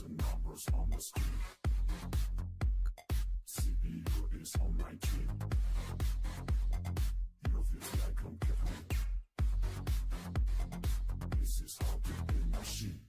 the numbers on the screen. CPU is on 19. You feel like I'm getting. This is how the big machine.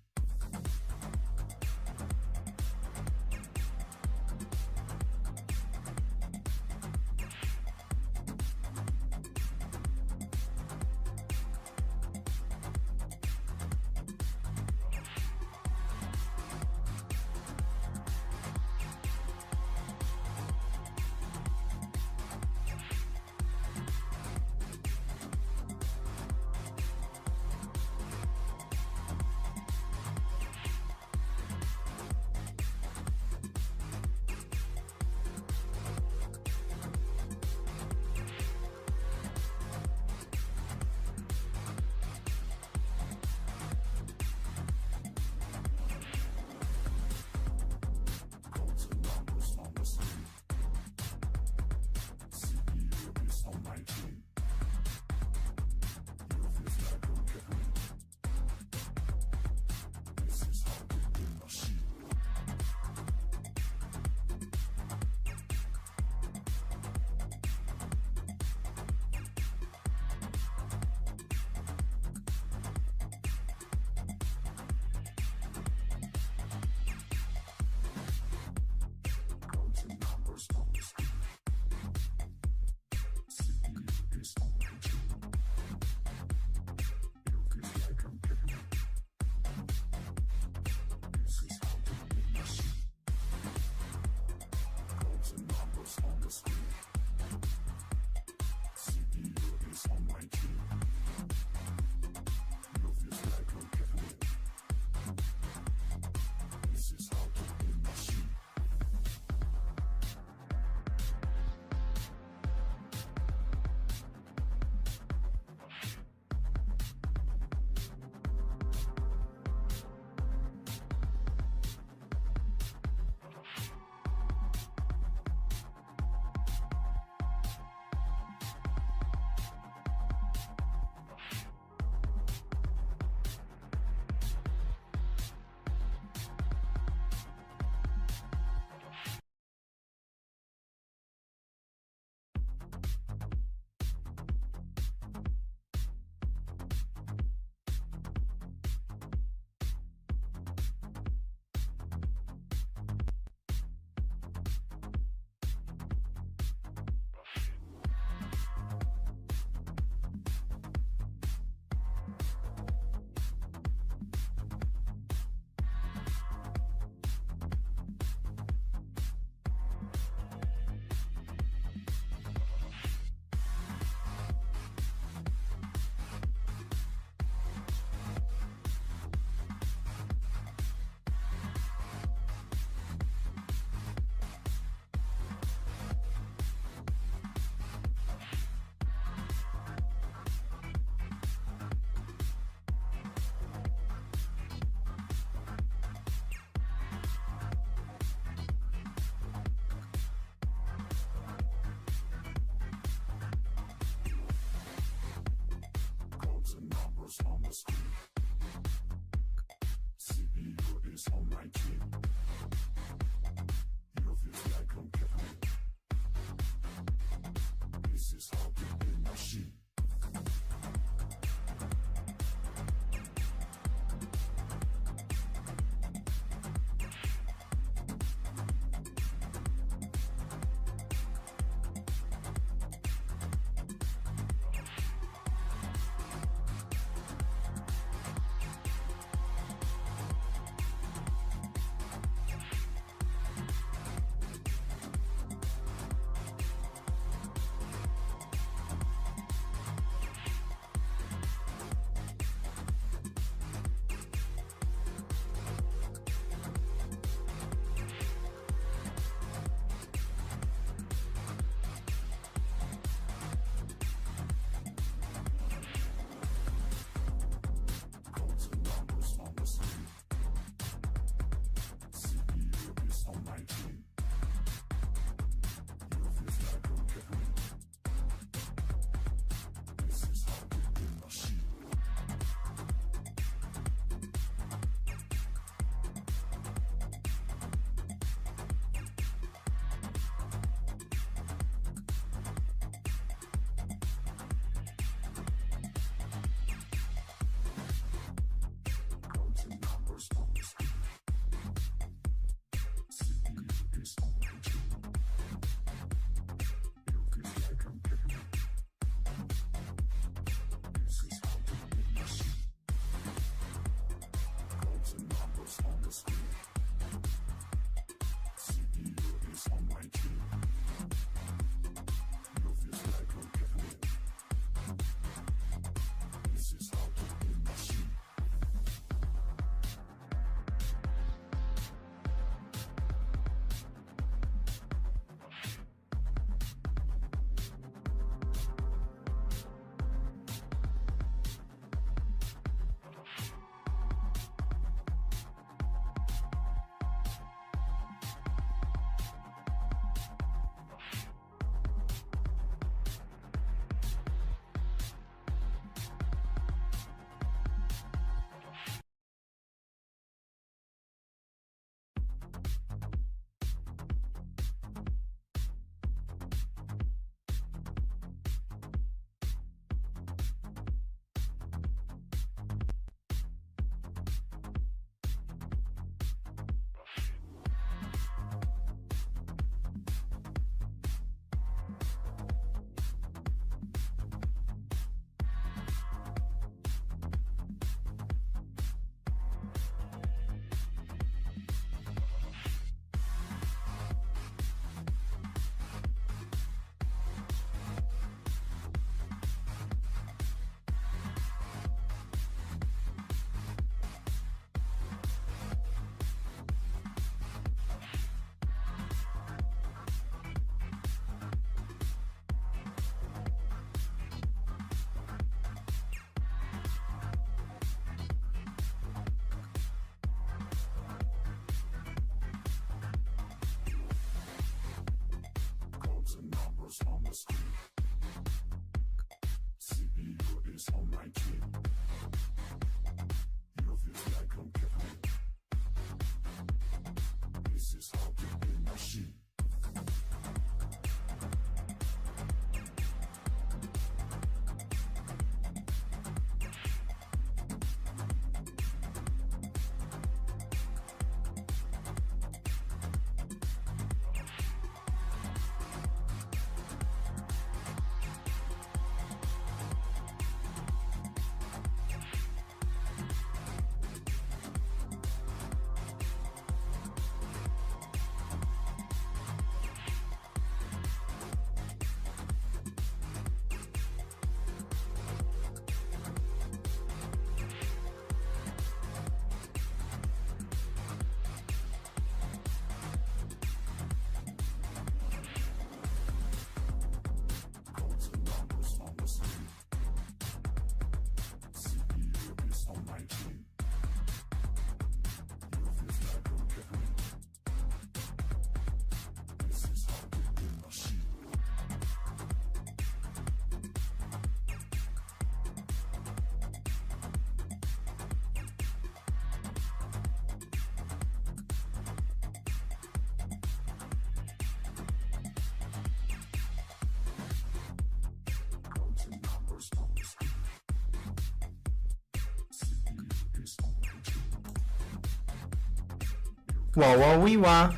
Whoa, whoa, wee wah.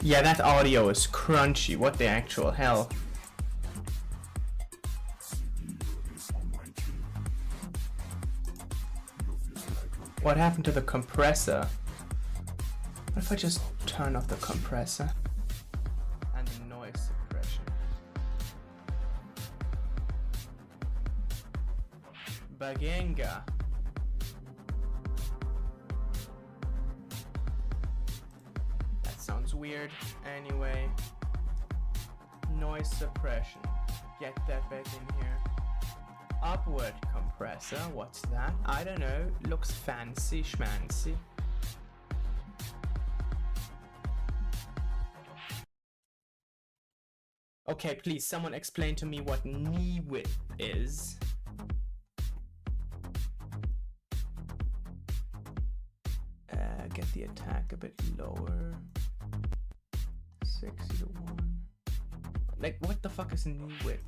Yeah, that audio is crunchy. What the actual hell? What happened to the compressor? What if I just turn off the compressor? And the noise suppression. Bagenga. That sounds weird. Anyway. Noise suppression. Get that back in here. Upward compressor. What's that? I don't know. Looks fancy schmancy. Okay, please, someone explain to me what knee width is. Get the attack a bit lower. 60 to 1. Like, what the fuck is knee width?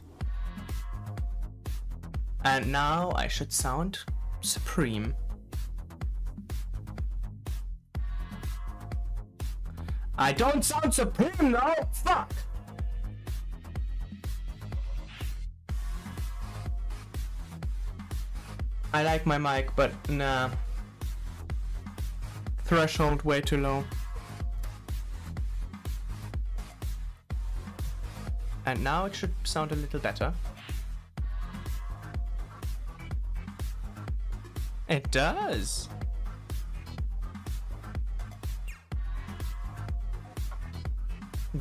And now I should sound supreme. I don't sound supreme though! Fuck! I like my mic, but nah. Threshold way too low. And now it should sound a little better. It does.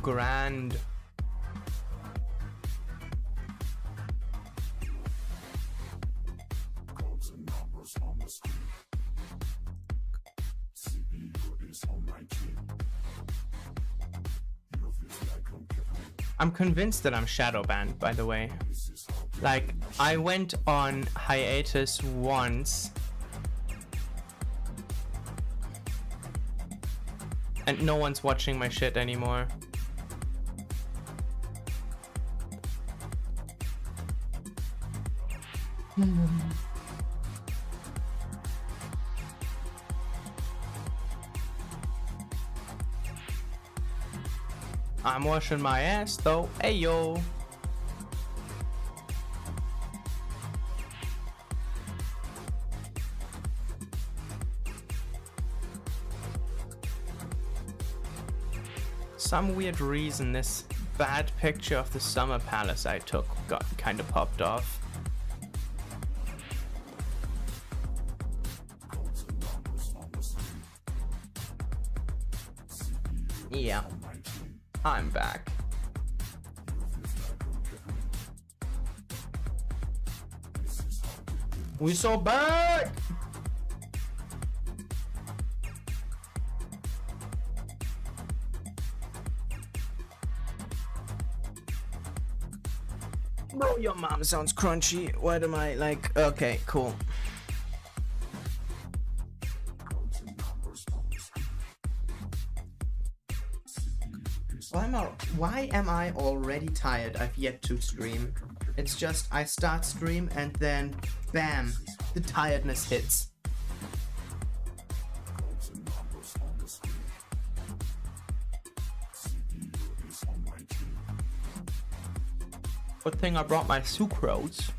Grand. I'm convinced that I'm shadow banned, by the way. Like, I went on hiatus once and no one's watching my shit anymore. I'm washing my ass though. Hey yo. Some weird reason this bad picture of the summer palace I took got kind of popped off. Yeah. I'm back. We so back! Bro, your mom sounds crunchy. What am I like? Okay, cool. Why am I already tired? I've yet to stream. It's just I start stream and then bam, the tiredness hits. Good thing I brought my sucrose.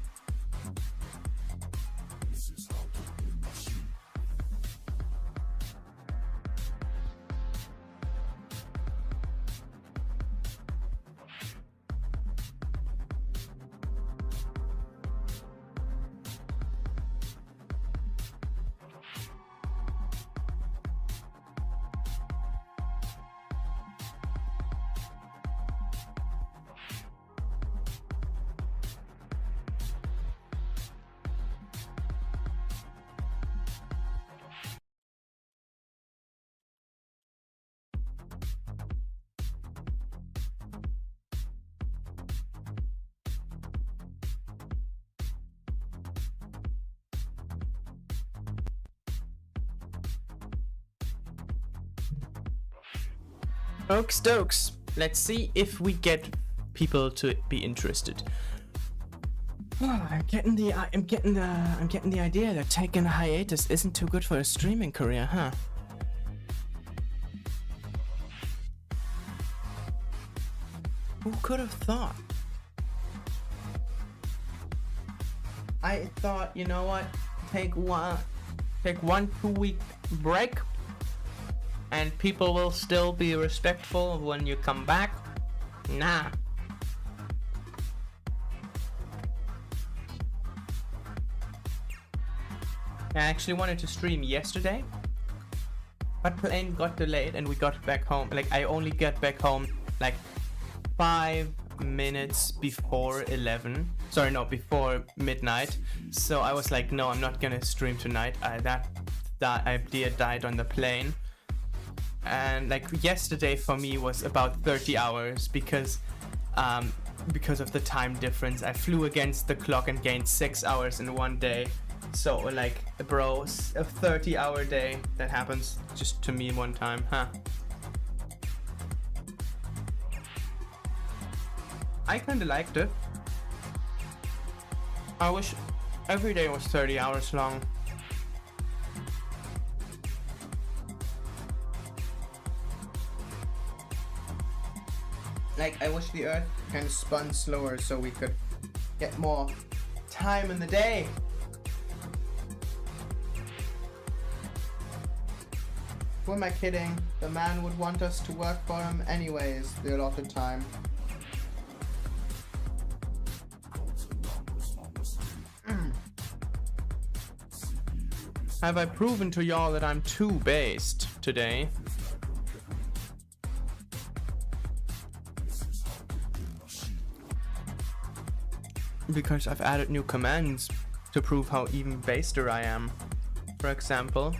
Oaks Stokes. Let's see if we get people to be interested. I'm getting the idea that taking a hiatus isn't too good for a streaming career, huh? Who could have thought? I thought, you know what? Take 1-2 week break, and people will still be respectful when you come back. Nah. I actually wanted to stream yesterday, but plane got delayed and we got back home. Like, I only got back home like 5 minutes before 11. Sorry, no, before midnight. So I was like, no, I'm not gonna stream tonight. That idea died on the plane. And like yesterday for me was about 30 hours because of the time difference. I flew against the clock and gained 6 hours in one day. So like, bro, a 30-hour day that happens just to me one time, huh? I kinda liked it. I wish every day was 30 hours long. Like, I wish the earth kind of spun slower so we could get more time in the day. Who am I kidding? The man would want us to work for him anyways, the allotted time. Have I proven to y'all that I'm too based today? Because I've added new commands to prove how even baster I am. For example,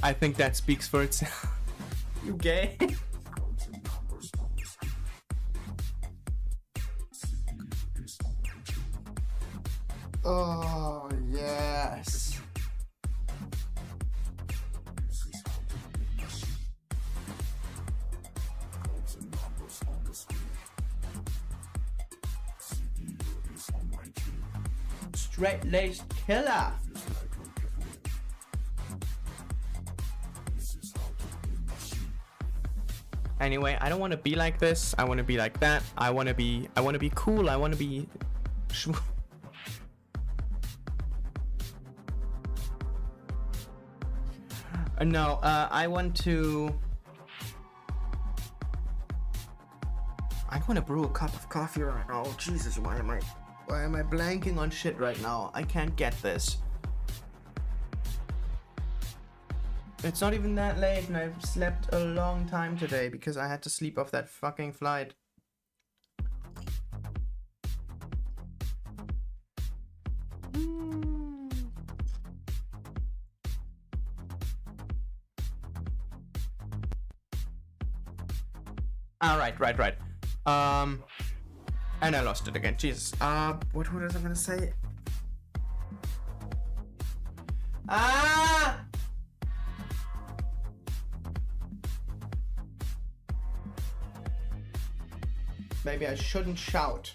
I think that speaks for itself. You gay? Oh, yes. Straight-laced killer. Anyway, I don't want to be like this. I want to be like that. I want to be cool. I want to be no, I want to brew a cup of coffee right now. Oh, Jesus, why am I blanking on shit right now? I can't get this. It's not even that late and I've slept a long time today because I had to sleep off that fucking flight. Right. And I lost it again. Jesus. What was I gonna say? Maybe I shouldn't shout.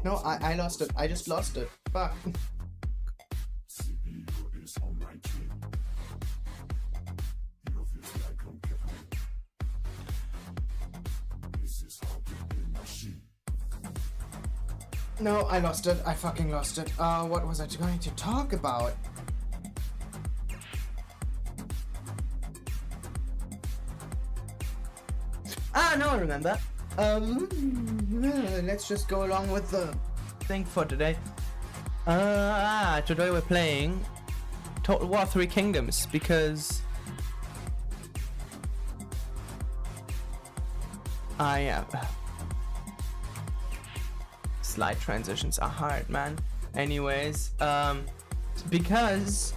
No, I lost it. I just lost it. Fuck. No, I lost it. I fucking lost it. What was I going to talk about? No, I remember. Let's just go along with the thing for today. Today we're playing Total War 3 Kingdoms because Slide transitions are hard, man. Anyways, because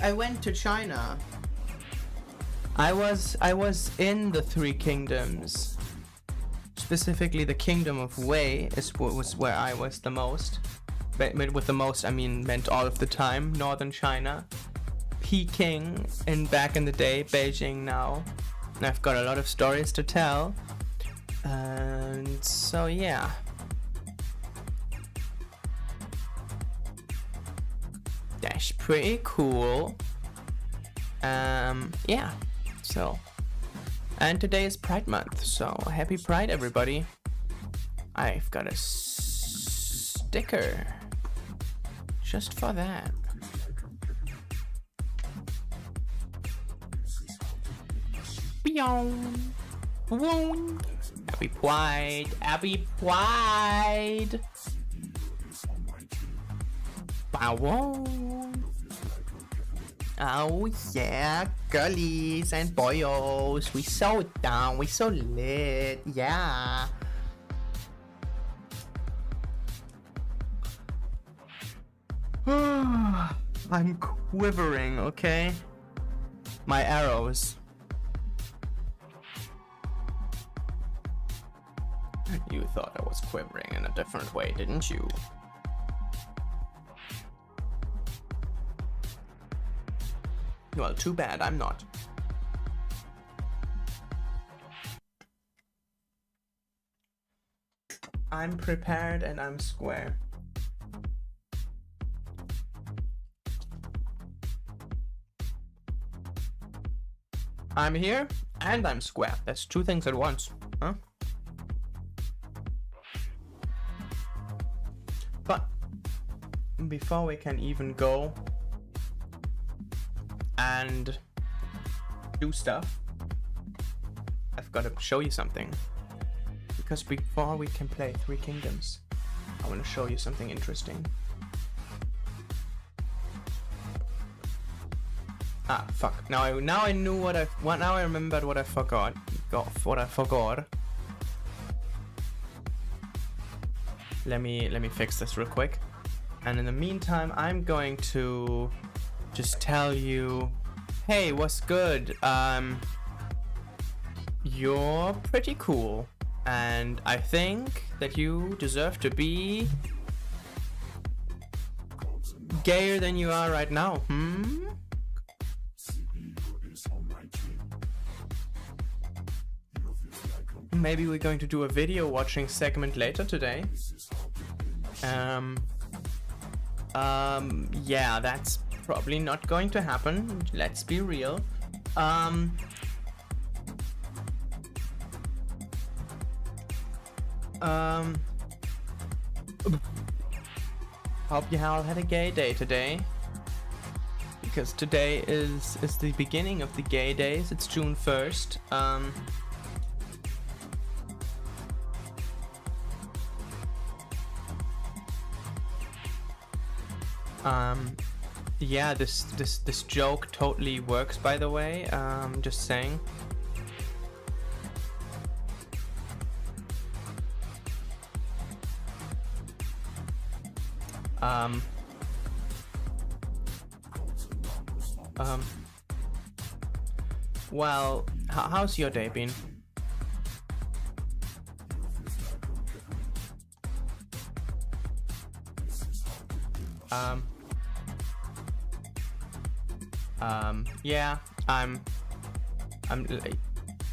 I went to China. I was in the Three Kingdoms. Specifically, the Kingdom of Wei was where I was the most. But with the most, I mean meant all of the time. Northern China, Peking, and back in the day, Beijing now. And I've got a lot of stories to tell. And so yeah. That's pretty cool. Yeah. So, and today is Pride Month, so happy Pride, everybody. I've got a sticker just for that. Happy Pride, happy Pride. Bow. Oh yeah, girlies and boyos, we so down, we so lit, yeah. I'm quivering, okay? My arrows. You thought I was quivering in a different way, didn't you? Well, too bad, I'm not. I'm prepared and I'm square. I'm here and I'm square. That's two things at once, huh? But before we can even go and do stuff, I've got to show you something. Because before we can play Three Kingdoms, I want to show you something interesting. Ah, fuck. Now I knew now I remembered what I forgot. Let me fix this real quick. And in the meantime, I'm going to just tell you, hey, what's good? You're pretty cool, and I think that you deserve to be gayer than you are right now. Maybe we're going to do a video watching segment later today. Yeah, that's probably not going to happen. Let's be real. Hope you all had a gay day today. Because today is the beginning of the gay days. It's June 1st. Yeah, this joke totally works, by the way. Just saying. Well, how's your day been?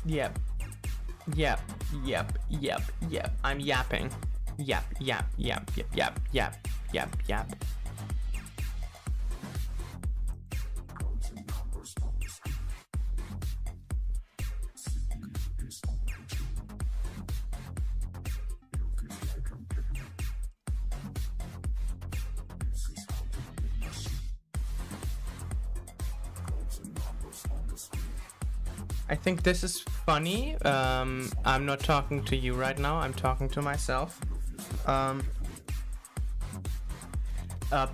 Yeah, yep, I'm yapping. Yap. I think this is funny. I'm not talking to you right now. I'm talking to myself.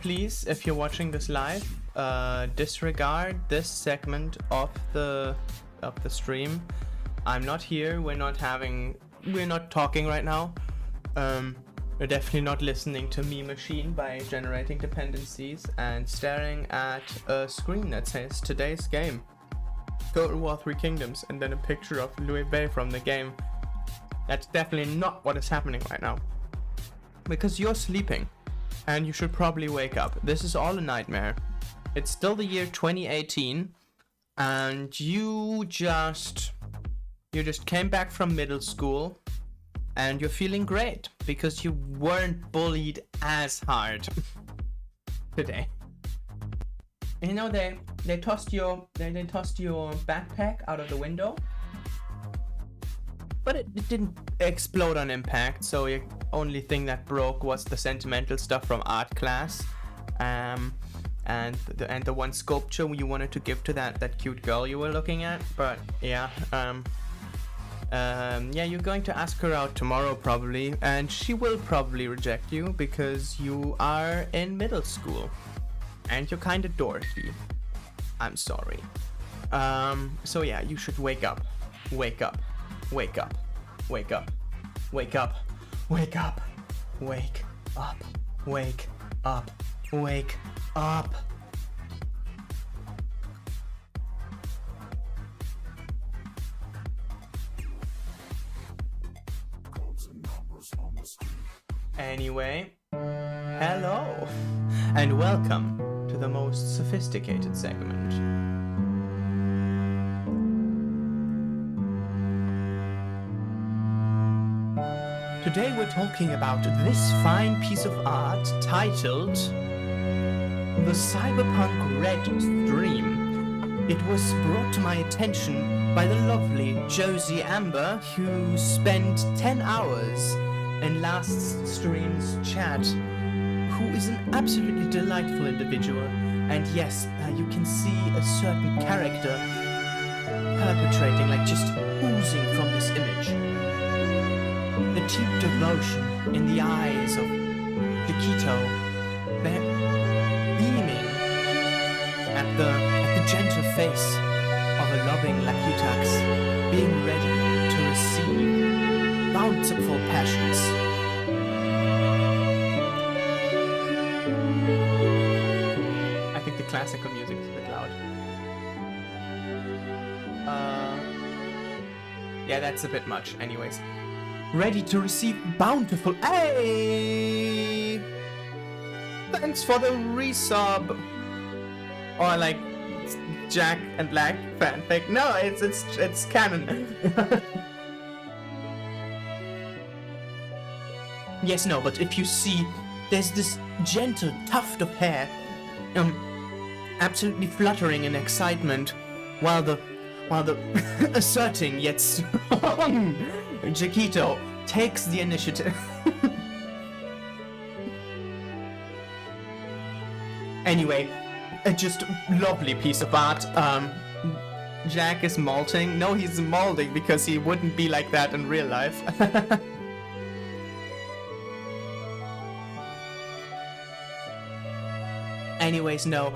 Please, if you're watching this live, disregard this segment of the stream. I'm not here. We're not talking right now. We're definitely not listening to Me Machine by generating dependencies and staring at a screen that says today's game, Total War 3 Kingdoms, and then a picture of Louis Bay from the game. That's definitely not what is happening right now. Because you're sleeping, and you should probably wake up. This is all a nightmare. It's still the year 2018, and you just came back from middle school, and you're feeling great because you weren't bullied as hard today. You know, they tossed your backpack out of the window, but it didn't explode on impact. So the only thing that broke was the sentimental stuff from art class, and the one sculpture you wanted to give to that cute girl you were looking at. But yeah, you're going to ask her out tomorrow probably, and she will probably reject you because you are in middle school and you're kind of dorky. I'm sorry. So yeah, you should wake up. Wake up. Wake up. Wake up. Wake up. Wake up. Wake up. Wake up. Wake up. Anyway, hello and welcome to the most sophisticated segment. Today we're talking about this fine piece of art titled The Cyberpunk Red Stream. It was brought to my attention by the lovely Josie Amber, who spent 10 hours in last stream's chat, who is an absolutely delightful individual. And yes, you can see a certain character perpetrating, like just oozing from this image. The deep devotion in the eyes of Chiquito, they're beaming at the gentle face of a loving Lakitax, being ready to receive bountiful passions. I think the classical music is a bit loud. Yeah, that's a bit much. Anyways, ready to receive bountiful. Hey! Thanks for the resub. Or like Jack and Black fanfic. No, it's canon. Yes, no, but if you see, there's this gentle tuft of hair, absolutely fluttering in excitement, while the asserting yet strong Chiquito takes the initiative. Anyway, a just lovely piece of art. Jack is malting. No, he's molding because he wouldn't be like that in real life. Anyways, no.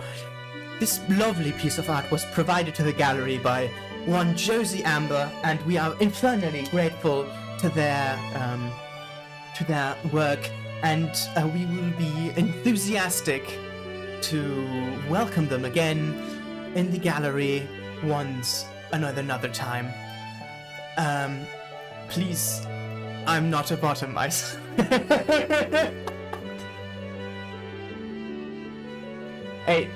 This lovely piece of art was provided to the gallery by one Josie Amber, and we are infernally grateful to their work, and we will be enthusiastic to welcome them again in the gallery once another time. Please, I'm not a bottom mice. Hey,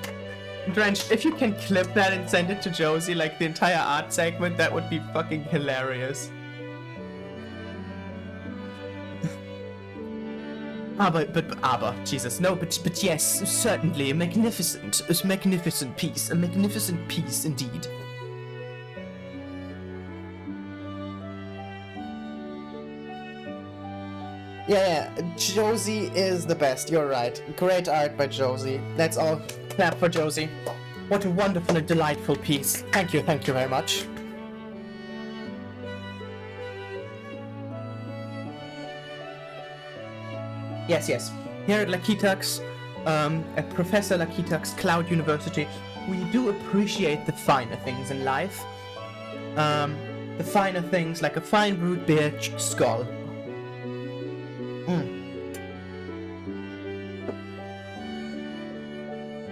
Drench, if you can clip that and send it to Josie, like the entire art segment, that would be fucking hilarious. Aber, Jesus, no, but yes, certainly, a magnificent piece indeed. Yeah, Josie is the best, you're right. Great art by Josie. Let's all clap for Josie. What a wonderful and delightful piece. Thank you very much. Yes. Here at Lakitax, at Professor Lakitax Cloud University, we do appreciate the finer things in life. The finer things like a fine brewed beer skull.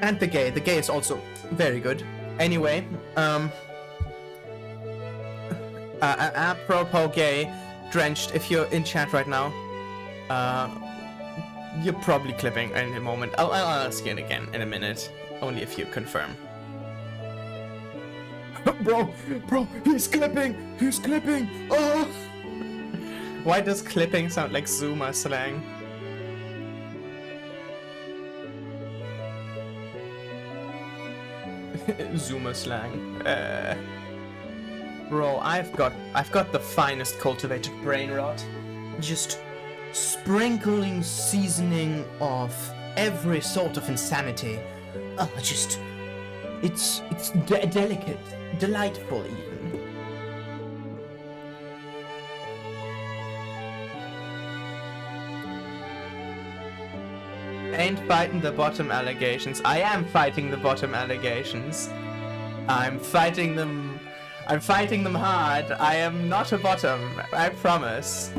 And the gay. The gay is also very good. Anyway, apropos gay, Drenched, if you're in chat right now, you're probably clipping in a moment. I'll ask you again in a minute, only if you confirm. Bro, he's clipping! Oh! Why does clipping sound like Zoomer slang? Zoomer slang. Bro, I've got the finest cultivated brain rot. Just sprinkling seasoning of every sort of insanity. Oh, it's delicate, delightful even. Ain't fighting the bottom allegations. I am fighting the bottom allegations. I'm fighting them hard. I am not a bottom, I promise.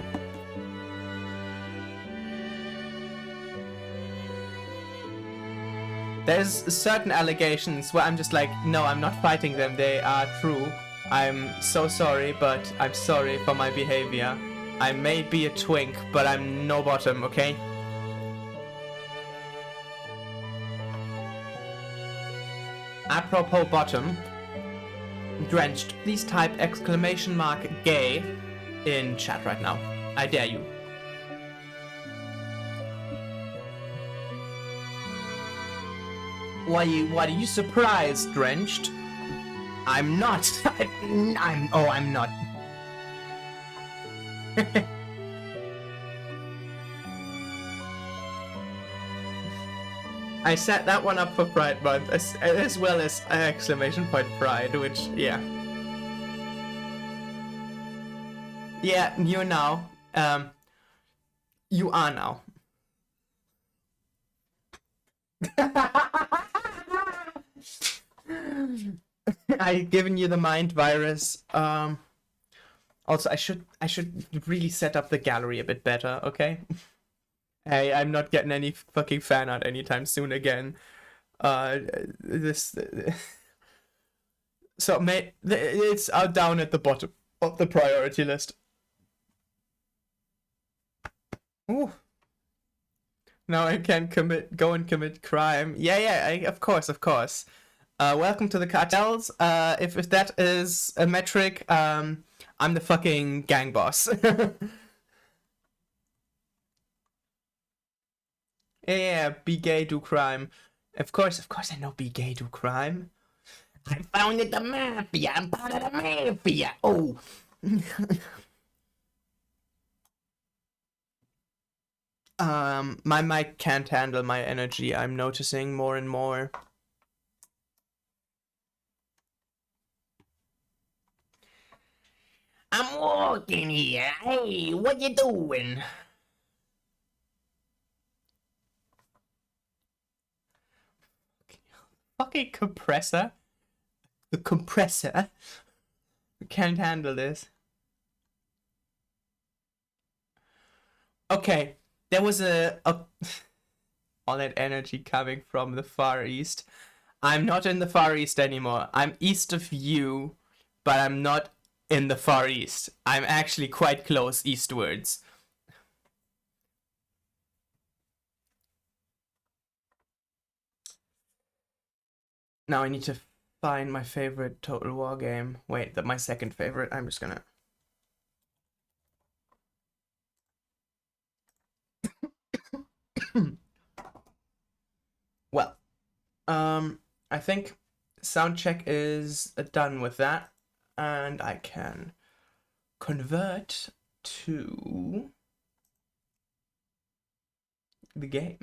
There's certain allegations where I'm just like, no, I'm not fighting them, they are true. I'm so sorry, but I'm sorry for my behavior. I may be a twink, but I'm no bottom, okay? Apropos bottom, Drenched, please type !gay in chat right now. I dare you. Why are you surprised, Drenched? I'm not. I'm not. I set that one up for Pride Month, as well as exclamation point Pride, which, yeah. Yeah, you're now. You are now. I've given you the mind virus. Also, I should really set up the gallery a bit better, okay? Hey, I'm not getting any fucking fan art anytime soon again. So, mate, it's down at the bottom of the priority list. Ooh. Now I can go and commit crime. Yeah, of course. Welcome to the cartels. If that is a metric, I'm the fucking gang boss. Yeah, be gay, do crime. Of course I know be gay, do crime. I founded the mafia. I'm part of the mafia. Oh. My mic can't handle my energy. I'm noticing more and more. I'm walking here. Hey, what you doing? Fucking compressor. The compressor can't handle this. Okay, there was all that energy coming from the Far East. I'm not in the Far East anymore. I'm east of you, but I'm not in the Far East. I'm actually quite close eastwards. Now I need to find my favorite Total War game. Wait, my second favorite. I'm just gonna... Well, I think sound check is done with that, and I can convert to the game.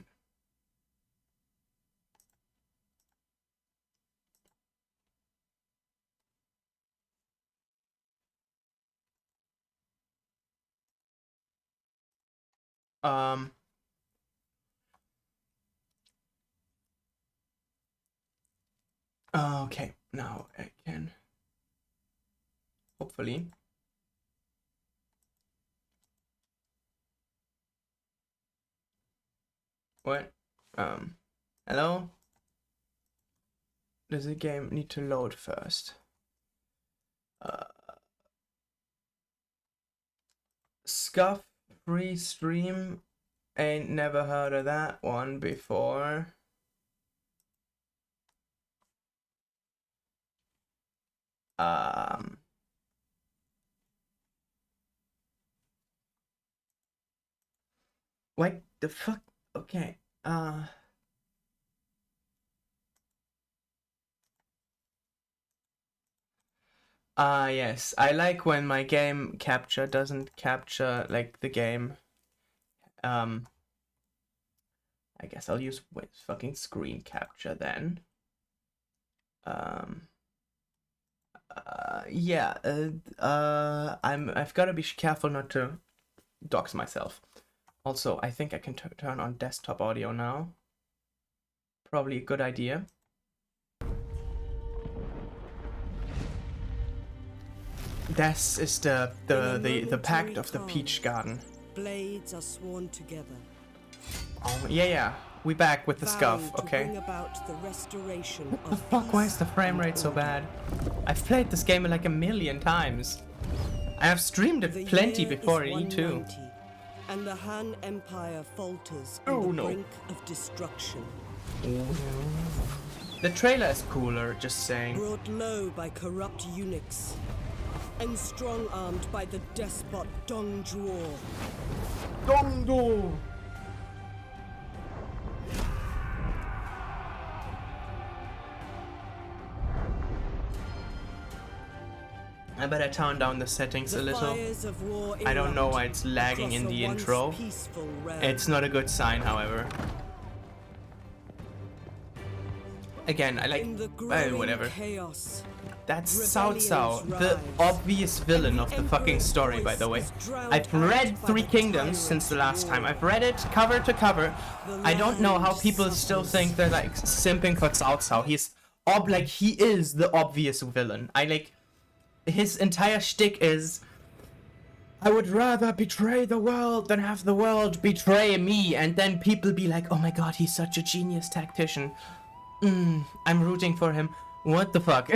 Okay, now I can hopefully. What? Hello? Does the game need to load first? Scuff free stream. Ain't never heard of that one before. What the fuck? Okay. Yes. I like when my game capture doesn't capture like the game. I guess I'll use fucking screen capture then. Yeah. I've got to be careful not to dox myself. Also, I think I can turn on desktop audio now. Probably a good idea. This is the pact of the Peach Garden. Blades are sworn together. Oh yeah. We back with the scuff, okay? What the fuck? Why is the frame rate so bad? I've played this game like a million times. I have streamed it plenty before E2. And the Han Empire falters on the brink of destruction. The trailer is cooler, just saying. Brought low by corrupt eunuchs, and strong-armed by the despot Dong Zhuo. Dong Zhuo! I better tone down the settings a little. I don't know why it's lagging in the intro. It's not a good sign, however. Again, I like... whatever. That's Cao Cao, the obvious villain of the fucking story, by the way. I've read Three Kingdoms since the last time. I've read it cover to cover. I don't know how people still think they're like simping for Cao Cao. He's like, he is the obvious villain. His entire shtick is, I would rather betray the world than have the world betray me. And then people be like, oh my god, he's such a genius tactician. I'm rooting for him. What the fuck?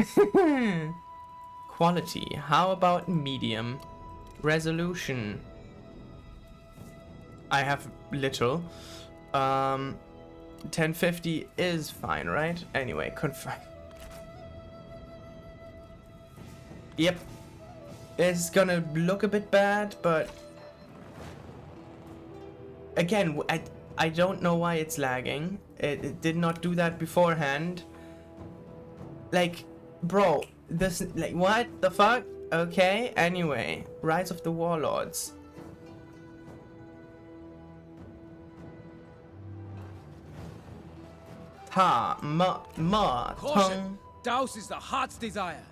Quality. How about medium? Resolution. I have little. 1050 is fine, right? Anyway, confirm. Yep. It's gonna look a bit bad, but again, I don't know why it's lagging. It did not do that beforehand. Like, bro, this, like, what the fuck? Okay, anyway, Rise of the Warlords. Caution! Douse is the heart's desire.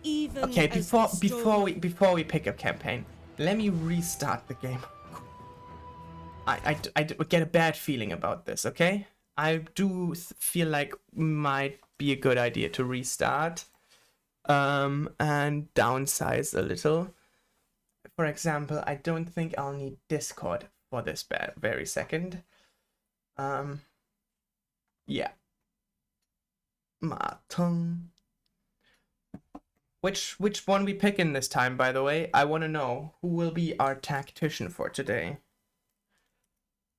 Even okay, before we pick a campaign, let me restart the game. I get a bad feeling about this, okay? I do feel like might be a good idea to restart and downsize a little. For example, I don't think I'll need Discord for this very second. Yeah. Ma Teng. Which one we pick in this time, by the way? I want to know who will be our tactician for today.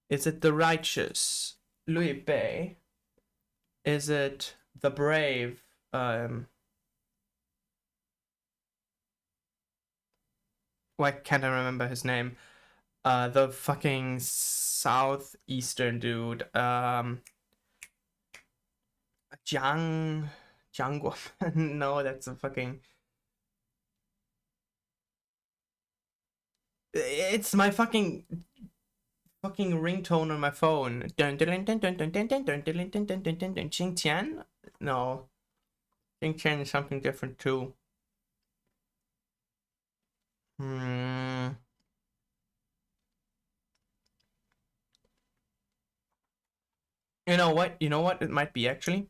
Is it the righteous Liu Bei? Is it the brave why can't I remember his name? The fucking southeastern dude. Jiang Guo. No, that's a fucking... It's my fucking ringtone on my phone. Xing Tian? No. Xing Tian is something different too. You know what? You know what it might be actually?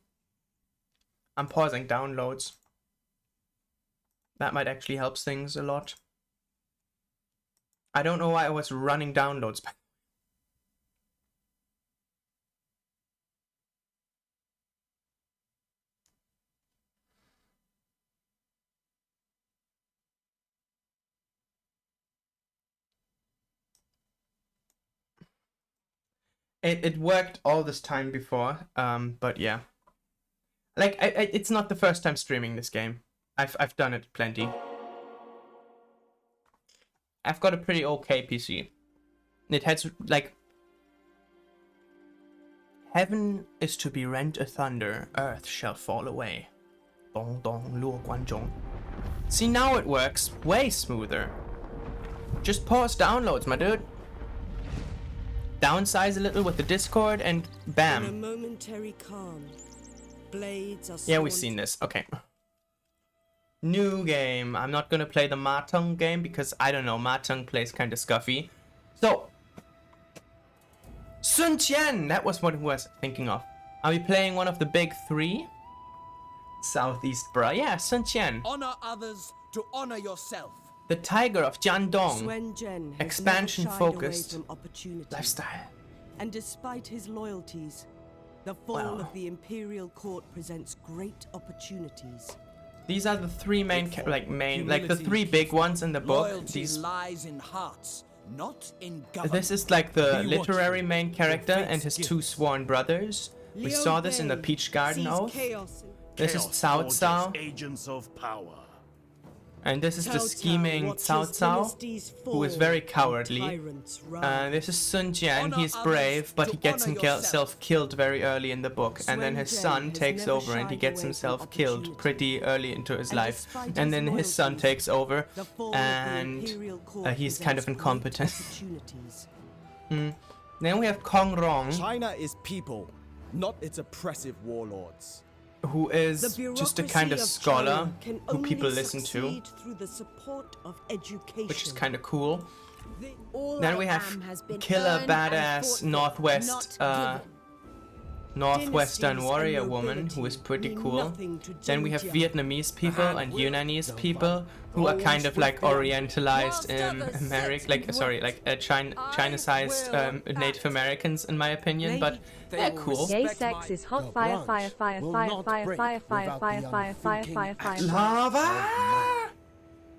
I'm pausing downloads. That might actually help things a lot. I don't know why I was running downloads. It worked all this time before, but yeah. Like, it's not the first time streaming this game. I've done it plenty. I've got a pretty okay PC. It has, like... Heaven is to be rent asunder, earth shall fall away. Dong dong luo guan zhong. See, now it works way smoother. Just pause downloads, my dude. Downsize a little with the Discord and In a bam. momentary calm, blades are Yeah, we've sworn seen this. Okay. New game. I'm not gonna play the Matong game because I don't know. Matong plays kind of scuffy. So, Sun Qian. That was what I was thinking of. Are we playing one of the big three? Southeast, bruh. Yeah, Sun Qian. Honor others to honor yourself. The Tiger of Jiandong. Swen Zhen has Expansion never shied away focused from opportunity. lifestyle. And despite his loyalties, the fall Well. of the Imperial Court presents great opportunities. These are the three main, like the Humility three big ones in the book. Loyalty These. lies in hearts, not in government. This is like the Be literary watchful. main character Your and his fate's two gift. sworn brothers. We Liu saw this in the Bei Peach Garden sees Oath. chaos in This is Chaos Cao forges Cao. agents of power. And this is the Cao Cao scheming watches Cao Cao, dynasties who is fall very and cowardly. tyrants rise. This is Sun Jian. Honor He's others brave, but to he gets honor yourself. himself killed very early in the book. And then Swen his Zhen son has takes never over and he shied gets away from himself killed opportunity. pretty early into his And life. despite And his then his son loyalties, takes over The fall of the and Imperial Court he's kind of presents great incompetent. opportunities. Then we have Kong Rong, China is people, not its oppressive warlords. who The is just a kind of bureaucracy scholar China can who people only listen to, succeed through the support of education. which is kind of cool. All Then I we have am has been killer earned and badass fought for, Northwest not given. Northwestern Dynasties warrior and woman who is nobility pretty mean cool. nothing to Then we have Xinjiang. Vietnamese people and Yunanese people who are kind of like orientalized in America, China-sized Native Americans in my opinion, but they're cool. Gay sex is hot fire, fire, fire, fire, fire, fire, fire, fire, fire, fire, fire, fire. Lava!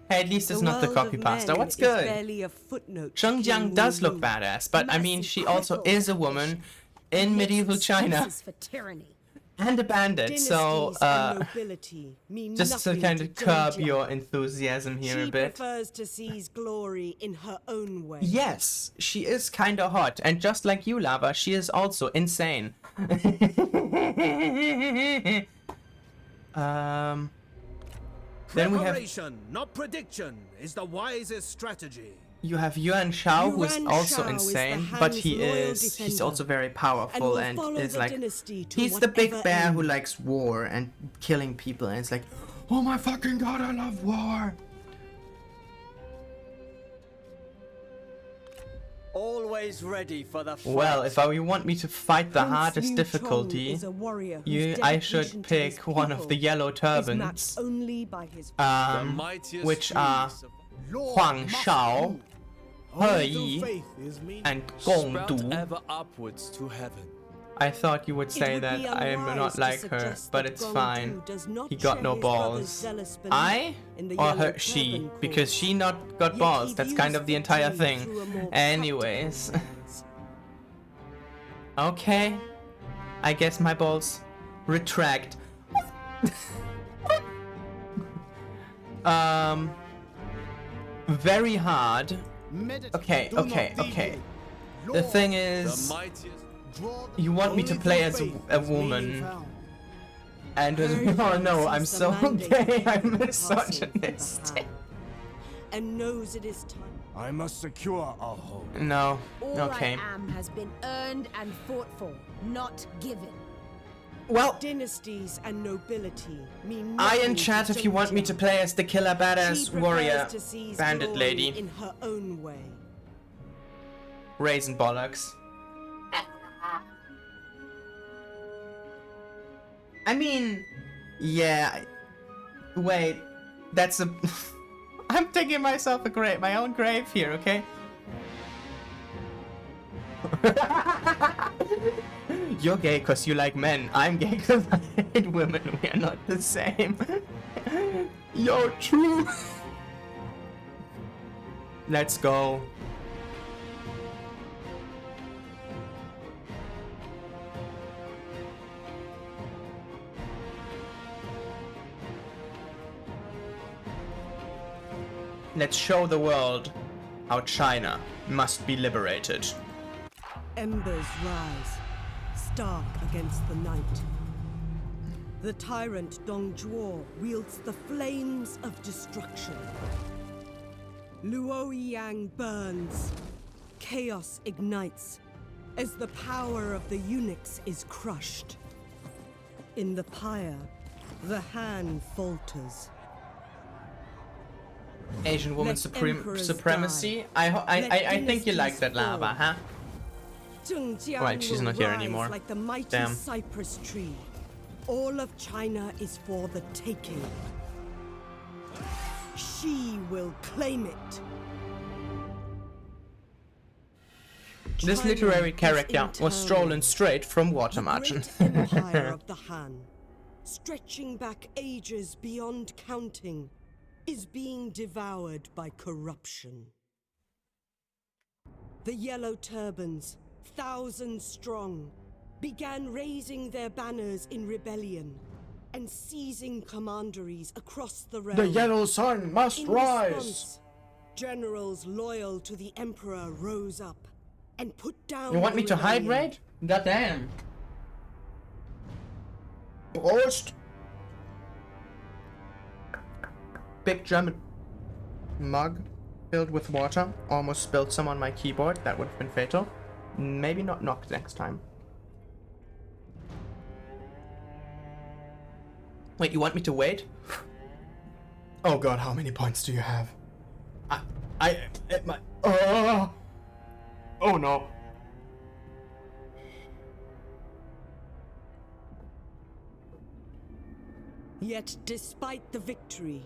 Hey, at least it's not the world of copy pasta. men What's is good? barely a footnote Zheng to Jiang does look Wu. badass, but I mean, Massive she also cripples is a woman in medieval China Excuses for tyranny. and a bandit, so Dynasties and nobility mean just to nothing kind of curb Xinjiang. your enthusiasm here a She bit. prefers to seize glory in her own way. Yes, she is kind of hot, and just like you, Lava, she is also insane. Then we have Preparation, not prediction, is the wisest strategy. you have Yuan Shao, who is Yuan also Shao is the insane, but Han's he's loyal defender also very powerful will and follow is the like dynasty to he's the big whatever bear who end. likes war and killing people, and it's like, oh my fucking god, I love war. Always ready for the fight. Well, if you want me to fight the Prince hardest Liu difficulty, Chong is a warrior whose I dedication should to his pick one of people the yellow is turbans, matched only by his which are Huang Shao, He Yi, and Gong Du. ever upwards to heaven. I thought you would say would that be I am unwise not to like her, suggest but that it's Gong fine. Du does not He got share no his brother's balls. zealous belief I in the or yellow her? She, turban because cause. she not got Yet balls. he That's views kind of the entire victory thing. through a more Anyways, practical lens. okay. I guess my balls retract. Very hard. Okay, okay. The thing is, you want me to play as a woman, and oh no, I'm so gay. I'm misogynistic. And knows it is time. I must secure our home. No. All Okay. I am has been earned and fought for, not given. Well, Dynasties and nobility mean I nothing in chat to if you want me to Xinjiang. play as the killer She badass prefers warrior to seize bandit glory lady. in her own way. Raisin bollocks. I mean, Yeah. Wait. That's a... I'm digging myself a grave, my own grave here, okay? You're gay because you like men. I'm gay because I hate women. We are not the same. Yo, true. Let's go. Let's show the world how China must be liberated. Embers rise, stark against the night. The tyrant Dong Zhuo wields the flames of destruction. Luoyang burns. Chaos ignites as the power of the eunuchs is crushed. In the pyre, the Han falters. Asian woman supremacy. I think you like that lava, huh? Right, she's not here anymore. Like the mighty Damn. cypress tree. All of China is for the taking. She will claim it. This China literary is character was stolen straight from Water The Margin. great empire of the Han, stretching back ages beyond counting, is being devoured by corruption. The Yellow Turbans, thousands strong, began raising their banners in rebellion and seizing commanderies across the realm. The yellow sun must In rise! response, generals loyal to the Emperor rose up and put down You want the me to rebellion. hydrate? Goddamn. Prost. Big German mug filled with water. Almost spilled some on my keyboard. That would have been fatal. Maybe not knocked next time. Wait, you want me to wait? Oh god, how many points do you have? Oh no. Yet despite the victory,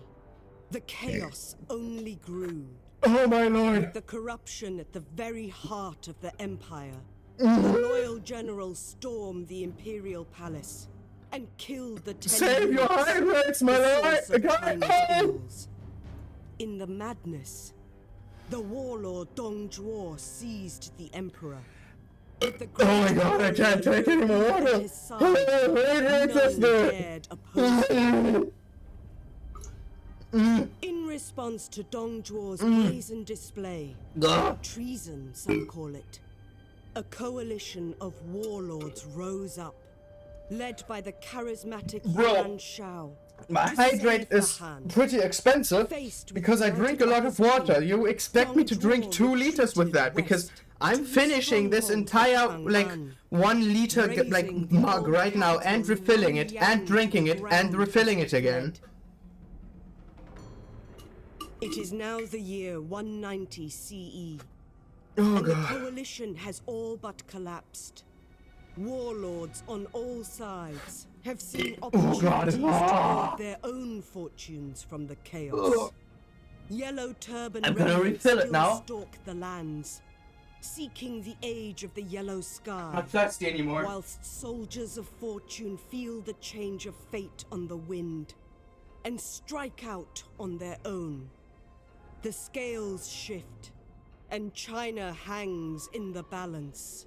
the chaos only grew. Oh my lord! The corruption at the very heart of the empire. The loyal generals stormed the imperial palace and killed the 10 Save your eunuchs, hydrates, my the lord! source of God, China's help! ills. In the madness, the warlord Dong Zhuo seized the emperor. With the Oh my god, I can't take any more at water! his side, Hydrate us none there! dared oppose him. In response to Dong Zhuo's brazen display, treason some call it, a coalition of warlords rose up, led by the charismatic Bro, Yuan Shao. My to hydrate save the is Han. pretty expensive Faced with because I the drink a lot of vertical water. You expect me to Dong drink Zhuo 2 liters with that retreated because west I'm to finishing this stronghold entire of like Chang'an, 1 liter raising like the mug old right now and capital refilling it Luoyang and drinking to it and ground refilling with it again. lead. It is now the year 190 CE, Oh and the god. coalition has all but collapsed. Warlords on all sides have seen opportunities to rid their own fortunes from the chaos. Yellow turban I'm gonna remnants refill it still now. stalk the lands, seeking the age of the yellow sky. Not thirsty anymore. Whilst soldiers of fortune feel the change of fate on the wind and strike out on their own. The scales shift, and China hangs in the balance.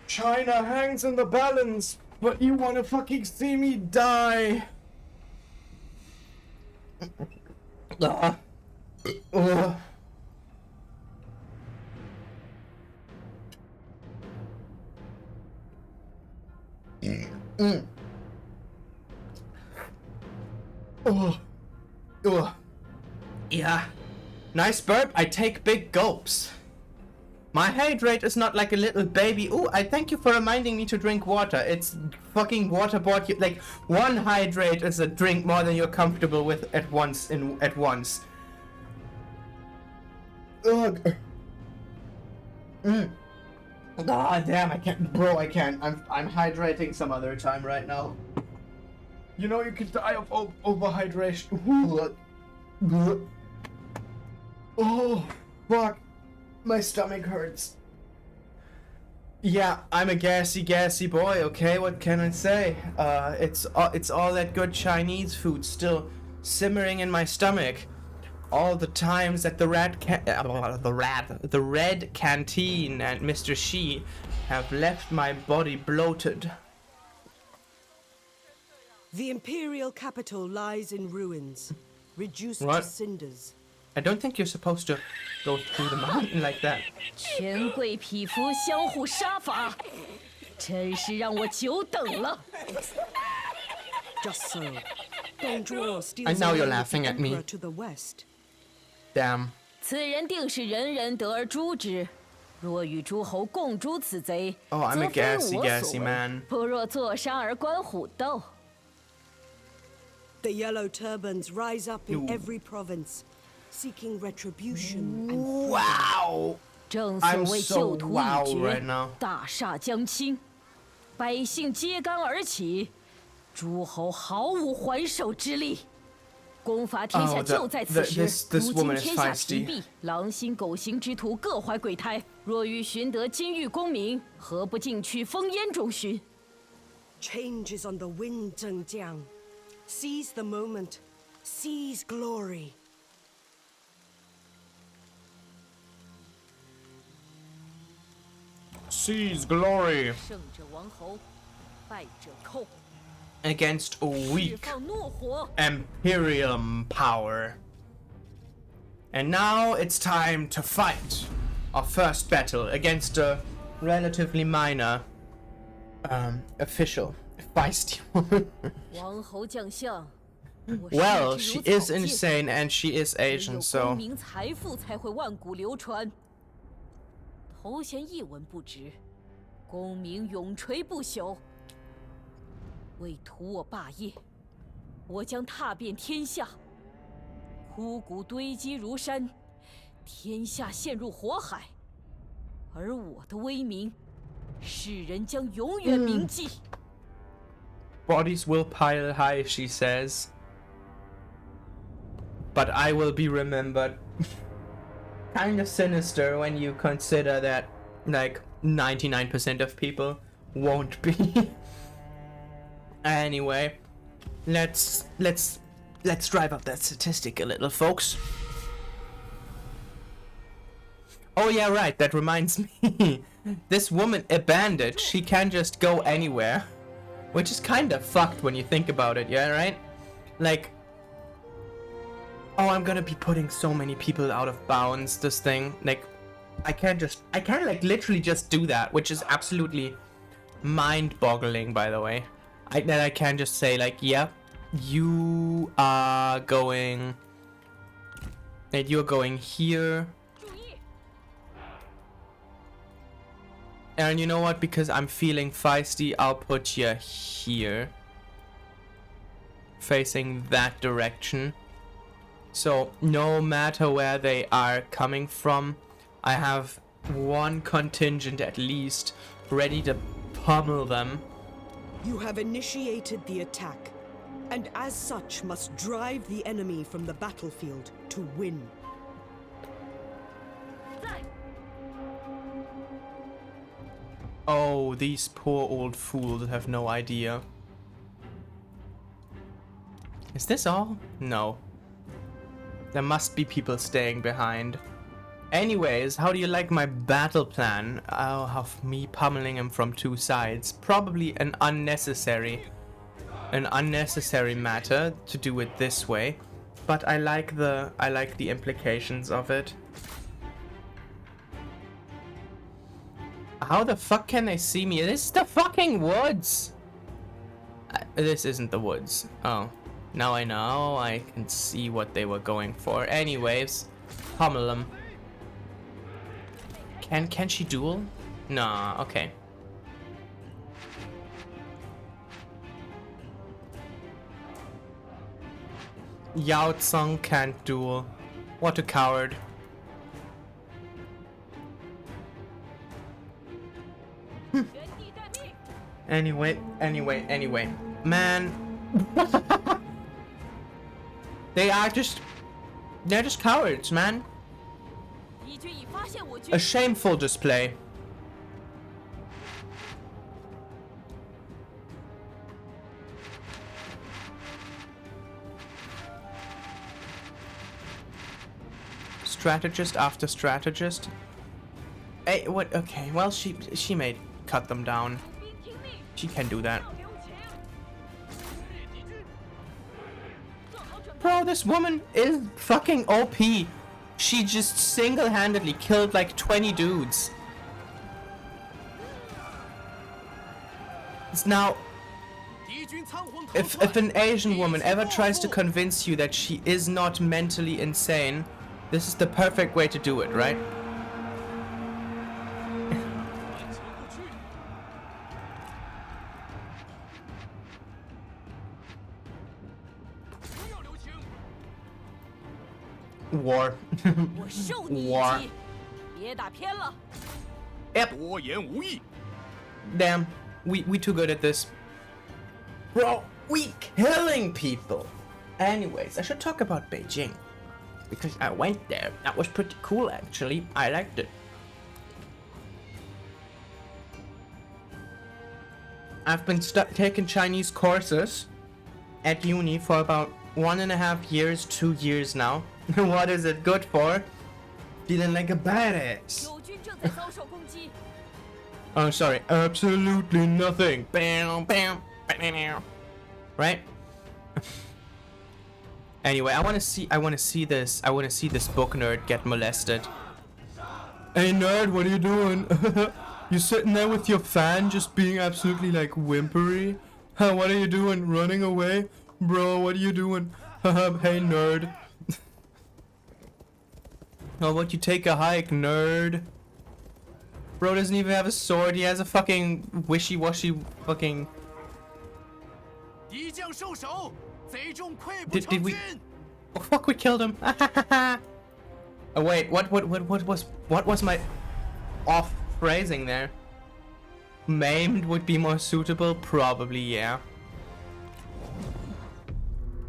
China hangs in the balance, but you wanna fucking see me die. Ugh. Yeah. Nice burp. I take big gulps. My hydrate is not like a little baby. Ooh, I thank you for reminding me to drink water. It's fucking waterboard. Like 1 hydrate is a drink more than you're comfortable with at once. Ugh. God damn, I can't, bro. I can't. I'm hydrating some other time right now. You know you could die of overhydration. Oh, fuck. My stomach hurts. Yeah, I'm a gassy boy, okay? What can I say? It's all that good Chinese food still simmering in my stomach. All the times that the Red Canteen and Mr. Shi have left my body bloated. The imperial capital lies in ruins, reduced What? to cinders. I don't think you're supposed to go through the mountain like that. 权贵匹夫相互杀伐，真是让我久等了。 Just so. Dongzhuo steals I know you're away laughing the at me. emperor to the west. Damn. 此人定是人人得而诛之。若与诸侯共诛此贼， Oh, I'm a 则非 gassy 我 gassy 所为 man. 不若坐杀而观虎斗。 The yellow turbans rise up in every province, seeking retribution and freedom. Wow. 正所 I'm 谓 so 旧图已 wow 绝 right now. 大厦将倾，百姓揭竿而起，诸侯毫无还手之力。攻伐天下 Oh, 就在此时。 this 如今 woman is 天下 feisty. 疲弊，狼心狗行之徒各怀鬼胎。若欲寻得金玉功名，何不进去烽烟中寻？ Change is on the wind, Zhengjiang. Seize the moment. Seize glory. Seize glory 胜者王侯，败者寇。 against a 释 weak 放怒火。 Imperium power. And now it's time to fight our first battle against a relatively minor official. Feisty woman. 王侯将相。我 Well, 视之 she 如 is 草芥 insane and she is 只有 Asian, 功 so 名财富才会万古流传。头衔一文不值，功名永垂不朽。为图我霸业，我将踏遍天下。枯骨堆积如山，天下陷入火海。而我的威名，世人将永远铭记。 bodies will pile high, she says. But I will be remembered. Kind of sinister when you consider that, like, 99% of people won't be. Anyway, let's drive up that statistic a little, folks. Oh yeah, right, that reminds me. This woman, a bandit, she can just go anywhere. Which is kind of fucked when you think about it, yeah, right? Like, oh, I'm gonna be putting so many people out of bounds, this thing. Like, I can't like literally just do that, which is absolutely mind-boggling, by the way. That I can just say, like, yeah, you are going... That you're going here. And you know what? Because I'm feeling feisty, I'll put you here. Facing that direction. So, no matter where they are coming from, I have one contingent at least ready to pummel them. You have initiated the attack, and as such must drive the enemy from the battlefield to win. Oh, these poor old fools have no idea. Is this all? No. There must be people staying behind. Anyways, how do you like my battle plan? I'll have me pummeling him from two sides. Probably an unnecessary matter to do it this way. But I like the implications of it. How the fuck can they see me? This is the fucking woods! This isn't the woods. Oh. Now I know. I can see what they were going for. Anyways, pummel them. Can she duel? Nah, okay. Yao Tsung can't duel. What a coward. Anyway. Man. They're just cowards, man. 敌军已发现我军 A shameful display. Strategist after strategist. Hey, what? Okay, well, she may cut them down. She can do that. Bro, this woman is fucking OP. She just single-handedly killed like 20 dudes. It's now, if an Asian woman ever tries to convince you that she is not mentally insane, this is the perfect way to do it, right? War. 我受你一 War. 击，别打偏了。 Yep. 多言无益。 Damn, we too good at this. Bro, we killing people. Anyways, I should talk about Beijing. Because I went there. That was pretty cool actually. I liked it. I've been taking Chinese courses at uni for about 1.5 years, 2 years now. What is it good for? Feeling like a badass. 友军正在遭受攻击， Oh, sorry. Absolutely nothing. Bam, bam, bam. Right? Anyway, I want to see this book nerd get molested. Hey nerd, what are you doing? You sitting there with your fan just being absolutely like whimpery? Huh, what are you doing? Running away? Bro, what are you doing? Hey nerd. How about you take a hike, nerd? Bro doesn't even have a sword, he has a fucking wishy-washy fucking... 敌将受首，贼众溃不 Did 成 we... 军。 Oh fuck, we killed him! Oh wait, what was my off phrasing there? Maimed would be more suitable? Probably, yeah.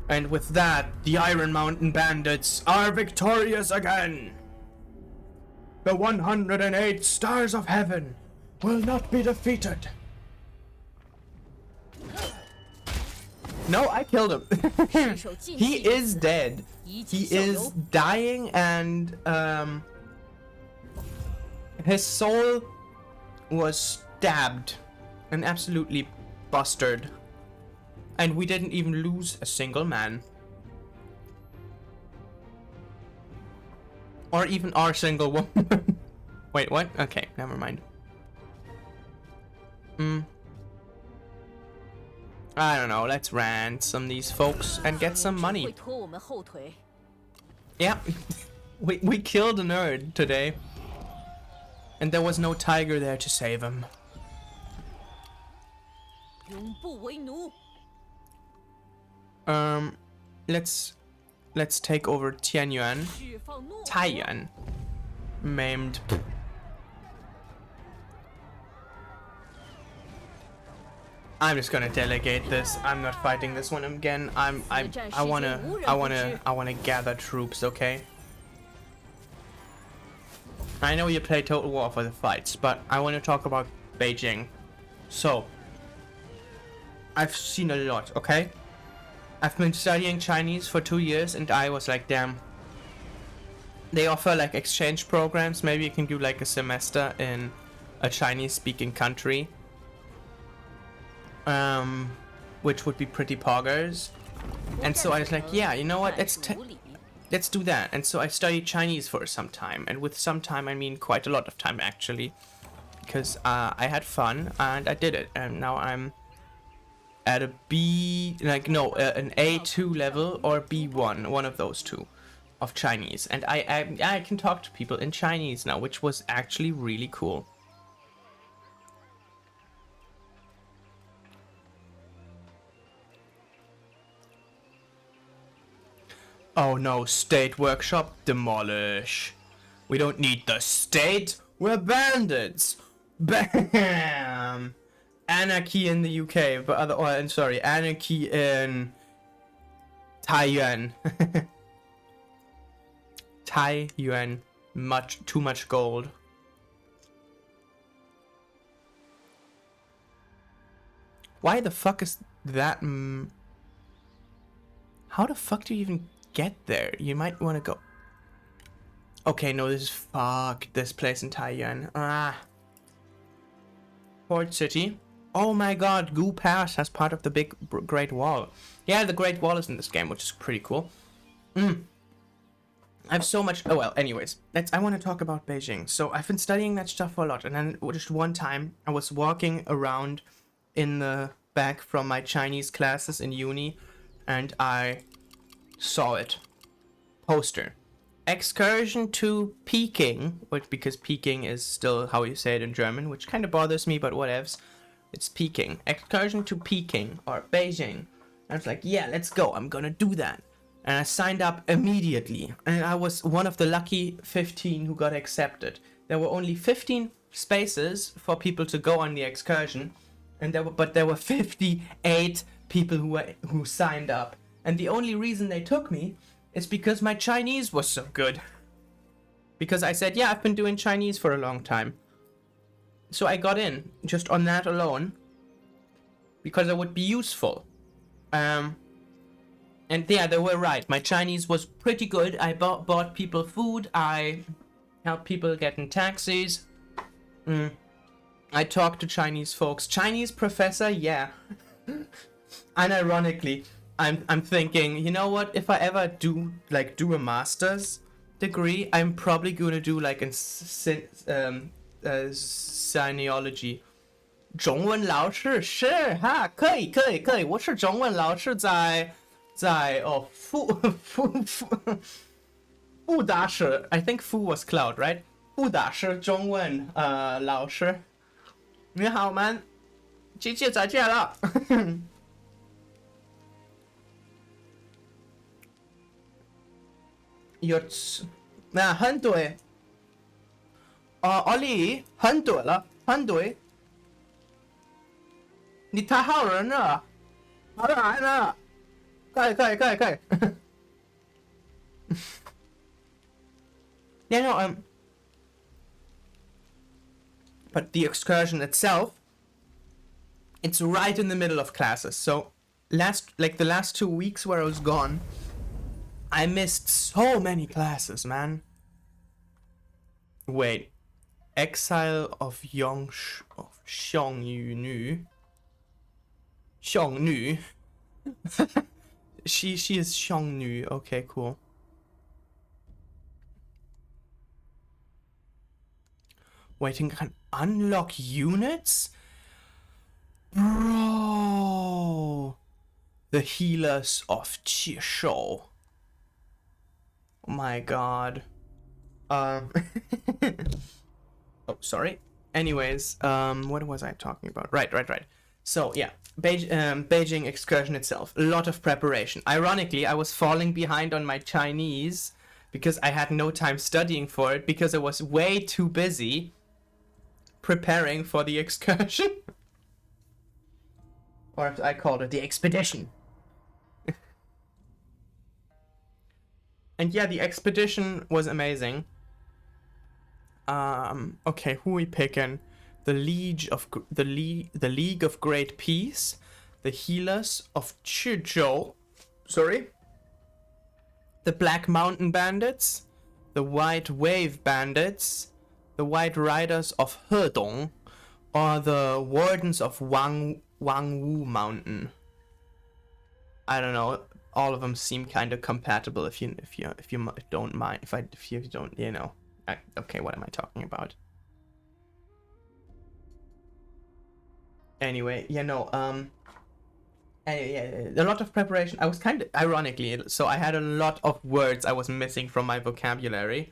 And with that, the Iron Mountain Bandits are victorious again! The 108 Stars of Heaven will not be defeated! No, I killed him. 身手尽 He 弃， is dead. 一 He 击效 is 尤。 dying and his soul was stabbed and absolutely busted. And we didn't even lose a single man. Or even our single woman. Wait, what? Okay, never mind. I don't know, let's ransom these folks and get some 会 money. 拖我们后腿。 Yeah, we killed a nerd today. And there was no tiger there to save him. 永不为奴。 Let's take over Tianyuan. 释放懦 Taiyuan. Maimed. I'm just gonna delegate this. I'm not fighting this one again. I wanna gather troops, okay? I know you play Total War for the fights, but I wanna talk about Beijing. So, I've seen a lot, okay? I've been studying Chinese for 2 years and I was like, damn. They offer like exchange programs. Maybe you can do like a semester in a Chinese speaking country. Which would be pretty poggers. And so I was like, yeah, you know what, let's do that. And so I studied Chinese for some time, and with some time I mean quite a lot of time actually, because I had fun and I did it, and now I'm at a B, like no, an A2 level or B1, one of those two of Chinese, and I can talk to people in Chinese now, which was actually really cool. Oh no, state workshop, demolish. We don't need the state, we're bandits. Bam! anarchy in the UK, but I'm sorry, anarchy in Taiyuan. Taiyuan, too much gold. Why the fuck is that? How the fuck do you even get there? You might want to go. Okay, no, this is fuck. This place in Taiyuan. Port City. Oh my god, Gu Pass has part of the big Great Wall. Yeah, the Great Wall is in this game, which is pretty cool. I have so much. Oh well, anyways, I want to talk about Beijing. So I've been studying that stuff for a lot, and then just one time I was walking around in the back from my Chinese classes in uni, and I saw it. Poster. Excursion to Peking, because Peking is still how you say it in German, which kind of bothers me, but whatevs. It's Peking. Excursion to Peking, or Beijing. I was like, yeah, let's go. I'm gonna do that. And I signed up immediately. And I was one of the lucky 15 who got accepted. There were only 15 spaces for people to go on the excursion. And there were 58 people who signed up. And the only reason they took me is because my Chinese was so good. Because I said, yeah, I've been doing Chinese for a long time. So I got in, just on that alone. Because it would be useful. And yeah, they were right. My Chinese was pretty good. I bought people food. I helped people get in taxis. I talked to Chinese folks. Chinese professor, yeah. Unironically, I'm thinking, you know what? If I ever do a master's degree, I'm probably gonna do like in sinology. 中文老师是哈，可以，我是中文老师在副大师 I think Fu was Cloud, right? 副大师中文老师，你好吗？姐姐再见了。那很对。奥利，很对了，很对。你太好人了，好来了，可以。You know, but the excursion itself, it's right in the middle of classes. So the last 2 weeks where I was gone, I missed so many classes, man. Wait, Exile of Xiongnu. She is Xiongnu. Okay, cool. Waiting, can unlock units? Bro! The healers of Qishou. Oh my god. Oh, sorry. Anyways, what was I talking about? Right. So, yeah. Beijing excursion itself. A lot of preparation. Ironically, I was falling behind on my Chinese because I had no time studying for it because I was way too busy preparing for the excursion. Or as I called it, the expedition. And yeah, the expedition was amazing. Okay, who are we picking? The League of Great Peace, the Healers of Chizhou, the Black Mountain Bandits, the White Wave Bandits, the White Riders of Hedong, or the Wardens of Wangwu Mountain. I don't know. All of them seem kind of compatible. If you don't mind, if you don't, you know. Okay, what am I talking about? Anyway, a lot of preparation. I was kind of, ironically, so I had a lot of words I was missing from my vocabulary,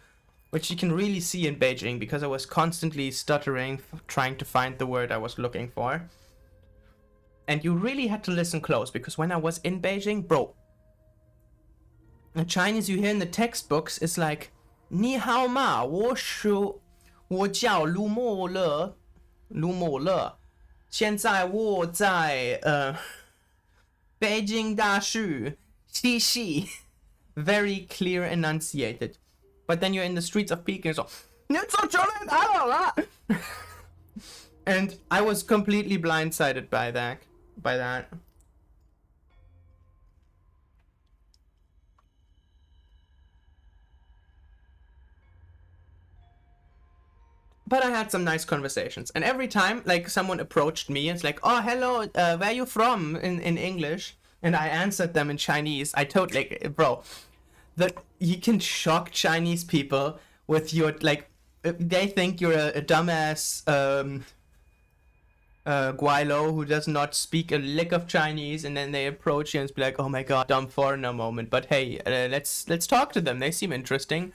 which you can really see in Beijing because I was constantly stuttering, trying to find the word I was looking for. And you really had to listen close because when I was in Beijing, bro, the Chinese you hear in the textbooks is like, 你好吗？我叫卢某乐。现在我在北京大学西西. Very clear enunciated. But then you're in the streets of Peking, so and I was completely blindsided by that. But I had some nice conversations, and every time like someone approached me, it's like, oh hello, where you from in English, and I answered them in Chinese. I told like, bro, that you can shock Chinese people with your like, they think you're a dumbass Guaylo who does not speak a lick of Chinese, and then they approach you and be like, oh my god, dumb foreigner moment. But hey, let's talk to them. They seem interesting.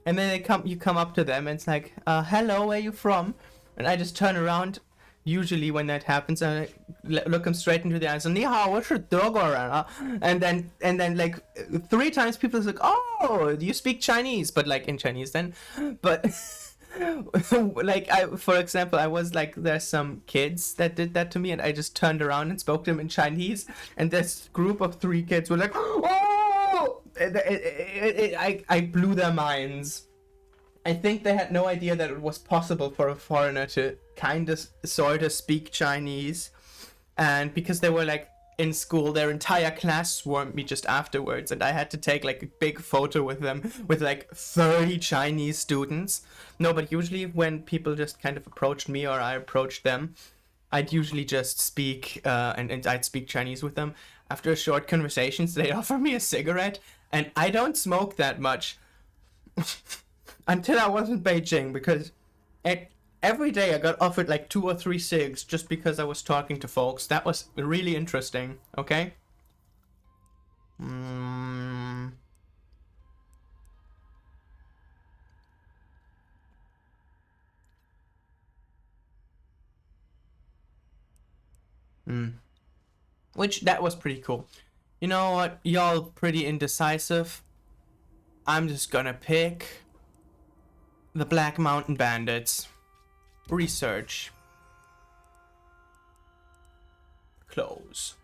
And then you come up to them and it's like, hello, where you from? And I just turn around. Usually when that happens, I look them straight into the eyes. 你好，我是德国人啊. And then like 3 times people are like, oh, you speak Chinese, but like in Chinese then. But like for example, I was like, there's some kids that did that to me, and I just turned around and spoke to them in Chinese, and this group of 3 kids were like, oh! I blew their minds. I think they had no idea that it was possible for a foreigner to kind of sort of speak Chinese, and because they were like in school, their entire class swarmed me just afterwards, and I had to take like a big photo with them with like 30 Chinese students. No, but usually when people just kind of approached me or I approached them, I'd usually just speak and I'd speak Chinese with them. After a short conversation, they'd offer me a cigarette, and I don't smoke that much. Until I was in Beijing, because every day I got offered like 2 or 3 cigs just because I was talking to folks. That was really interesting, okay? Which, that was pretty cool. You know what? Y'all pretty indecisive. I'm just gonna pick the Black Mountain Bandits. Research. Close.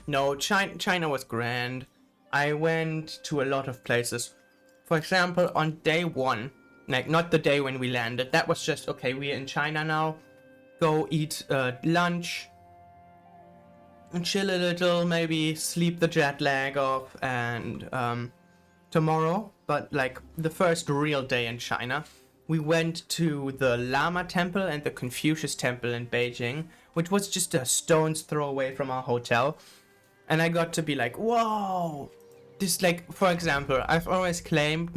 No, China was grand. I went to a lot of places. For example, on day 1, like not the day when we landed, that was just, okay, we're in China now. Go eat lunch. And chill a little, maybe sleep the jet lag off, and tomorrow, but like the first real day in China, we went to the Lama Temple and the Confucius Temple in Beijing, which was just a stone's throw away from our hotel. And I got to be like, whoa, this, like, for example, I've always claimed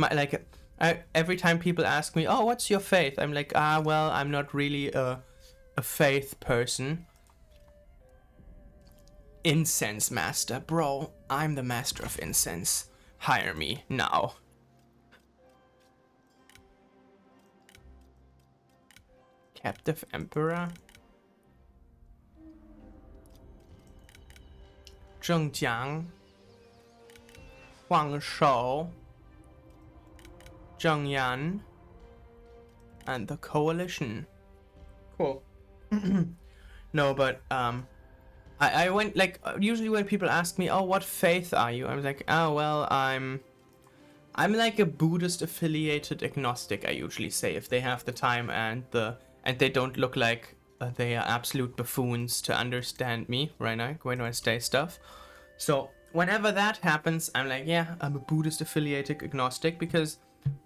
every time people ask me, oh, what's your faith? I'm like, well, I'm not really a faith person. Incense master, bro, I'm the master of incense. Hire me now. Captive Emperor. Zhengjiang. Huangshou. Zhengyan. And the coalition. Cool. No, but I went, like, usually when people ask me, oh, what faith are you? I'm like, oh, well, I'm like a Buddhist affiliated agnostic, I usually say, if they have the time and they don't look like they are absolute buffoons to understand me right now when I say stuff. So whenever that happens, I'm like, yeah, I'm a Buddhist affiliated agnostic, because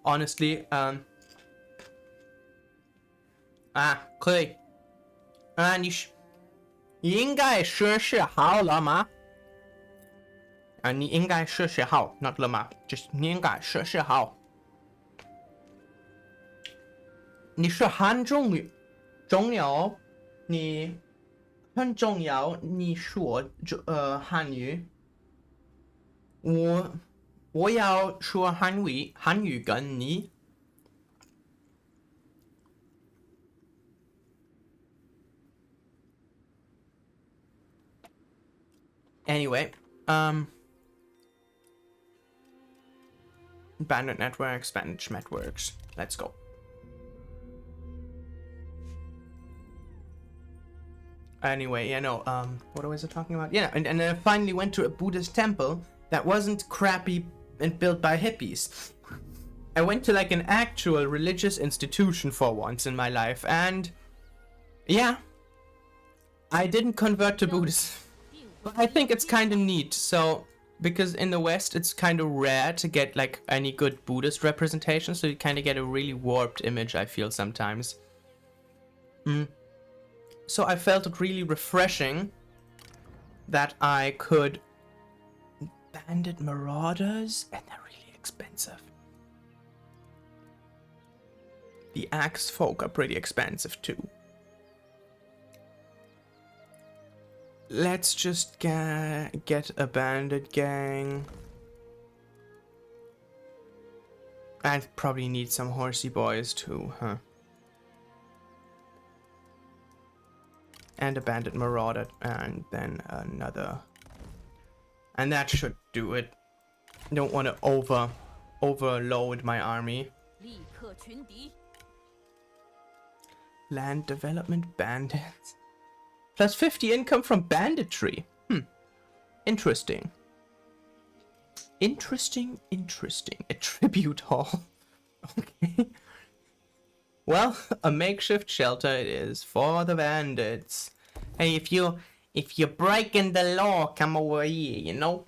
honestly, 你应该设置好了吗？你应该设置好 not 了吗？ just 你应该设置好。你是很重要，你很重要，你说汉语。我要说汉语跟你。Anyway, bandit networks, bandit networks. Let's go. Anyway, what was I talking about? Yeah, and then I finally went to a Buddhist temple that wasn't crappy and built by hippies. I went to like an actual religious institution for once in my life, and yeah, I didn't convert to Buddhism. But I think it's kind of neat, so, because in the West it's kind of rare to get like any good Buddhist representation, so you kind of get a really warped image, I feel sometimes. So I felt it really refreshing that I could bandit marauders, and they're really expensive. The axe folk are pretty expensive too. Let's just get a bandit gang. I'd probably need some horsey boys too, huh? And a bandit marauder, and then another. And that should do it. Don't want to overload my army. 立刻群敌， Land development bandits. Plus 50 income from banditry. Interesting. Interesting. A tribute hall. Okay. Well, a makeshift shelter it is for the bandits. Hey, if you're breaking the law, come over here, you know?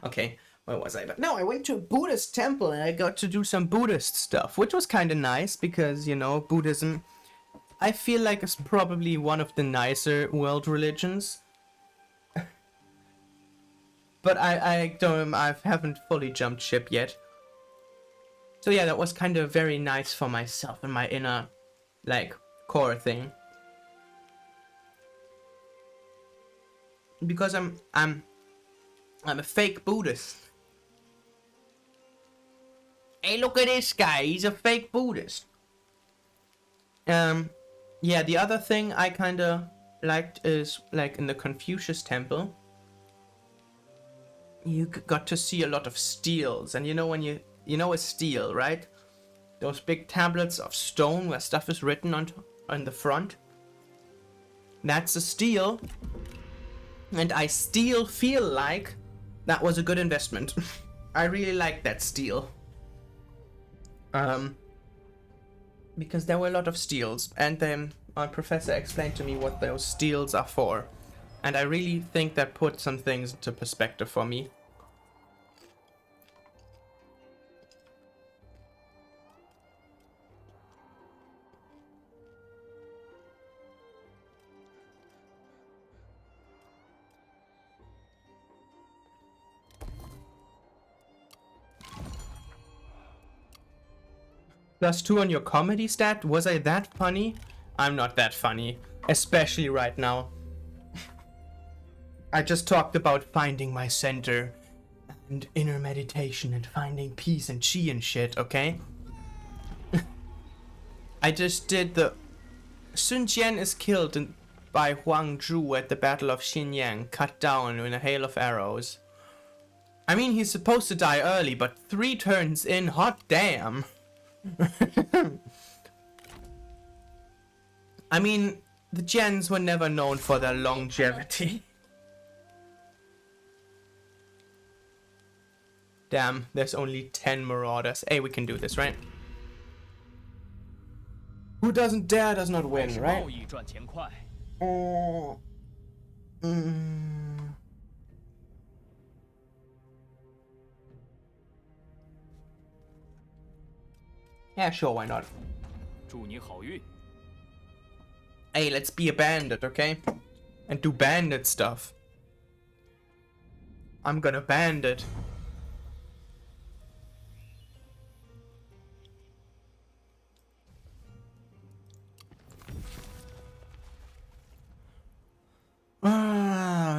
Okay, where was I? But no, I went to a Buddhist temple and I got to do some Buddhist stuff, which was kind of nice because, Buddhism, I feel like it's probably one of the nicer world religions. But I haven't fully jumped ship yet. So yeah, that was kind of very nice for myself and my inner, like, core thing. Because I'm a fake Buddhist. Hey, look at this guy, he's a fake Buddhist. Yeah, the other thing I kinda liked is, like, in the Confucius temple, you got to see a lot of steels, and when you a stele, right? Those big tablets of stone where stuff is written on the front. That's a stele. And I still feel like that was a good investment. I really like that stele. Because there were a lot of steles, and then my professor explained to me what those steles are for. And I really think that put some things into perspective for me. +2 on your comedy stat? Was I that funny? I'm not that funny. Especially right now. I just talked about finding my center and inner meditation and finding peace and chi and shit, okay? I just did the... Sun Jian is killed by Huang Zhu at the Battle of Xinyang, cut down in a hail of arrows. I mean, he's supposed to die early, but 3 turns in, hot damn. I mean, the gens were never known for their longevity. Damn, there's only 10 marauders. Hey, we can do this, right? Who doesn't dare does not win, right? Yeah, sure, why not? Hey, let's be a bandit, okay? And do bandit stuff. I'm gonna bandit.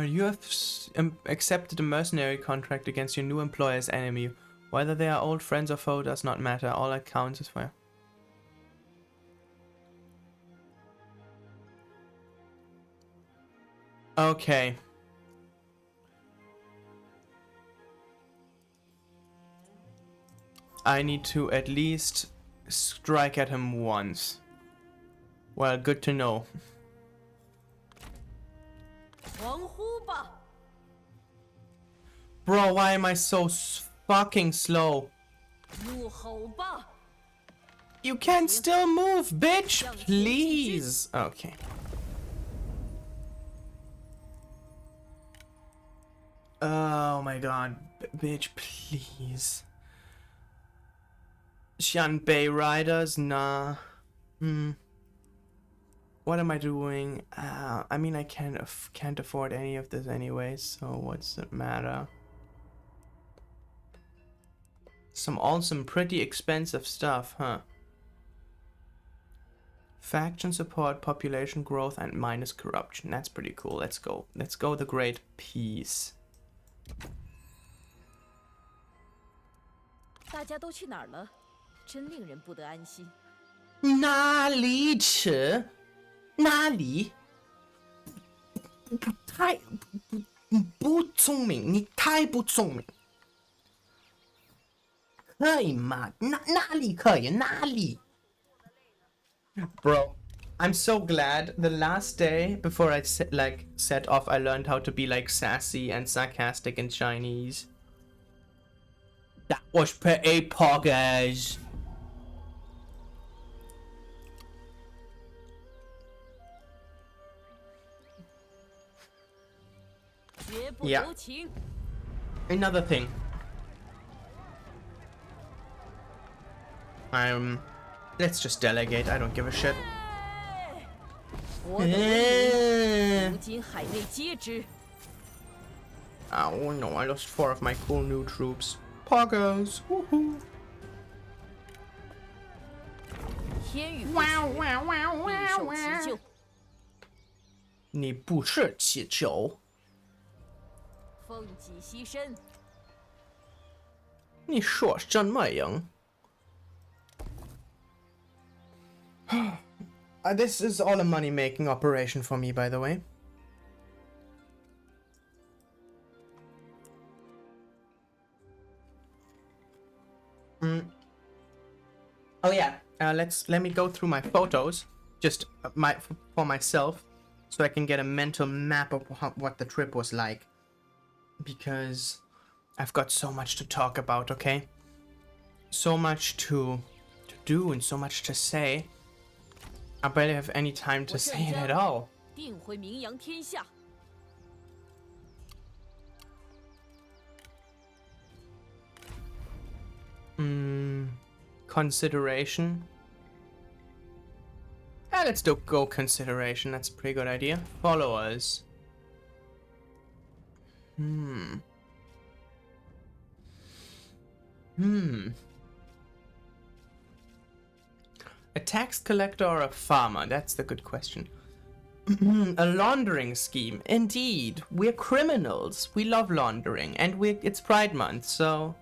You have accepted a mercenary contract against your new employer's enemy. Whether they are old friends or foe does not matter. All that counts is for... Okay. I need to at least strike at him once. Well, good to know. 狂呼吧！ Bro, why am I so fucking slow? 怒吼吧！ You can still move, bitch! Please! Okay. Oh my god. Bitch, please. Xianbei Riders? Nah. What am I doing? I mean, I can't afford any of this anyway, so what's it matter? Some awesome, pretty expensive stuff, huh? Faction support, population growth, and minus corruption. That's pretty cool. Let's go. Let's go the Great Peace. 大家都去哪儿了？真令人不得安心。哪里去？哪里？太不聪明，你太不聪明。可以吗？哪里可以？哪里？ Bro, I'm so glad the last day before I set off, I learned how to be like sassy and sarcastic in Chinese. That was pretty poggers. 绝不留情。 Another thing. Let's just delegate. I don't give a shit. 我的威名，如今海内皆知。 Oh no, I lost 4 of my cool new troops. Poggers. Woohoo. 天与不耻，必受其咎。 奉己牺牲。 你说什么样? This is all a money-making operation for me, by the way. Oh yeah, let me go through my photos, just for myself, so I can get a mental map of what the trip was like. Because I've got so much to talk about, okay? So much to do and so much to say. I barely have any time to say it at all. 定会名扬天下。 Consideration. Let's go consideration. That's a pretty good idea. Followers. A tax collector or a farmer? That's the good question. A laundering scheme. Indeed. We're criminals. We love laundering. And it's Pride Month, so...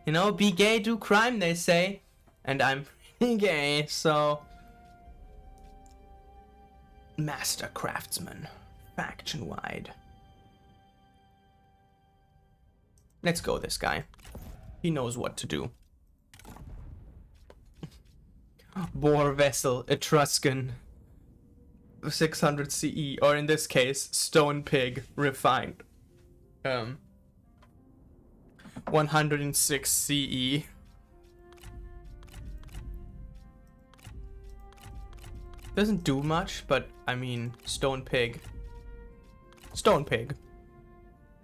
You know, be gay, do crime, they say. And I'm pretty gay, so... Master Craftsman. Faction-wide. Let's go this guy. He knows what to do. Boar vessel, Etruscan. 600 CE, or in this case, stone pig, refined. 106 CE. Doesn't do much, but I mean, stone pig. Stone pig.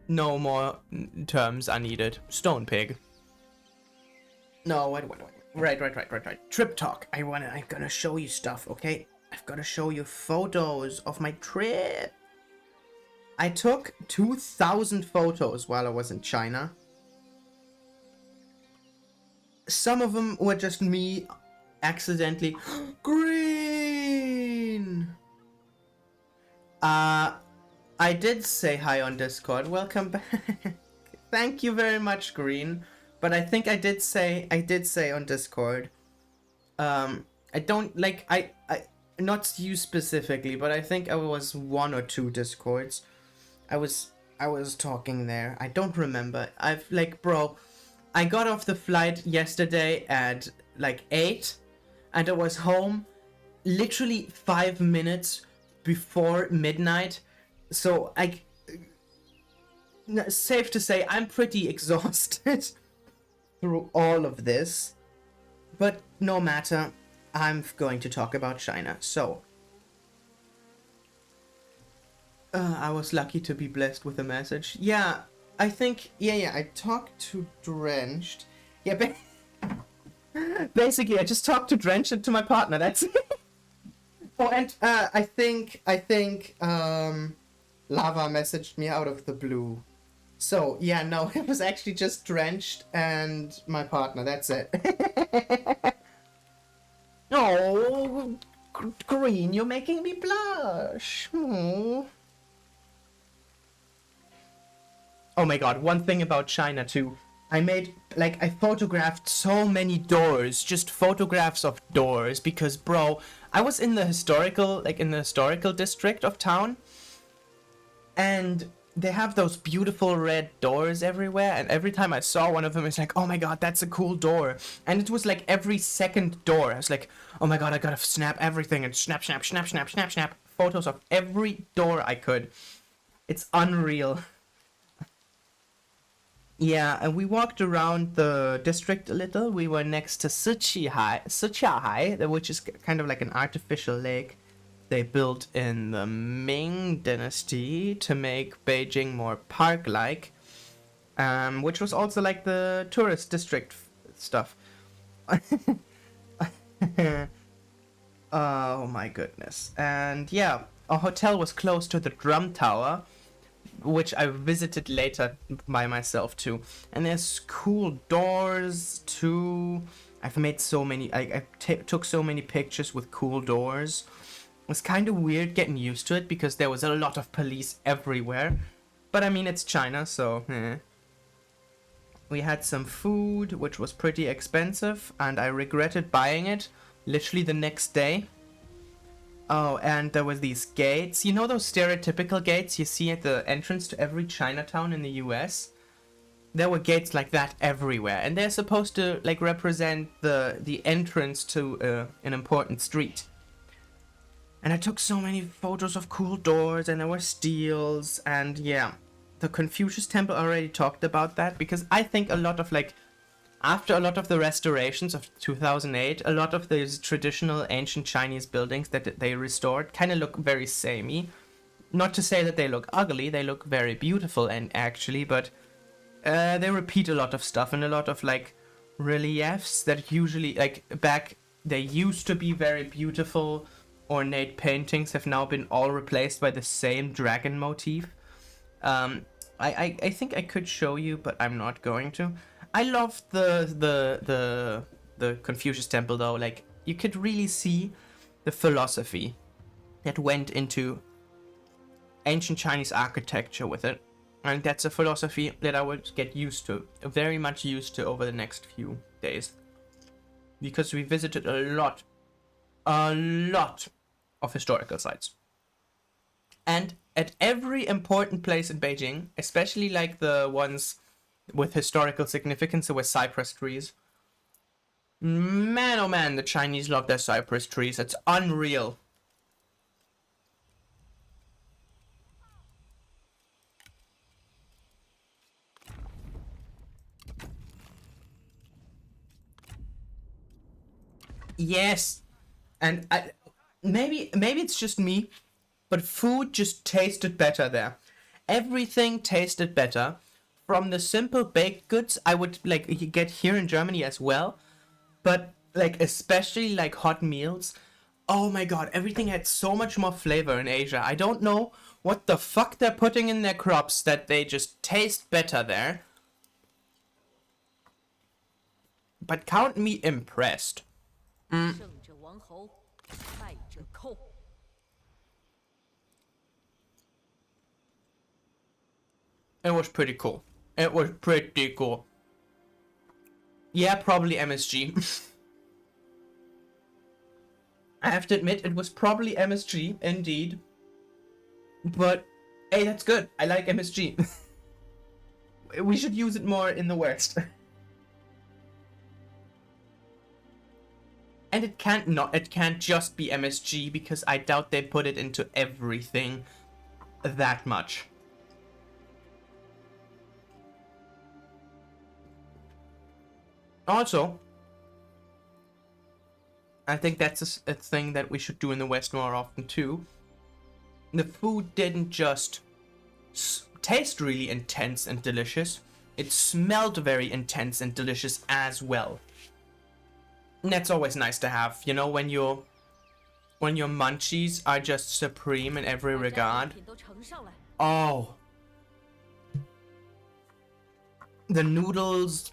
No more terms are needed. Stone pig. No, wait. Right. Trip talk. I'm gonna show you stuff, okay? I've gotta show you photos of my trip. I took 2,000 photos while I was in China. Some of them were just me accidentally. Green! I did say hi on Discord. Welcome back. Thank you very much, Green. But I think I did say on Discord. I don't like not you specifically, but I think I was 1 or 2 Discords. I was talking there. I don't remember. Bro, I got off the flight yesterday at 8, and I was home literally 5 minutes before midnight. So safe to say I'm pretty exhausted through all of this. But no matter, I'm going to talk about China. So, I was lucky to be blessed with a message. Yeah, I think, I talked to Drenched. Yeah, basically, I just talked to Drenched and to my partner, that's it. Oh, and I think, Lava messaged me out of the blue. So, yeah, no, it was actually just Drenched and my partner, that's it. Oh, Green, you're making me blush. Oh my god, one thing about China too. I photographed so many doors, just photographs of doors, because bro, I was in the historical district of town, and they have those beautiful red doors everywhere, and every time I saw one of them, it's like, oh my god, that's a cool door. And it was like every second door, I was like, oh my god, I gotta snap everything, and snap, photos of every door I could. It's unreal. Yeah, and we walked around the district a little. We were next to Siqiahai, which is kind of like an artificial lake they built in the Ming Dynasty to make Beijing more park-like, which was also like the tourist district stuff. Oh my goodness. And yeah, our hotel was close to the Drum Tower, which I visited later by myself too. And there's cool doors too. I've made so many, I took so many pictures with cool doors. It's kind of weird getting used to it because there was a lot of police everywhere. But I mean, it's China, so We had some food, which was pretty expensive, and I regretted buying it literally the next day. Oh, and there was these gates. You know those stereotypical gates you see at the entrance to every Chinatown in the US? There were gates like that everywhere, and they're supposed to like represent the entrance to an important street. And I took so many photos of cool doors, and there were steels, and yeah. The Confucius Temple already talked about that, because I think a lot of like, after a lot of the restorations of 2008, a lot of those traditional ancient Chinese buildings that they restored kind of look very samey. Not to say that they look ugly, they look very beautiful and actually, but they repeat a lot of stuff, and a lot of like reliefs that usually like they used to be very beautiful ornate paintings have now been all replaced by the same dragon motif. I think I could show you, but I'm not going to. I love the Confucius Temple though. Like, you could really see the philosophy that went into ancient Chinese architecture with it. And that's a philosophy that I would get used to, very much used to over the next few days. Because we visited a lot of historical sites. And at every important place in Beijing, especially like the ones with historical significance, there were cypress trees. Man, oh man, the Chinese love their cypress trees. It's unreal. Yes, and maybe it's just me, but food just tasted better there. Everything tasted better. From the simple baked goods I would like get here in Germany as well, but like especially like hot meals. Oh my god, everything had so much more flavor in Asia. I don't know what the fuck they're putting in their crops that they just taste better there. But count me impressed. It was pretty cool. It was pretty cool. Yeah, probably MSG. I have to admit, it was probably MSG, indeed. But, hey, that's good. I like MSG. We should use it more in the West. And it can't just be MSG, because I doubt they put it into everything that much. Also, I think that's a thing that we should do in the West more often too. The food didn't just taste really intense and delicious, it smelled very intense and delicious as well. And that's always nice to have, you know, when your munchies are just supreme in every regard. Oh. The noodles,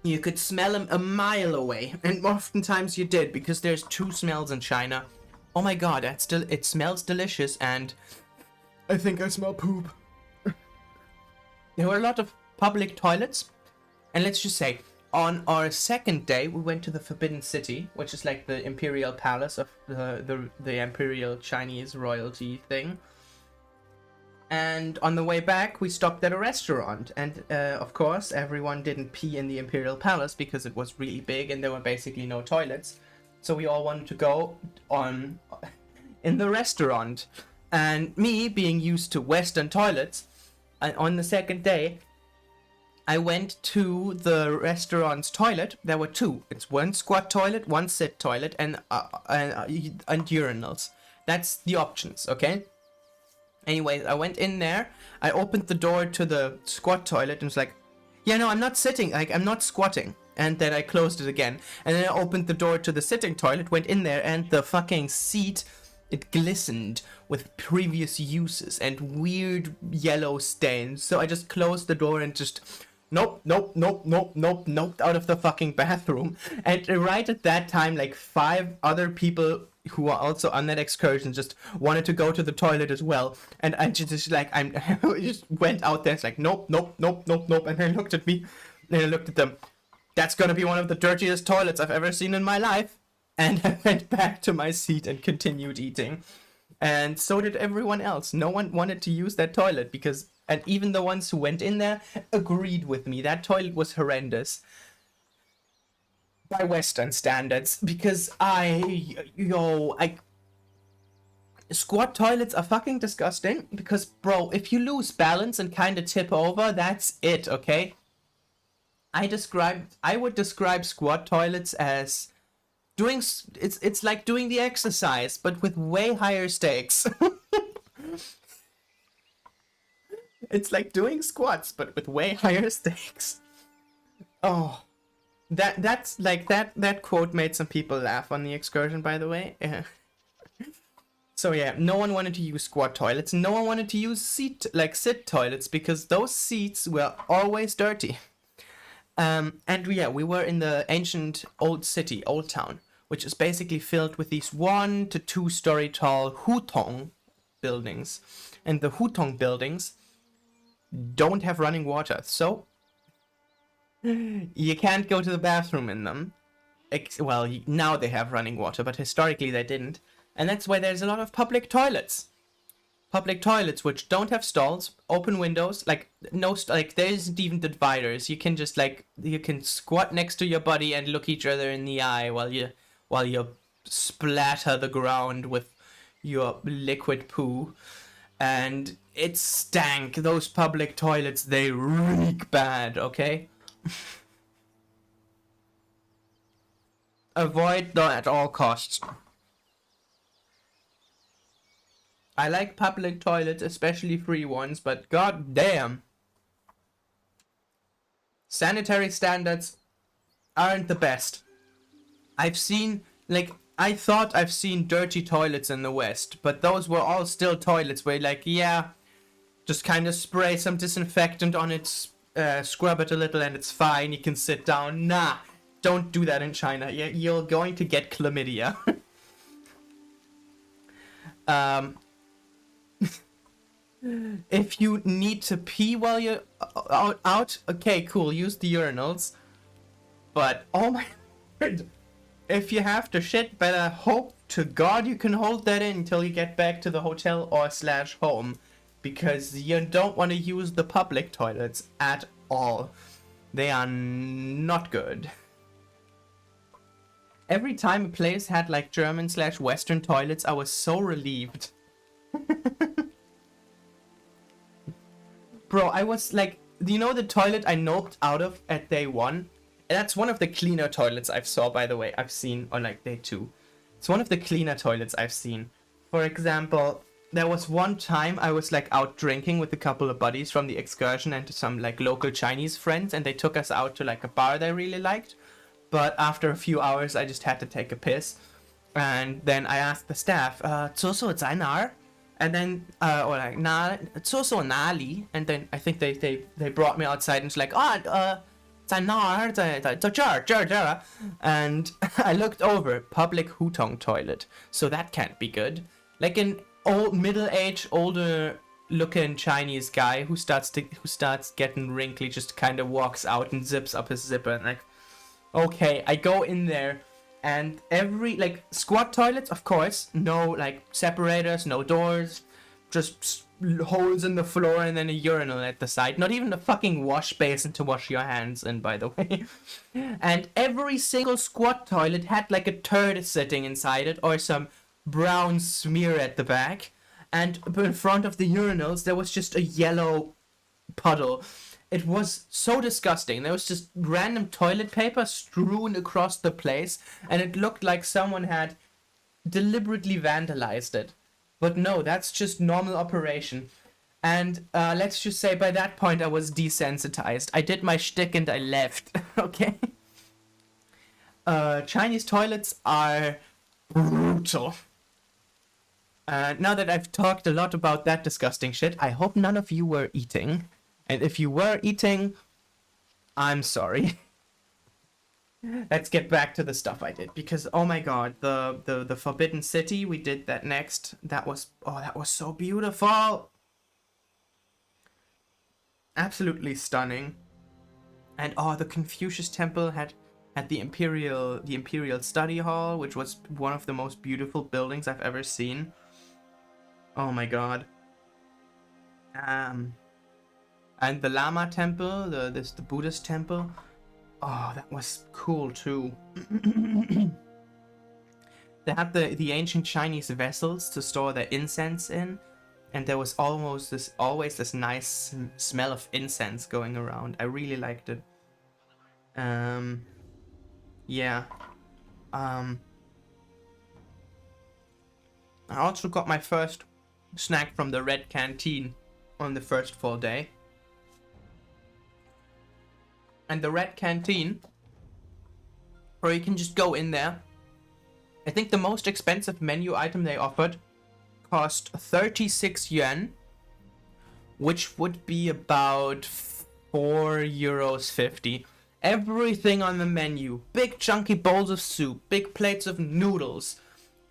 you could smell them a mile away, and oftentimes you did, because there's two smells in China. Oh my god, it smells delicious, and I think I smell poop. There were a lot of public toilets, and let's just say, on our second day, we went to the Forbidden City, which is like the imperial palace of the imperial Chinese royalty thing. And on the way back, we stopped at a restaurant, and of course, everyone didn't pee in the imperial palace because it was really big and there were basically no toilets. So we all wanted to go in the restaurant. And me, being used to Western toilets, on the second day, I went to the restaurant's toilet. There were two. It's one squat toilet, one sit toilet, and urinals. That's the options, okay? Anyway, I went in there. I opened the door to the squat toilet and was like, yeah, no, I'm not sitting. Like, I'm not squatting. And then I closed it again. And then I opened the door to the sitting toilet, went in there, and the fucking seat, it glistened with previous uses and weird yellow stains. So I just closed the door and just nope, out of the fucking bathroom. And right at that time, like 5 other people who are also on that excursion just wanted to go to the toilet as well. And I just like, I just went out there. It's like, nope. And they looked at me and I looked at them. That's gonna be one of the dirtiest toilets I've ever seen in my life. And I went back to my seat and continued eating. And so did everyone else. No one wanted to use that toilet because, and even the ones who went in there agreed with me. That toilet was horrendous by Western standards, because squat toilets are fucking disgusting, because bro, if you lose balance and kind of tip over, that's it, okay? I would describe squat toilets as doing, it's like doing the exercise, but with way higher stakes. It's like doing squats, but with way higher stakes. Oh. That's like that quote made some people laugh on the excursion, by the way. So yeah, no one wanted to use squat toilets. No one wanted to use sit toilets, because those seats were always dirty. And yeah, we were in the ancient old city, old town, which is basically filled with these 1 to 2 story tall hutong buildings, and the hutong buildings don't have running water, so you can't go to the bathroom in them. Well, now they have running water, but historically they didn't. And that's why there's a lot of public toilets. Public toilets which don't have stalls, open windows, like there isn't even dividers. You can just you can squat next to your buddy and look each other in the eye while you splatter the ground with your liquid poo. And it stank. Those public toilets, they reek bad, okay? Avoid them at all costs. I like public toilets, especially free ones, but god damn, sanitary standards aren't the best. I thought I've seen dirty toilets in the West, but those were all still toilets where just kind of spray some disinfectant on it, scrub it a little and it's fine, you can sit down. Nah, don't do that in China. You're going to get chlamydia. If you need to pee while you're out, okay, cool, use the urinals. But, oh my word, if you have to shit, better hope to God you can hold that in until you get back to the hotel or / home. Because you don't want to use the public toilets at all. They are not good. every time a place had like German/Western toilets, I was so relieved. Bro, I was like, you know the toilet I noped out of at day 1? And that's one of the cleaner toilets I've saw, by the way, I've seen on like day 2. It's one of the cleaner toilets I've seen. For example, there was one time I was like out drinking with a couple of buddies from the excursion and some like local Chinese friends, and they took us out to like a bar they really liked. But after a few hours, I just had to take a piss. And then I asked the staff, 厕所在哪儿? And then, or like, 厕所哪里? And then I think they brought me outside and it's like, 在哪儿? 在这儿. And I looked over, public hutong toilet. So that can't be good. Like an old, middle-aged, older-looking Chinese guy who starts getting wrinkly, just kind of walks out and zips up his zipper and like, okay, I go in there. And every, like, squat toilets, of course, no, like, separators, no doors, just holes in the floor and then a urinal at the side. Not even a fucking wash basin to wash your hands in, by the way. And every single squat toilet had, like, a turd sitting inside it or some brown smear at the back. And in front of the urinals, there was just a yellow puddle. It was so disgusting. There was just random toilet paper strewn across the place, and it looked like someone had deliberately vandalized it. But no, that's just normal operation. And let's just say by that point I was desensitized. I did my shtick and I left, okay? Chinese toilets are brutal. Now that I've talked a lot about that disgusting shit, I hope none of you were eating. And if you were eating, I'm sorry. Let's get back to the stuff I did, because oh my god, the Forbidden City, we did that next. That was so beautiful. Absolutely stunning. And oh, the Confucius Temple had the Imperial Study Hall, which was one of the most beautiful buildings I've ever seen. Oh my god. And the Lama Temple, the Buddhist temple, oh, that was cool too. They had the ancient Chinese vessels to store their incense in, and there was always this nice smell of incense going around. I really liked it. Yeah. I also got my first snack from the Red Canteen on the first full day. And the Red Canteen, or you can just go in there. I think the most expensive menu item they offered cost 36 yuan, which would be about €4.50. Everything on the menu, big chunky bowls of soup, big plates of noodles,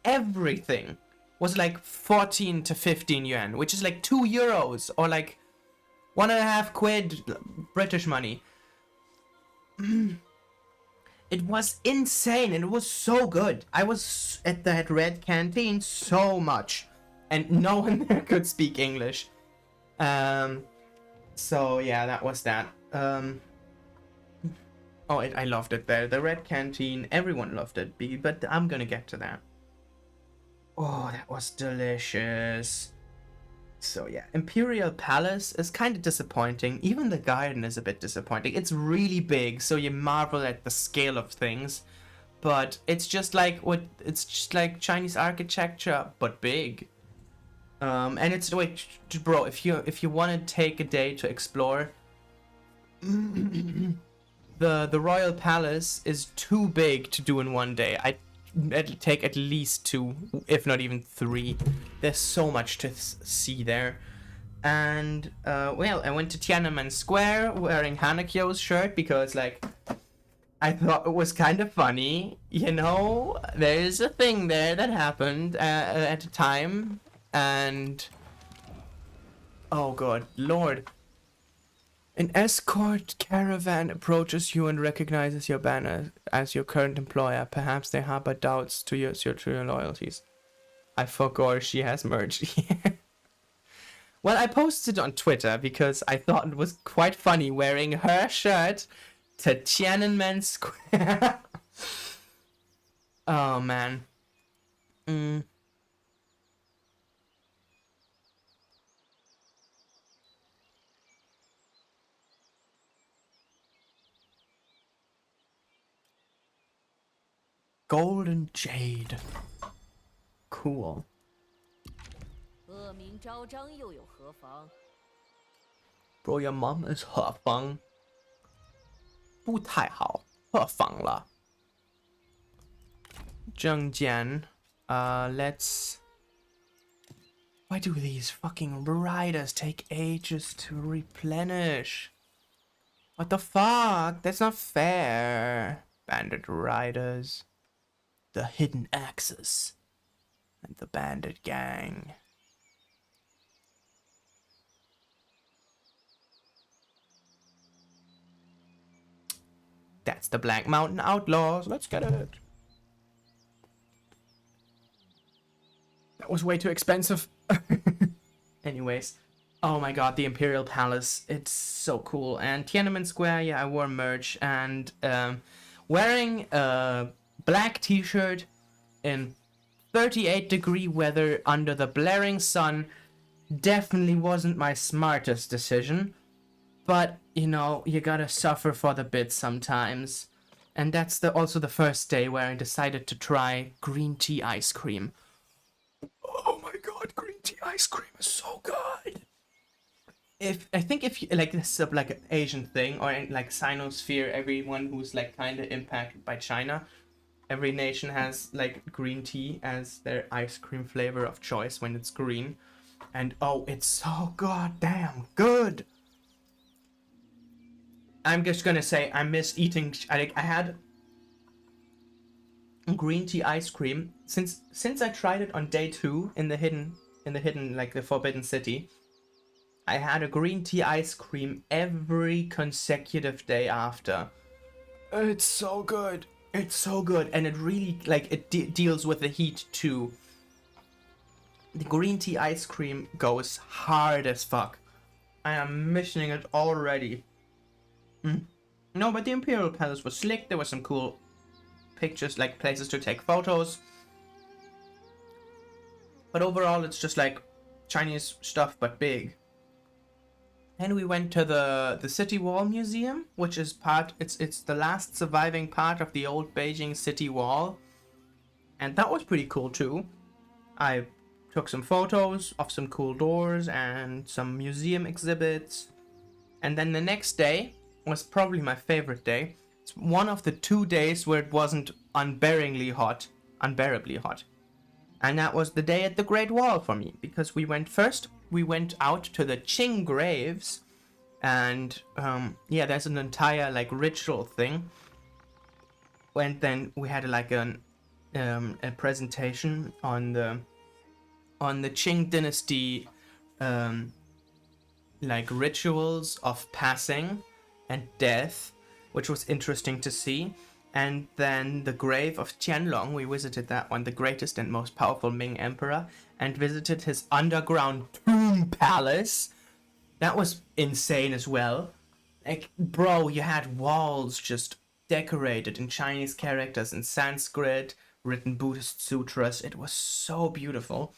everything was like 14 to 15 yuan, which is like €2 or like £1.50 British money. It was insane and it was so good. I was at that Red Canteen so much, and no one there could speak English. So yeah, that was that. I loved it there. The Red Canteen, everyone loved it, but I'm gonna get to that. Oh, that was delicious. So yeah, Imperial Palace is kind of disappointing. Even the garden is a bit disappointing. It's really big, so you marvel at the scale of things. But it's just like Chinese architecture, but big. And it's wait, bro, if you want to take a day to explore, the Royal Palace is too big to do in one day. It'll take at least 2, if not even 3. There's so much to see there. And, well, I went to Tiananmen Square wearing Hanakyo's shirt because, like, I thought it was kind of funny. You know, there's a thing there that happened at a time. And, oh god, lord. An escort caravan approaches you and recognizes your banner as your current employer. Perhaps they harbor doubts to your loyalties. I forgot she has merged. Well, I posted on Twitter because I thought it was quite funny wearing her shirt to Tiananmen Square. Oh man. Golden Jade. Cool. 恶名昭彰又有何妨？ Bro, your mom is 何方不太好，何方了。Zheng Jian. Let's... Why do these fucking riders take ages to replenish? What the fuck? That's not fair. Bandit riders. The hidden axes. And the bandit gang. That's the Black Mountain Outlaws. Let's get it. That was way too expensive. Anyways. Oh my god, the Imperial Palace. It's so cool. And Tiananmen Square, yeah, I wore merch. And wearing a black t-shirt in 38-degree weather under the blaring sun definitely wasn't my smartest decision. But, you know, you gotta suffer for the bit sometimes. And that's also the first day where I decided to try green tea ice cream. Oh my god, green tea ice cream is so good! I think if you, like, this is like an Asian thing, or like Sinosphere, everyone who's like kind of impacted by China, every nation has like green tea as their ice cream flavor of choice when it's green. And oh, it's so goddamn good! I'm just gonna say I miss eating. I had green tea ice cream since I tried it on day 2 in the hidden like the Forbidden City. I had a green tea ice cream every consecutive day after. It's so good. It's so good, and it really like it deals with the heat too. The green tea ice cream goes hard as fuck. I am missing it already. No, but the Imperial Palace was slick. There were some cool pictures, like places to take photos. But overall, it's just like Chinese stuff, but big. And we went to the City Wall Museum, which is it's the last surviving part of the old Beijing City Wall. And that was pretty cool too. I took some photos of some cool doors and some museum exhibits. And then the next day was probably my favorite day. It's one of the 2 days where it wasn't unbearably hot. And that was the day at the Great Wall for me, because we went out to the Qing graves, and yeah, there's an entire like ritual thing. And then we had like a presentation on the Qing dynasty like rituals of passing and death, which was interesting to see. And then the grave of Qianlong, we visited that one, the greatest and most powerful Ming emperor, and visited his underground tomb palace. That was insane as well. Like, bro, you had walls just decorated in Chinese characters in Sanskrit, written Buddhist sutras. It was so beautiful.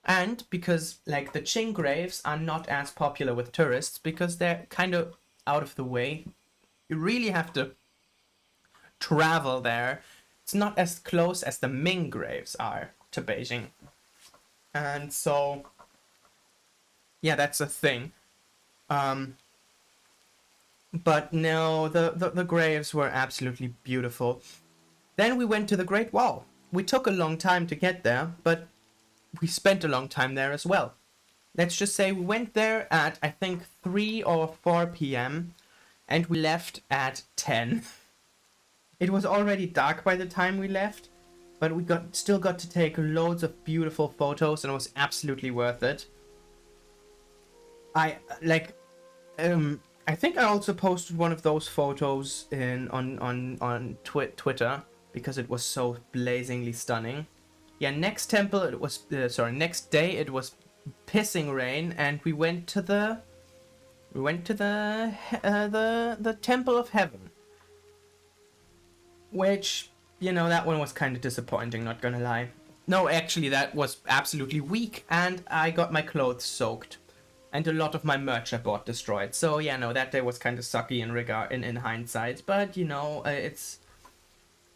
And because, like, the Qing graves are not as popular with tourists because they're kind of out of the way. You really have to travel there. It's not as close as the Ming graves are to Beijing. And so, yeah, that's a thing. But no, the graves were absolutely beautiful. Then we went to the Great Wall. We took a long time to get there, but we spent a long time there as well. Let's just say we went there at, I think, 3 or 4 p.m. and we left at 10. It was already dark by the time we left, but we still got to take loads of beautiful photos, and it was absolutely worth it. I think I also posted one of those photos on Twitter because it was so blazingly stunning. Yeah, next day it was pissing rain, and we went to the Temple of Heaven, which you know, that one was kind of disappointing, not gonna lie. No, actually, that was absolutely weak, and I got my clothes soaked. And a lot of my merch I bought destroyed. So yeah, no, that day was kind of sucky in hindsight. But you know, it's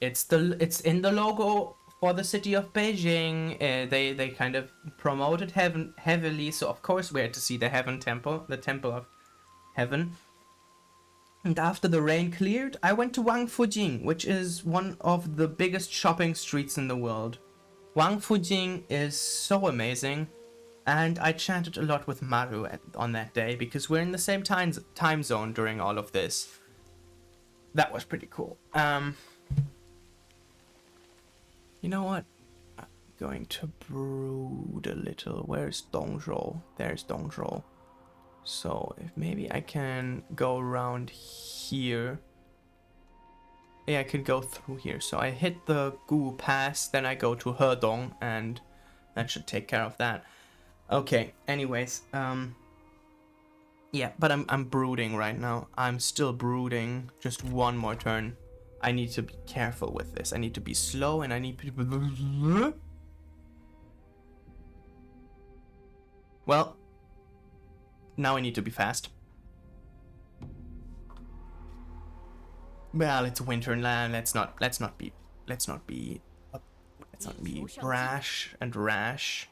in the logo for the city of Beijing. They kind of promoted heaven heavily, so of course we had to see the Heaven Temple, the Temple of Heaven. And after the rain cleared, I went to Wangfujing, which is one of the biggest shopping streets in the world. Wangfujing is so amazing. And I chatted a lot with Maru on that day because we're in the same time zone during all of this. That was pretty cool. You know what? I'm going to brood a little. Where's Dongzhou? There's Dongzhou. So if maybe I can go around here. Yeah, I could go through here. So I hit the Gu Pass, then I go to Hedong, and that should take care of that. Okay, anyways, yeah, but I'm brooding right now. I'm still brooding. Just one more turn. I need to be careful with this. I need to be slow, and I need to... Well, now I need to be fast. Well, it's Winterland. Let's not be brash and rash.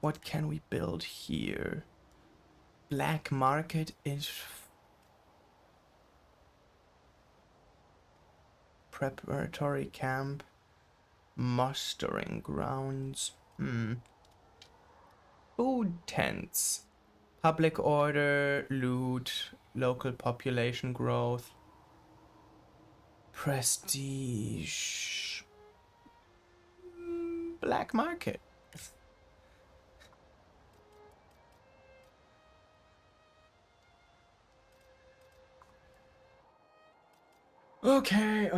What can we build here? Black market is preparatory camp, mustering grounds. Food tents, public order, loot, local population growth, prestige, black market. Okay.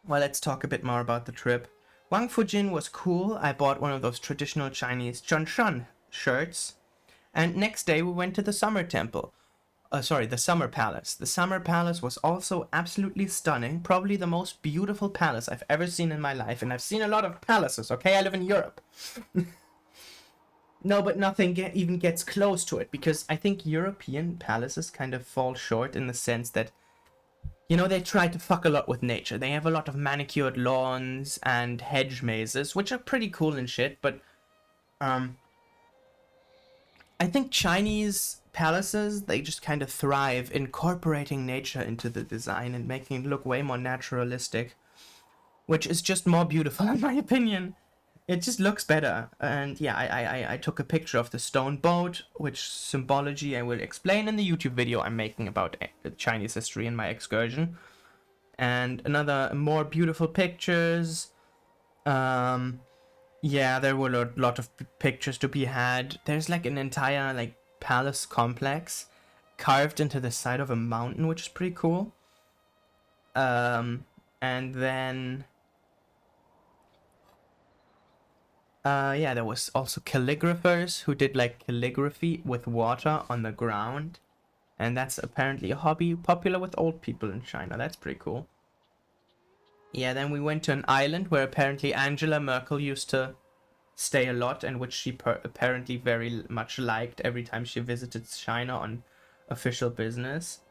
Well, let's talk a bit more about the trip. Wangfujing was cool. I bought one of those traditional Chinese Chanshan shirts. And next day we went to the Summer Temple. The Summer Palace. The Summer Palace was also absolutely stunning. Probably the most beautiful palace I've ever seen in my life. And I've seen a lot of palaces, okay? I live in Europe. No, but nothing even gets close to it, because I think European palaces kind of fall short in the sense that, you know, they try to fuck a lot with nature. They have a lot of manicured lawns and hedge mazes, which are pretty cool and shit, but I think Chinese palaces, they just kind of thrive incorporating nature into the design and making it look way more naturalistic, which is just more beautiful in my opinion. It just looks better. And yeah, I took a picture of the stone boat, which symbology I will explain in the YouTube video I'm making about Chinese history in my excursion. And another more beautiful pictures. Yeah, there were a lot of pictures to be had. There's like an entire like palace complex carved into the side of a mountain, which is pretty cool. And then yeah, there was also calligraphers who did like calligraphy with water on the ground. And that's apparently a hobby popular with old people in China. That's pretty cool. Yeah, then we went to an island where apparently Angela Merkel used to stay a lot, and which she apparently very much liked every time she visited China on official business.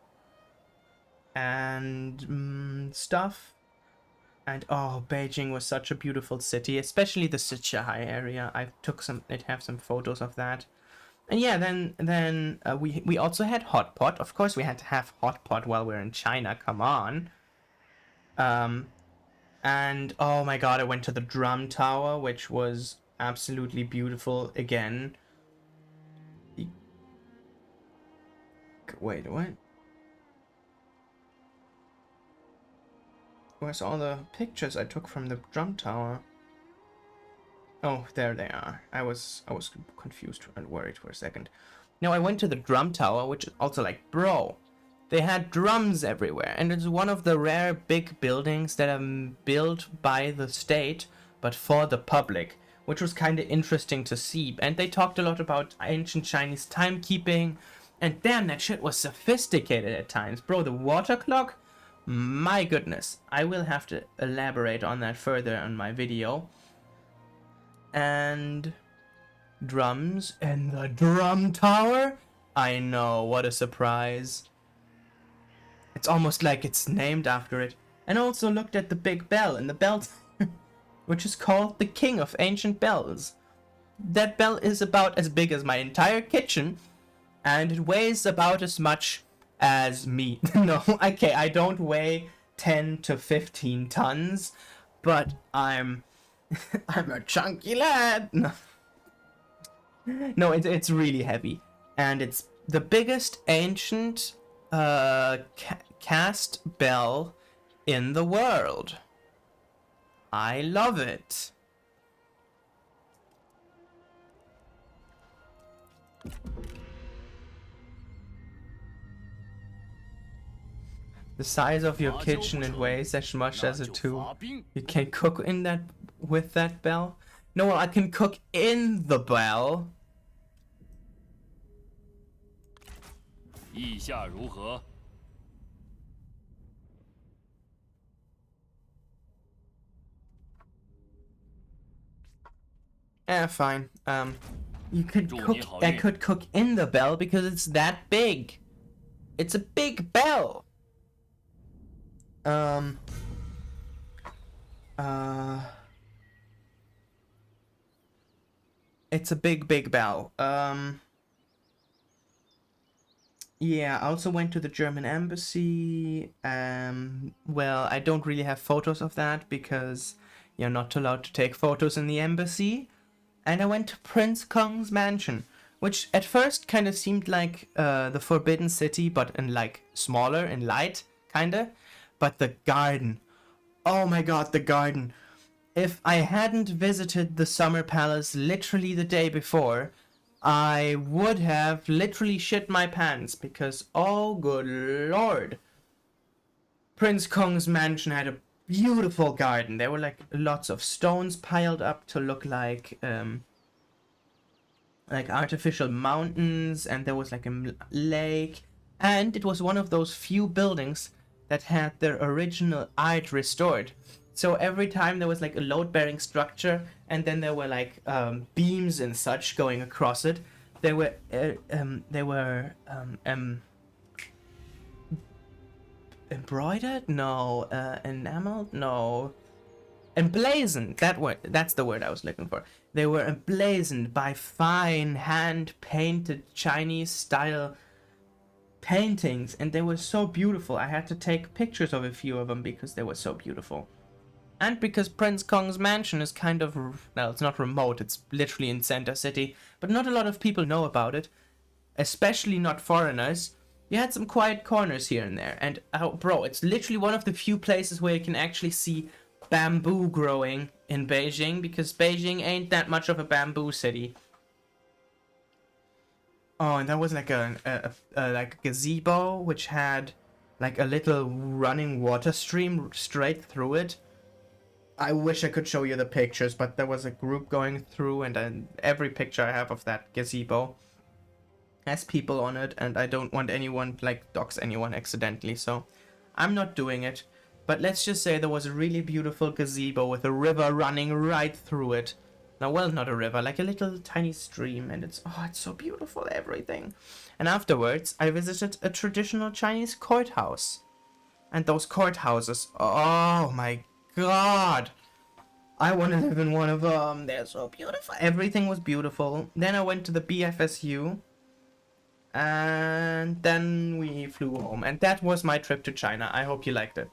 And stuff. And oh, Beijing was such a beautiful city, especially the Shichahai area. I have some photos of that. And yeah, then we also had hot pot. Of course, we had to have hot pot while we're in China. Come on. And oh my god, I went to the drum tower, which was absolutely beautiful again. Wait, what? Where's all the pictures I took from the drum tower? Oh, there they are. I was confused and worried for a second. No, I went to the drum tower, which is also like, bro, they had drums everywhere, and it's one of the rare big buildings that are built by the state, but for the public, which was kind of interesting to see. And they talked a lot about ancient Chinese timekeeping, And damn, that shit was sophisticated at times. Bro, the water clock? My goodness. I will have to elaborate on that further on my video. And drums and the drum tower? I know, what a surprise. It's almost like it's named after it. And also looked at the big bell in the bell tower, which is called the King of Ancient Bells. That bell is about as big as my entire kitchen, and it weighs about as much as me. No, okay, I don't weigh 10 to 15 tons, but I'm a chunky lad. No, no, it's really heavy, and it's the biggest ancient cast bell in the world. I love it. The size of your kitchen it weighs as much as a tool. You can cook in that with that bell. No, I can cook in the bell. Fine. You could cook. I could cook in the bell because it's that big. It's a big bell. It's a big bell. Yeah, I also went to the German embassy. Well, I don't really have photos of that because you're not allowed to take photos in the embassy. And I went to Prince Kong's mansion, which at first kind of seemed like the Forbidden City, but in like smaller and light, kinda. But the garden, oh my god, the garden. If I hadn't visited the Summer Palace literally the day before, I would have literally shit my pants because, oh good lord. Prince Kong's mansion had a beautiful garden. There were like lots of stones piled up to look like artificial mountains, and there was like a lake, and it was one of those few buildings that had their original art restored. So every time there was like a load-bearing structure, and then there were like beams and such going across it, they were embroidered? No. Enameled? No. Emblazoned. That's the word I was looking for. They were emblazoned by fine hand-painted Chinese-style paintings, and they were so beautiful. I had to take pictures of a few of them because they were so beautiful. And because Prince Kong's mansion is kind of, well, it's not remote, it's literally in Center City, but not a lot of people know about it, especially not foreigners. You had some quiet corners here and there, and bro, it's literally one of the few places where you can actually see bamboo growing in Beijing, because Beijing ain't that much of a bamboo city. Oh, and that was like a gazebo which had like a little running water stream straight through it. I wish I could show you the pictures, but there was a group going through, and every picture I have of that gazebo has people on it, and I don't want anyone like dox anyone accidentally, so I'm not doing it. But let's just say there was a really beautiful gazebo with a river running right through it. Now, well, not a river, like a little tiny stream, and it's so beautiful, everything. And afterwards, I visited a traditional Chinese courthouse. And those courthouses, oh my god. I want to live in one of them. They're so beautiful. Everything was beautiful. Then I went to the BFSU. And then we flew home. And that was my trip to China. I hope you liked it.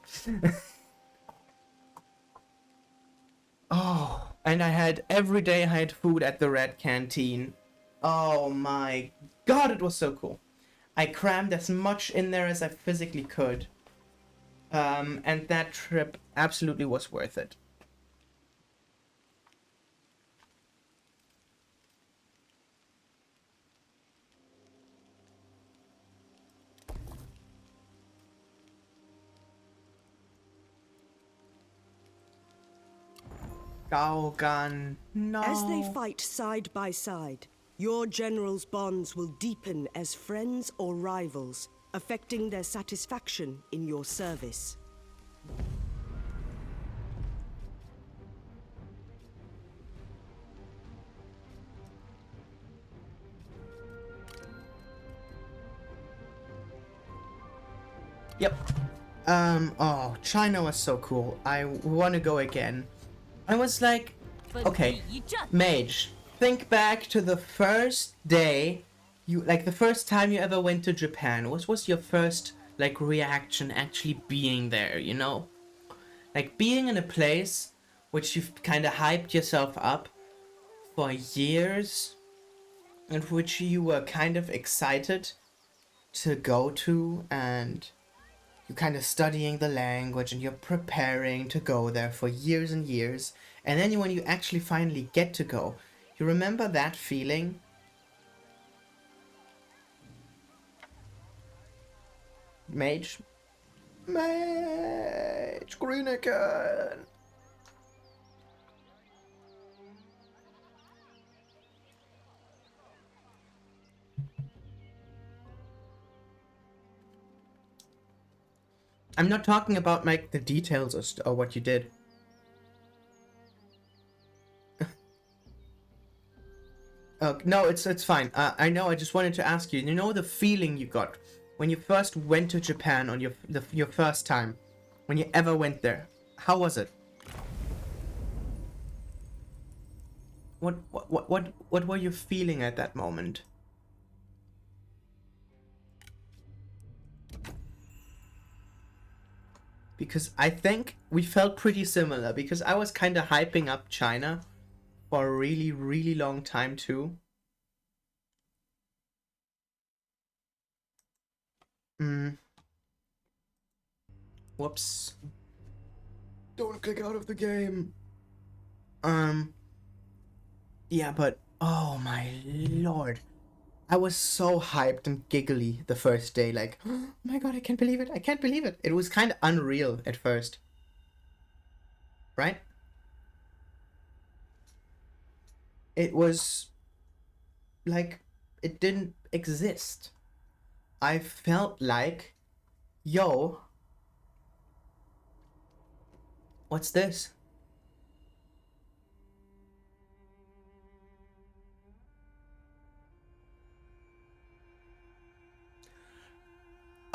Oh, and every day I had food at the Red Canteen. Oh my god, it was so cool. I crammed as much in there as I physically could. And that trip absolutely was worth it. Gaogan, no. As they fight side by side, Your generals' bonds will deepen as friends or rivals, affecting their satisfaction in your service. Yep. Oh, China was so cool. I want to go again. I was like, okay, Mage, think back to the first day, the first time you ever went to Japan. What was your first, like, reaction actually being there, you know? Like, being in a place which you've kind of hyped yourself up for years, and which you were kind of excited to go to, and you're kind of studying the language and you're preparing to go there for years and years. And then when you actually finally get to go, you remember that feeling? Mage? Mage! Greeneken! I'm not talking about, like, the details or what you did. No, it's fine. I know, I just wanted to ask you, you know the feeling you got when you first went to Japan on your first time? When you ever went there? How was it? What were you feeling at that moment? Because I think we felt pretty similar, because I was kind of hyping up China for a really, really long time too. Whoops. Don't click out of the game. Yeah, but oh my lord. I was so hyped and giggly the first day, like, oh my god, I can't believe it, I can't believe it. It was kind of unreal at first. Right? It was like it didn't exist. I felt like, yo, what's this?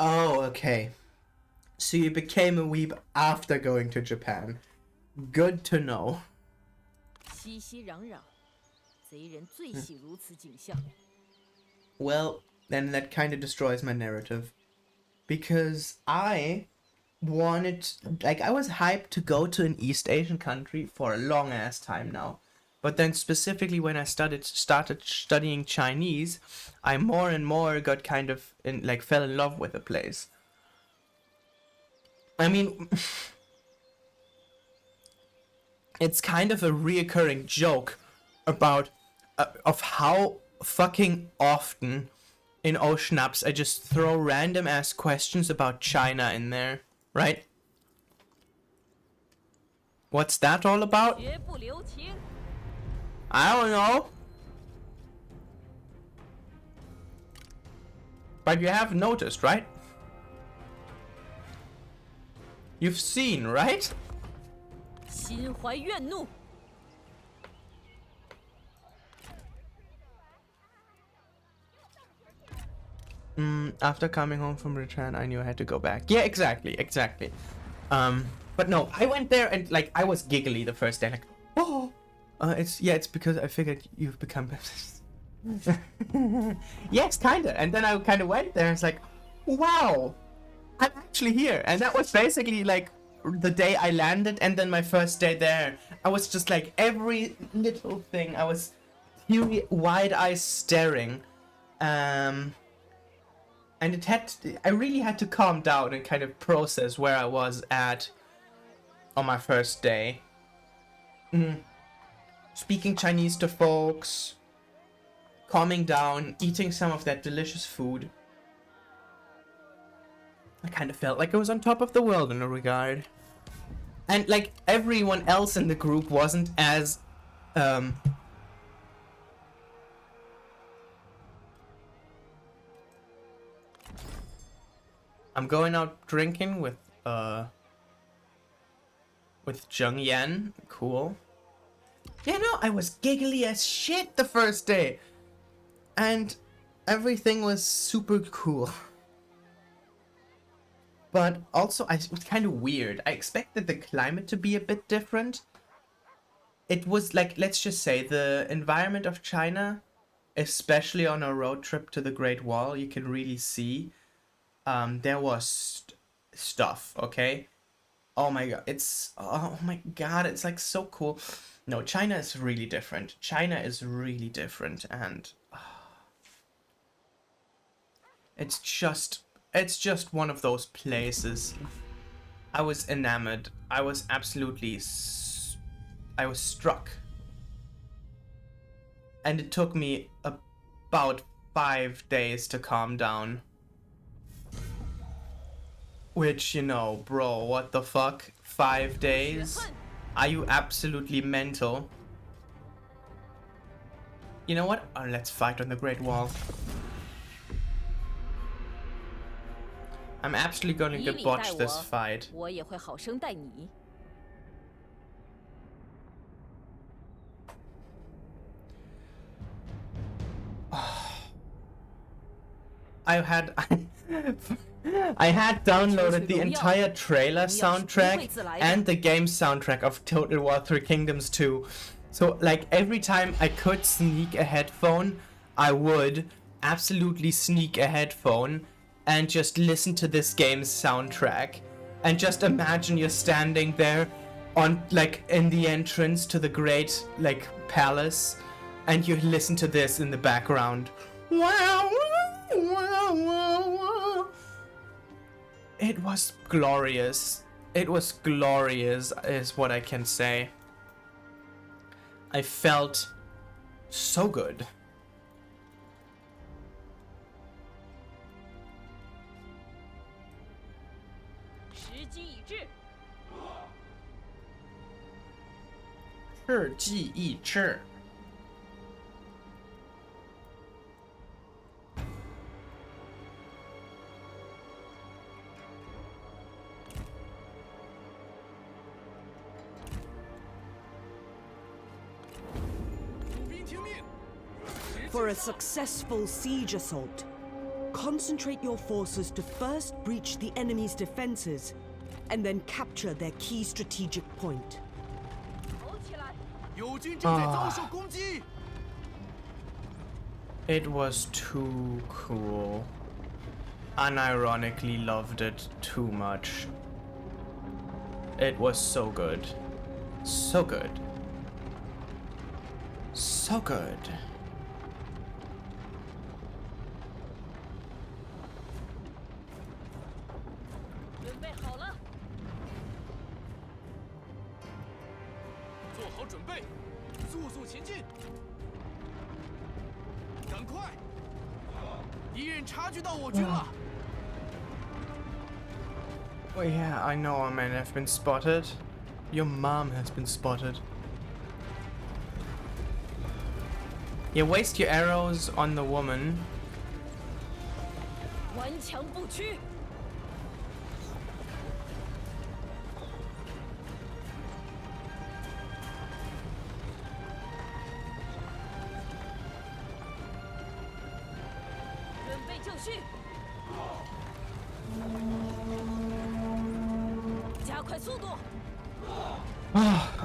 Oh, okay. So you became a weeb after going to Japan. Good to know. Well, then that kind of destroys my narrative. Because I wanted, like, I was hyped to go to an East Asian country for a long ass time now. But then specifically when I started studying Chinese, I more and more got kind of fell in love with the place. I mean, it's kind of a reoccurring joke about of how fucking often in Oceanaps I just throw random ass questions about China in there, right? What's that all about? I don't know. But you have noticed, right? You've seen, right? After coming home from return, I knew I had to go back. Yeah, exactly. But no, I went there and, like, I was giggly the first day, like, oh, it's because I figured you've become Baptist. Yes, kinda. And then I kind of went there and it's like, wow, I'm actually here. And that was basically like the day I landed, and then my first day there. I was just like, every little thing, I was wide eyes staring. And I really had to calm down and kind of process where I was at on my first day. Speaking Chinese to folks, calming down, eating some of that delicious food. I kind of felt like I was on top of the world in a regard. And like everyone else in the group wasn't as I'm going out drinking with Zheng Yan. Cool. Yeah, no, I was giggly as shit the first day. And everything was super cool. But also, it was kind of weird. I expected the climate to be a bit different. It was like, let's just say, the environment of China, especially on a road trip to the Great Wall, you can really see there was stuff, okay? Oh my god, it's like so cool. No, China is really different. China is really different, and it's just one of those places. I was enamored. I was absolutely I was struck. And it took me about 5 days to calm down. Which, you know, bro, what the fuck? 5 days? Are you absolutely mental? You know what? Oh, let's fight on the Great Wall. I'm actually going to botch this fight. I had downloaded the entire trailer soundtrack and the game soundtrack of Total War 3 Kingdoms 2. So, like, every time I could sneak a headphone, I would absolutely sneak a headphone and just listen to this game's soundtrack. And just imagine you're standing there on, like, in the entrance to the great, like, palace, and you listen to this in the background. Wow, wow, wow, wow. It was glorious. It was glorious, is what I can say. I felt so good. For a successful siege assault, concentrate your forces to first breach the enemy's defenses and then capture their key strategic point. It was too cool. Unironically loved it too much. It was so good. So good. So good. Oh yeah, I know, man. I've been spotted. Your mom has been spotted. You waste your arrows on the woman.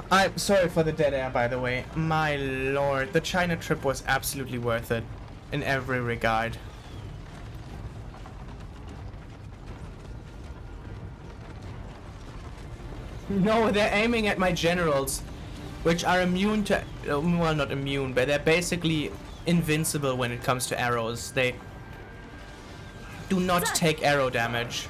I'm sorry for the dead air, by the way. My lord, the China trip was absolutely worth it in every regard. No, they're aiming at my generals, which are immune to, well, not immune, but they're basically invincible when it comes to arrows. They do not take arrow damage.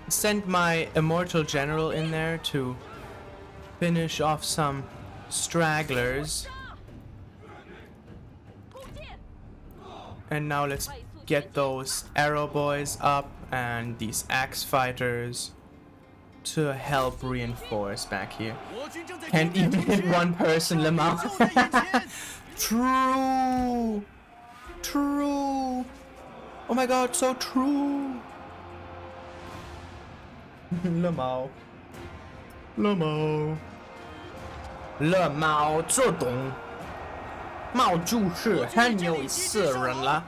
Send my immortal general in there to finish off some stragglers. And now let's get those arrow boys up and these axe fighters to help reinforce back here. Can't even hit one person, Lemao. True! True! Oh my god, so true! Lemao. Lemao. Lemao 这懂。猫就是很有事人了。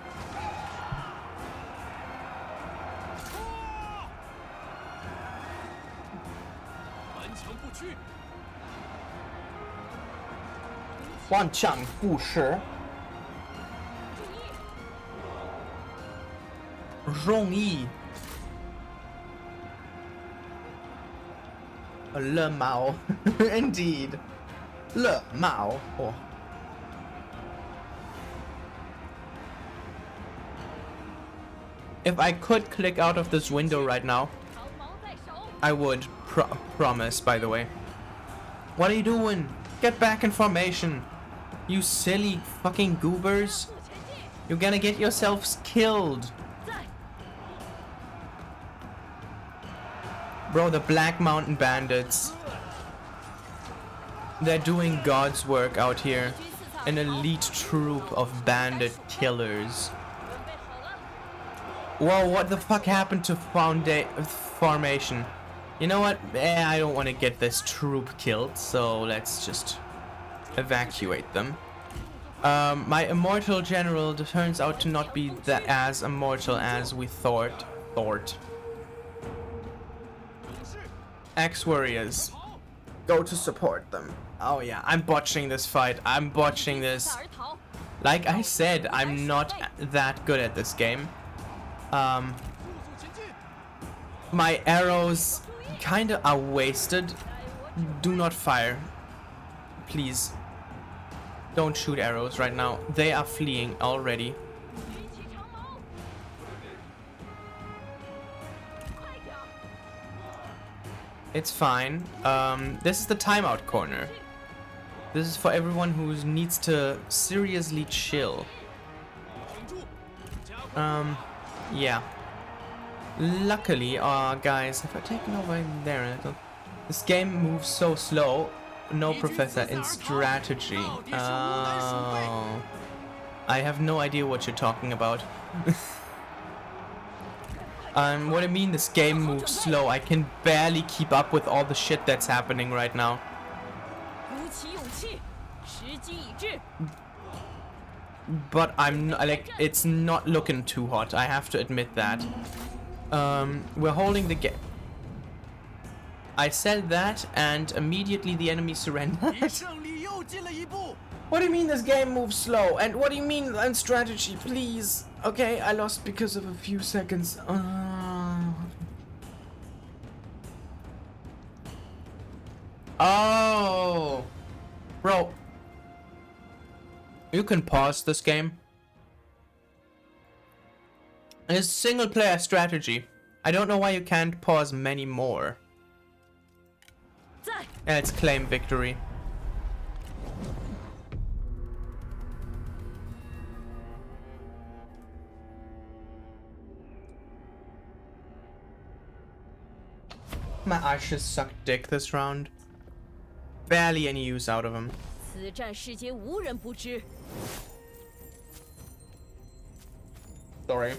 顽强不屈，容易。Le Mao, indeed. Le Mao. Oh. If I could click out of this window right now, I would. Promise, by the way. What are you doing? Get back in formation. You silly fucking goobers. You're gonna get yourselves killed. Bro, the Black Mountain Bandits. They're doing God's work out here. An elite troop of bandit killers. Whoa, what the fuck happened to formation? You know what? I don't want to get this troop killed, so let's just evacuate them. My immortal general turns out to not be that as immortal as we thought. Ex-warriors, go to support them. Oh yeah, I'm botching this fight. I'm botching this. Like I said, I'm not that good at this game. My arrows kinda are wasted. Do not fire. Please. Don't shoot arrows right now. They are fleeing already. It's fine. This is the timeout corner. This is for everyone who needs to seriously chill. Yeah. Luckily, guys, have I taken over there? This game moves so slow. No, Professor, in strategy. Oh. I have no idea what you're talking about. What I mean, this game moves slow. I can barely keep up with all the shit that's happening right now. But I'm like, it's not looking too hot. I have to admit that. We're holding the game. I said that, and immediately the enemy surrendered. What do you mean this game moves slow? And what do you mean on strategy, please? Okay, I lost because of a few seconds. Oh, bro, you can pause this game. It's single player strategy. I don't know why you can't pause many more. And let's claim victory. My archers sucked dick this round. Barely any use out of them. Sorry.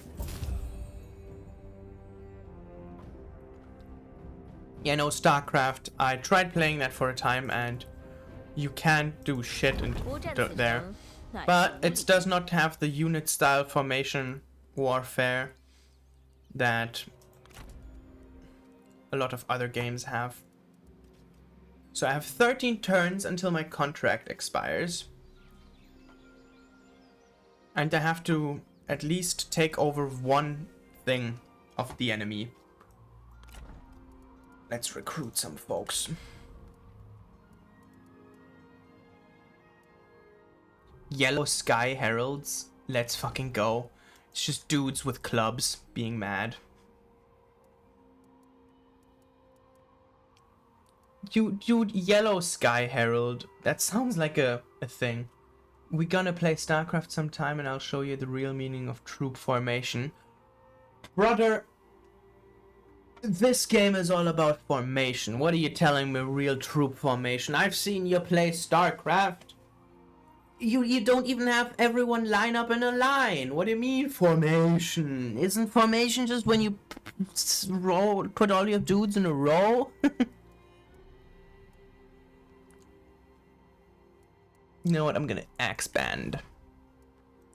Yeah, no, StarCraft. I tried playing that for a time and you can't do shit in there. But it does not have the unit style formation warfare that a lot of other games have. So I have 13 turns until my contract expires. And I have to at least take over one thing of the enemy. Let's recruit some folks. Yellow Sky Heralds. Let's fucking go. It's just dudes with clubs being mad. Dude, Yellow Sky Herald. That sounds like a thing. We're gonna play StarCraft sometime and I'll show you the real meaning of troop formation. Brother, this game is all about formation. What are you telling me, real troop formation? I've seen you play StarCraft. You don't even have everyone line up in a line. What do you mean formation? Isn't formation just when you put all your dudes in a row? You know what? I'm gonna axe band.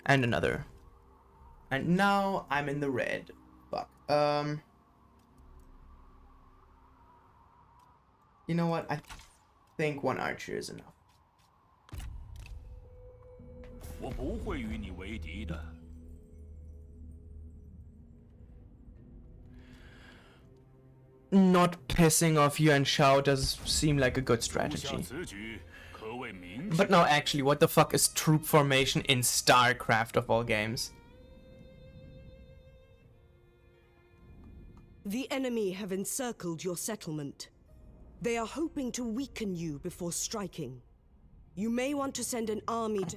And another. And now I'm in the red. Fuck. You know what? I think one archer is enough. 我不会与你为敌的。 Not pissing off Yuan Shao does seem like a good 下 strategy. 此举可谓明 But no, actually, what the fuck is troop formation in StarCraft of all games? The enemy have encircled your settlement. They are hoping to weaken you before striking. You may want to send an army to...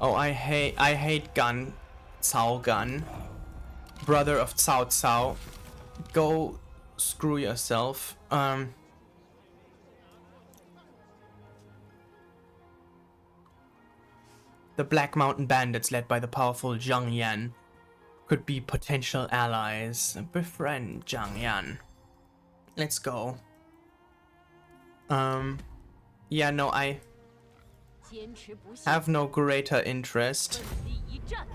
Oh, I hate Gun. Cao Gun. Brother of Cao Cao. Go screw yourself. The Black Mountain Bandits led by the powerful Zhang Yan could be potential allies. Befriend Zhang Yan. Let's go. Yeah, no, I 坚持不懈， have no greater interest. 奋力一战。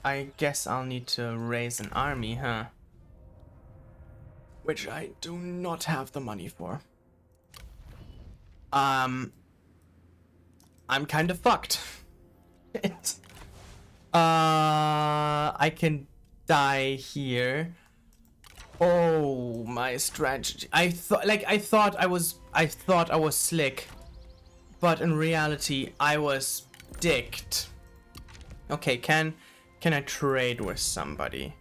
I guess I'll need to raise an army, huh? Which I do not have the money for. I'm kind of fucked. I can die here. Oh, my strategy. I thought I was slick, but in reality I was dicked. Okay, can I trade with somebody?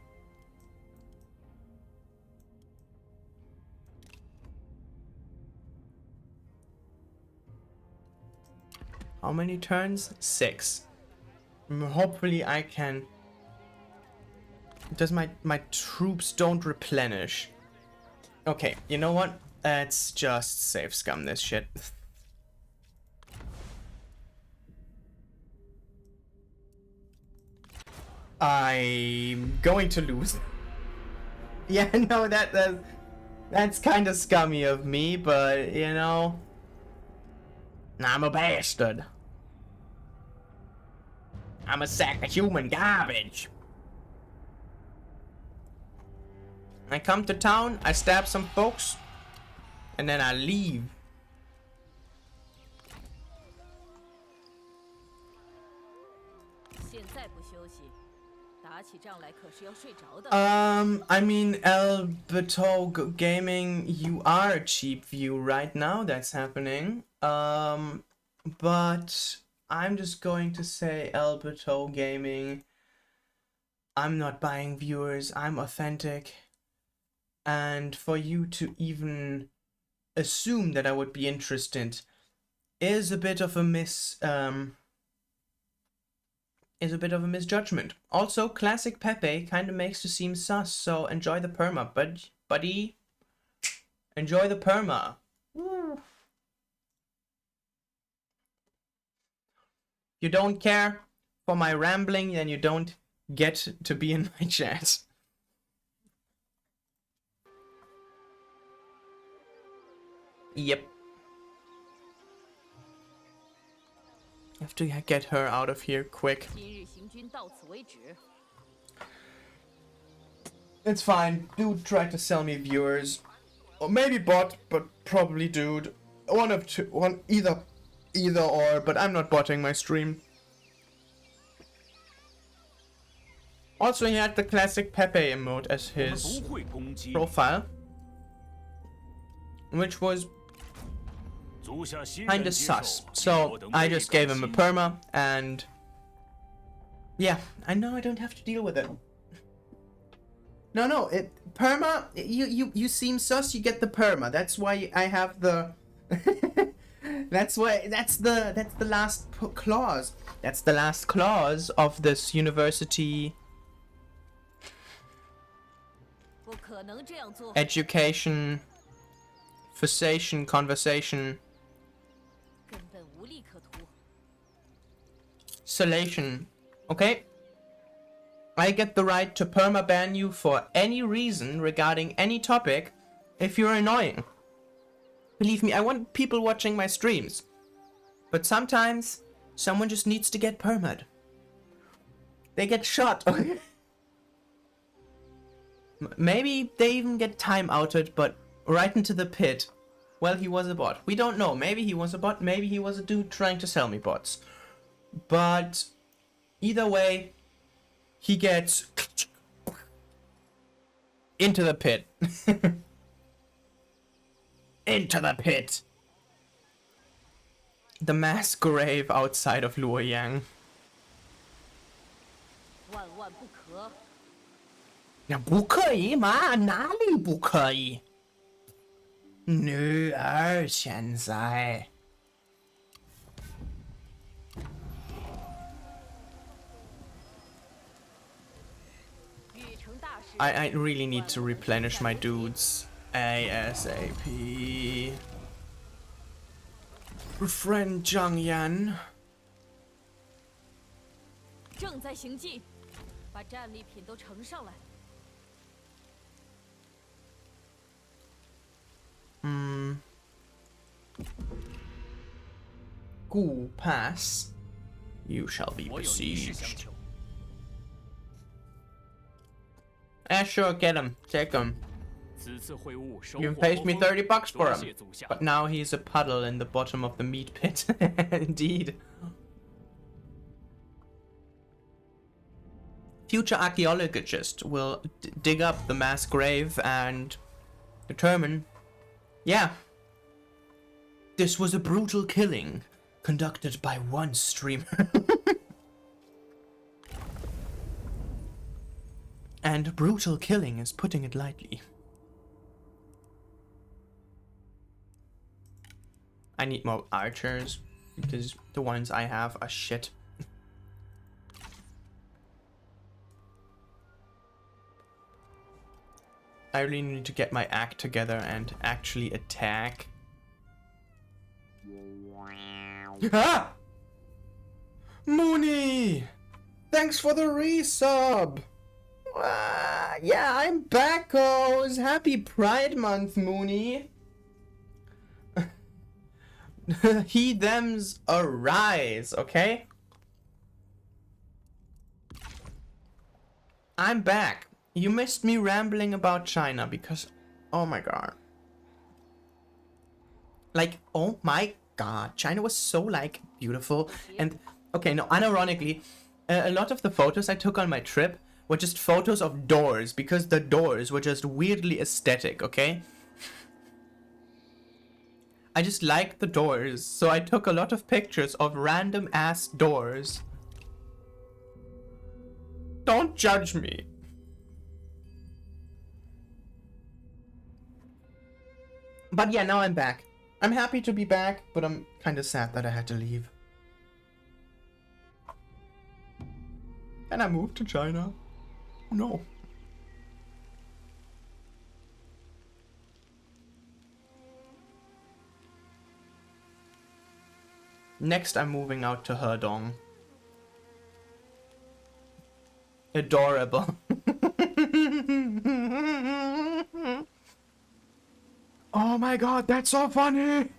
How many turns? 6. Hopefully I can... Does my troops don't replenish? Okay, you know what? Let's just save scum this shit. I'm going to lose. Yeah, no, that's kind of scummy of me, but you know, I'm a bastard. I'm a sack of human garbage. I come to town, I stab some folks, and then I leave. I mean, Alberto Gaming, you are a cheap view right now, that's happening. But I'm just going to say, Alberto Gaming, I'm not buying viewers, I'm authentic. And for you to even assume that I would be interested is a bit of a misjudgment. Also, classic Pepe kind of makes you seem sus, so enjoy the perma, buddy. Enjoy the perma. Woo. You don't care for my rambling, then you don't get to be in my chat. Yep. I have to get her out of here quick. It's fine. Dude tried to sell me viewers. Or maybe bot, but probably dude. One of two. Either or, but I'm not botting my stream. Also, he had the classic Pepe emote as 我们 his 不会攻击。 profile, which was 足下新 kinda 人接受 sus. 比 So 我等 I 倍 just 感 gave him a 兴趣 perma, and yeah, I know I don't have to deal with it. No, it perma. You seem sus. You get the perma. That's why I have the. That's the last clause. That's the last clause of this university 不可能这样做。 education conversation 根本无利可图。 salation. Okay. I get the right to permaban you for any reason regarding any topic if you're annoying. Believe me, I want people watching my streams. But sometimes someone just needs to get perma'd. They get shot. Maybe they even get time outed, but right into the pit. Well, he was a bot. We don't know. Maybe he was a bot. Maybe he was a dude trying to sell me bots. But either way, he gets into the pit. Into the pit. The mass grave outside of Luoyang. 万万不可！那不可以吗？哪里不可以？女儿现在。玉成大师。 I really need to replenish my dudes ASAP. Friend Zhang Yan. 正在行进，把战利品都呈上来。 Gu pass. You shall be 我有一事 besieged. 相求。 Sure, get him. Take him. 此次会晤收 You 获 paid 颇 me 丰 30 bucks for 多 him. 谢足下。 But now he's a puddle in the bottom of the meat pit. Indeed. Future archaeologists will dig up the mass grave and determine, yeah, this was a brutal killing conducted by one streamer. And brutal killing is putting it lightly. I need more archers because the ones I have are shit. I really need to get my act together and actually attack. Ah! Mooney! Thanks for the resub! Yeah, I'm backos! Happy Pride Month, Mooney! He them's arise, okay? I'm back. You missed me rambling about China because, oh my god. Like, oh my god, China was so, like, beautiful. And, okay, no, unironically, a lot of the photos I took on my trip were just photos of doors because the doors were just weirdly aesthetic, okay? I just liked the doors, so I took a lot of pictures of random ass doors. Don't judge me. But yeah, now I'm back. I'm happy to be back, but I'm kind of sad that I had to leave. And I moved to China. Oh no. Next, I'm moving out to Hedong. Adorable. Oh my god, that's so funny!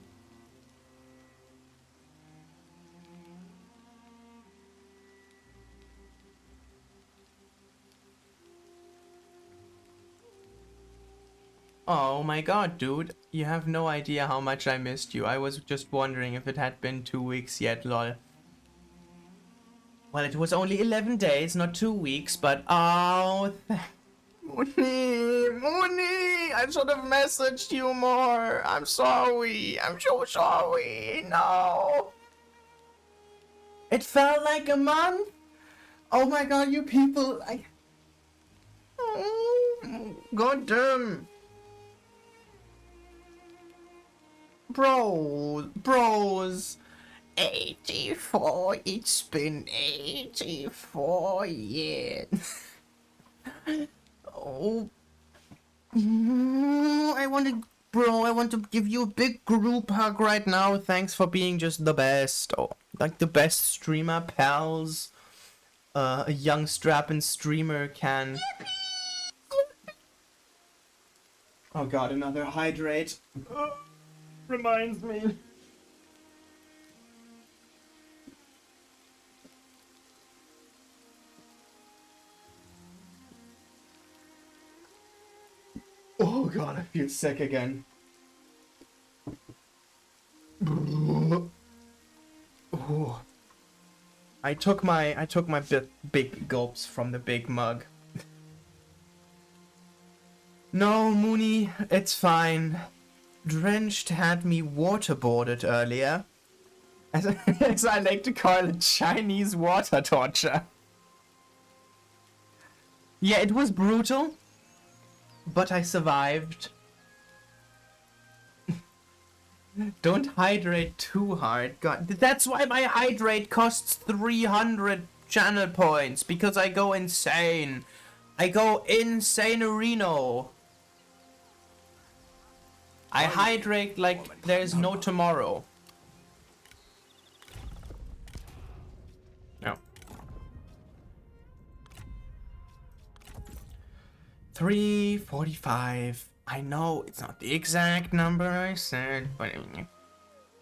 Oh my god, dude. You have no idea how much I missed you. I was just wondering if it had been 2 weeks yet, lol. Well, it was only 11 days, not 2 weeks, but oh, Mooney, I should have messaged you more. I'm sorry. I'm so sorry. No. It felt like a month. Oh my god, you people. God damn. Bros. 84. It's been 84 years. Oh. I want to give you a big group hug right now. Thanks for being just the best. Oh, like the best streamer pals a young strapping streamer can. Oh god, another hydrate. Reminds me. Oh god, I feel sick again. Oh. I took my big gulps from the big mug. No, Mooney, it's fine. Drenched had me waterboarded earlier. As I like to call it, Chinese water torture. Yeah, it was brutal, but I survived. Don't hydrate too hard. God, that's why my hydrate costs 300 channel points, because I go insane. I go insane-erino. I hydrate like there's no tomorrow. No. 345. I know it's not the exact number I said, but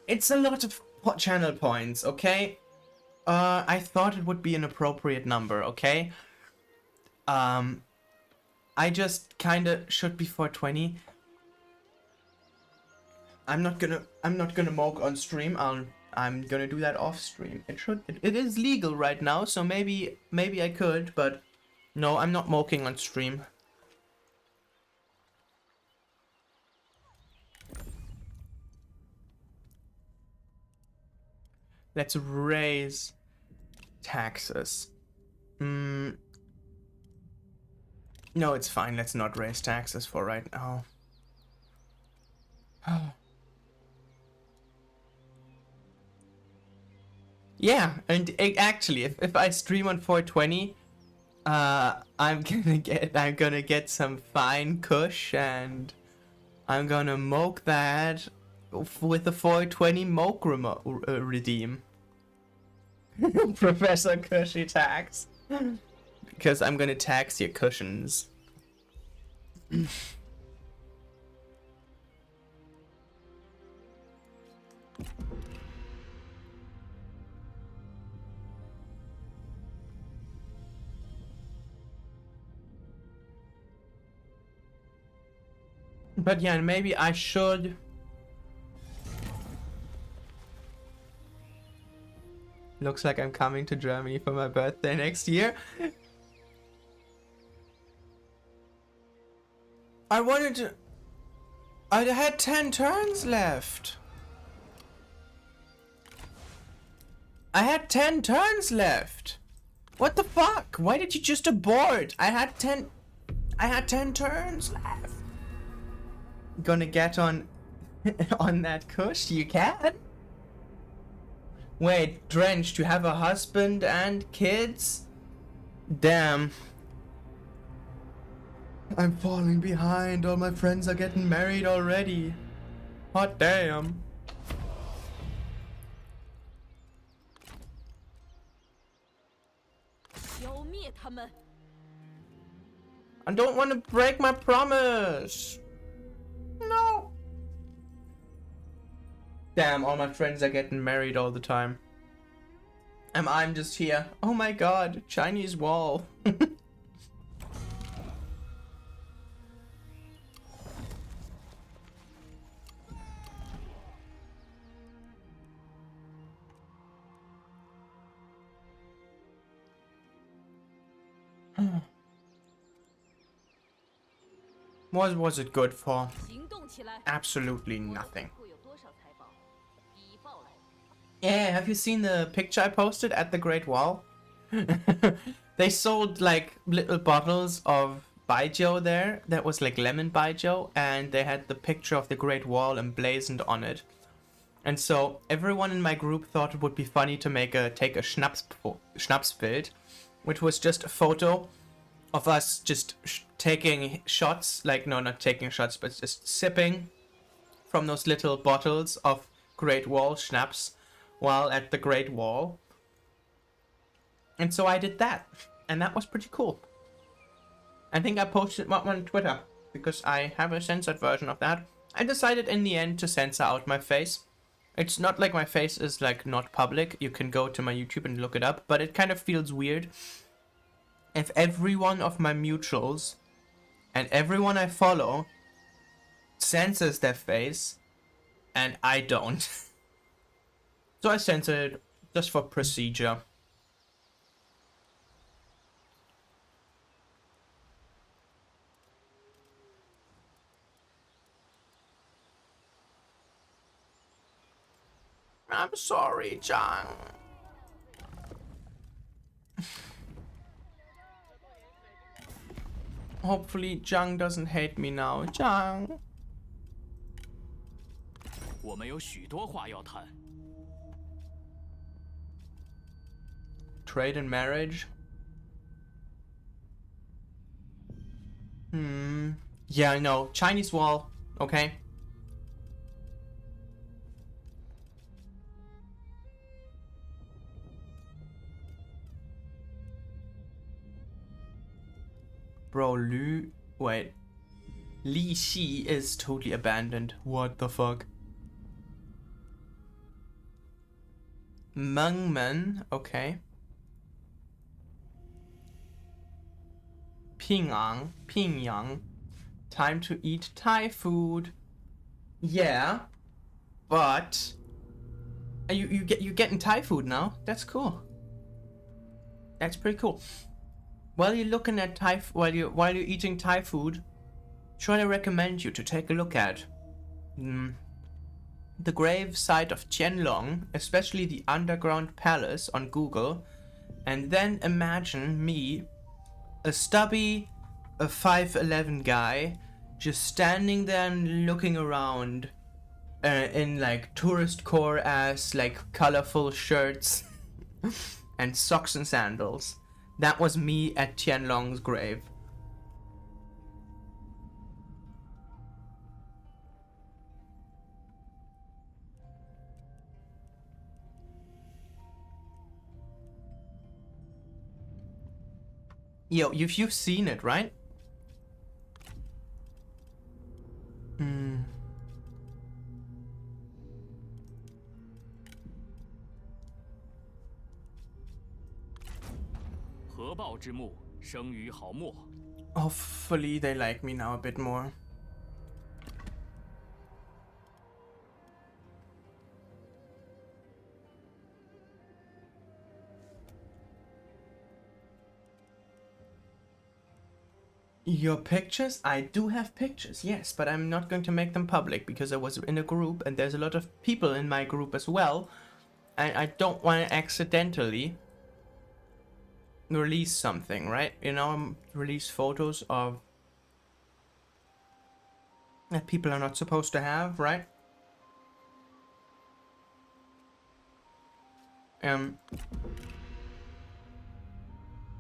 it's a lot of channel points, okay? I thought it would be an appropriate number, okay? I just kinda should be 420. I'm not gonna mock on stream. I'm gonna do that off stream. It is legal right now, so maybe I could, but no, I'm not mocking on stream. Let's raise taxes. No, it's fine. Let's not raise taxes for right now. Yeah, and actually, if I stream on 420, I'm gonna get some fine kush, and I'm gonna moke that with the 420 moke redeem. Professor Cushy tax. Because I'm gonna tax your cushions. But yeah, maybe I should. Looks like I'm coming to Germany for my birthday next year. I had 10 turns left. I had 10 turns left. What the fuck? Why did you just abort? I had 10 turns left. Gonna get on on that kush? You can? Wait, Drenched, you have a husband and kids? Damn. I'm falling behind. All my friends are getting married already. Hot damn. I don't want to break my promise. No. Damn, all my friends are getting married all the time. And I'm just here. Oh my god, Chinese wall. What was it good for? 行动起来！ Absolutely nothing. 会有多少财宝？已报来。 Yeah, have you seen the picture I posted at the Great Wall? They sold like little bottles of baijiu there that was like lemon baijiu, and they had the picture of the Great Wall emblazoned on it. And so everyone in my group thought it would be funny to take a Schnapsbild, which was just a photo of us just taking shots, like no, not taking shots, but just sipping from those little bottles of Great Wall schnapps while at the Great Wall. And so I did that, and that was pretty cool. I think I posted one on Twitter because I have a censored version of that. I decided in the end to censor out my face. It's not like my face is like not public. You can go to my YouTube and look it up, but it kind of feels weird if every one of my mutuals and everyone I follow censors their face and I don't. So I censored it just for procedure. I'm sorry, John. Hopefully, Zhang doesn't hate me now. Zhang. 我们有许多话要谈。 Trade and marriage. Yeah, I know. Chinese wall. Okay. Bro, wait. Li Xi is totally abandoned. What the fuck? Mengmen, okay. Pingyang. Time to eat Thai food. Yeah, but you getting Thai food now? That's cool. That's pretty cool. While you're looking at while you're eating Thai food, should I recommend you to take a look at the grave site of Qianlong, especially the underground palace on Google, and then imagine me, a stubby, a 5'11" guy, just standing there and looking around in like tourist core ass, like colorful shirts and socks and sandals. That was me at Qianlong's grave. Yo, you've seen it, right? Hmm. 合抱之木，生于毫末。 Hopefully they like me now a bit more. Your pictures? I do have pictures, yes, but I'm not going to make them public because I was in a group and there's a lot of people in my group as well. And I don't want to accidentally release something, right? You know, release photos of that people are not supposed to have, right?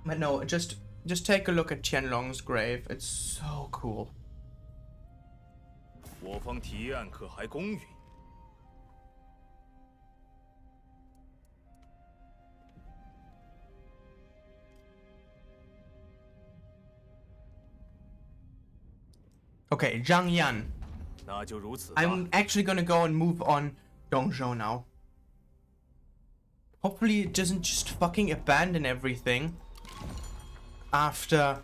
But no, just take a look at Qianlong's grave. It's so cool. 我方提案可还公允？ Okay, Zhang Yan. 那就如此吧。 I'm actually gonna go and move on Dongzhou now. Hopefully it doesn't just fucking abandon everything after,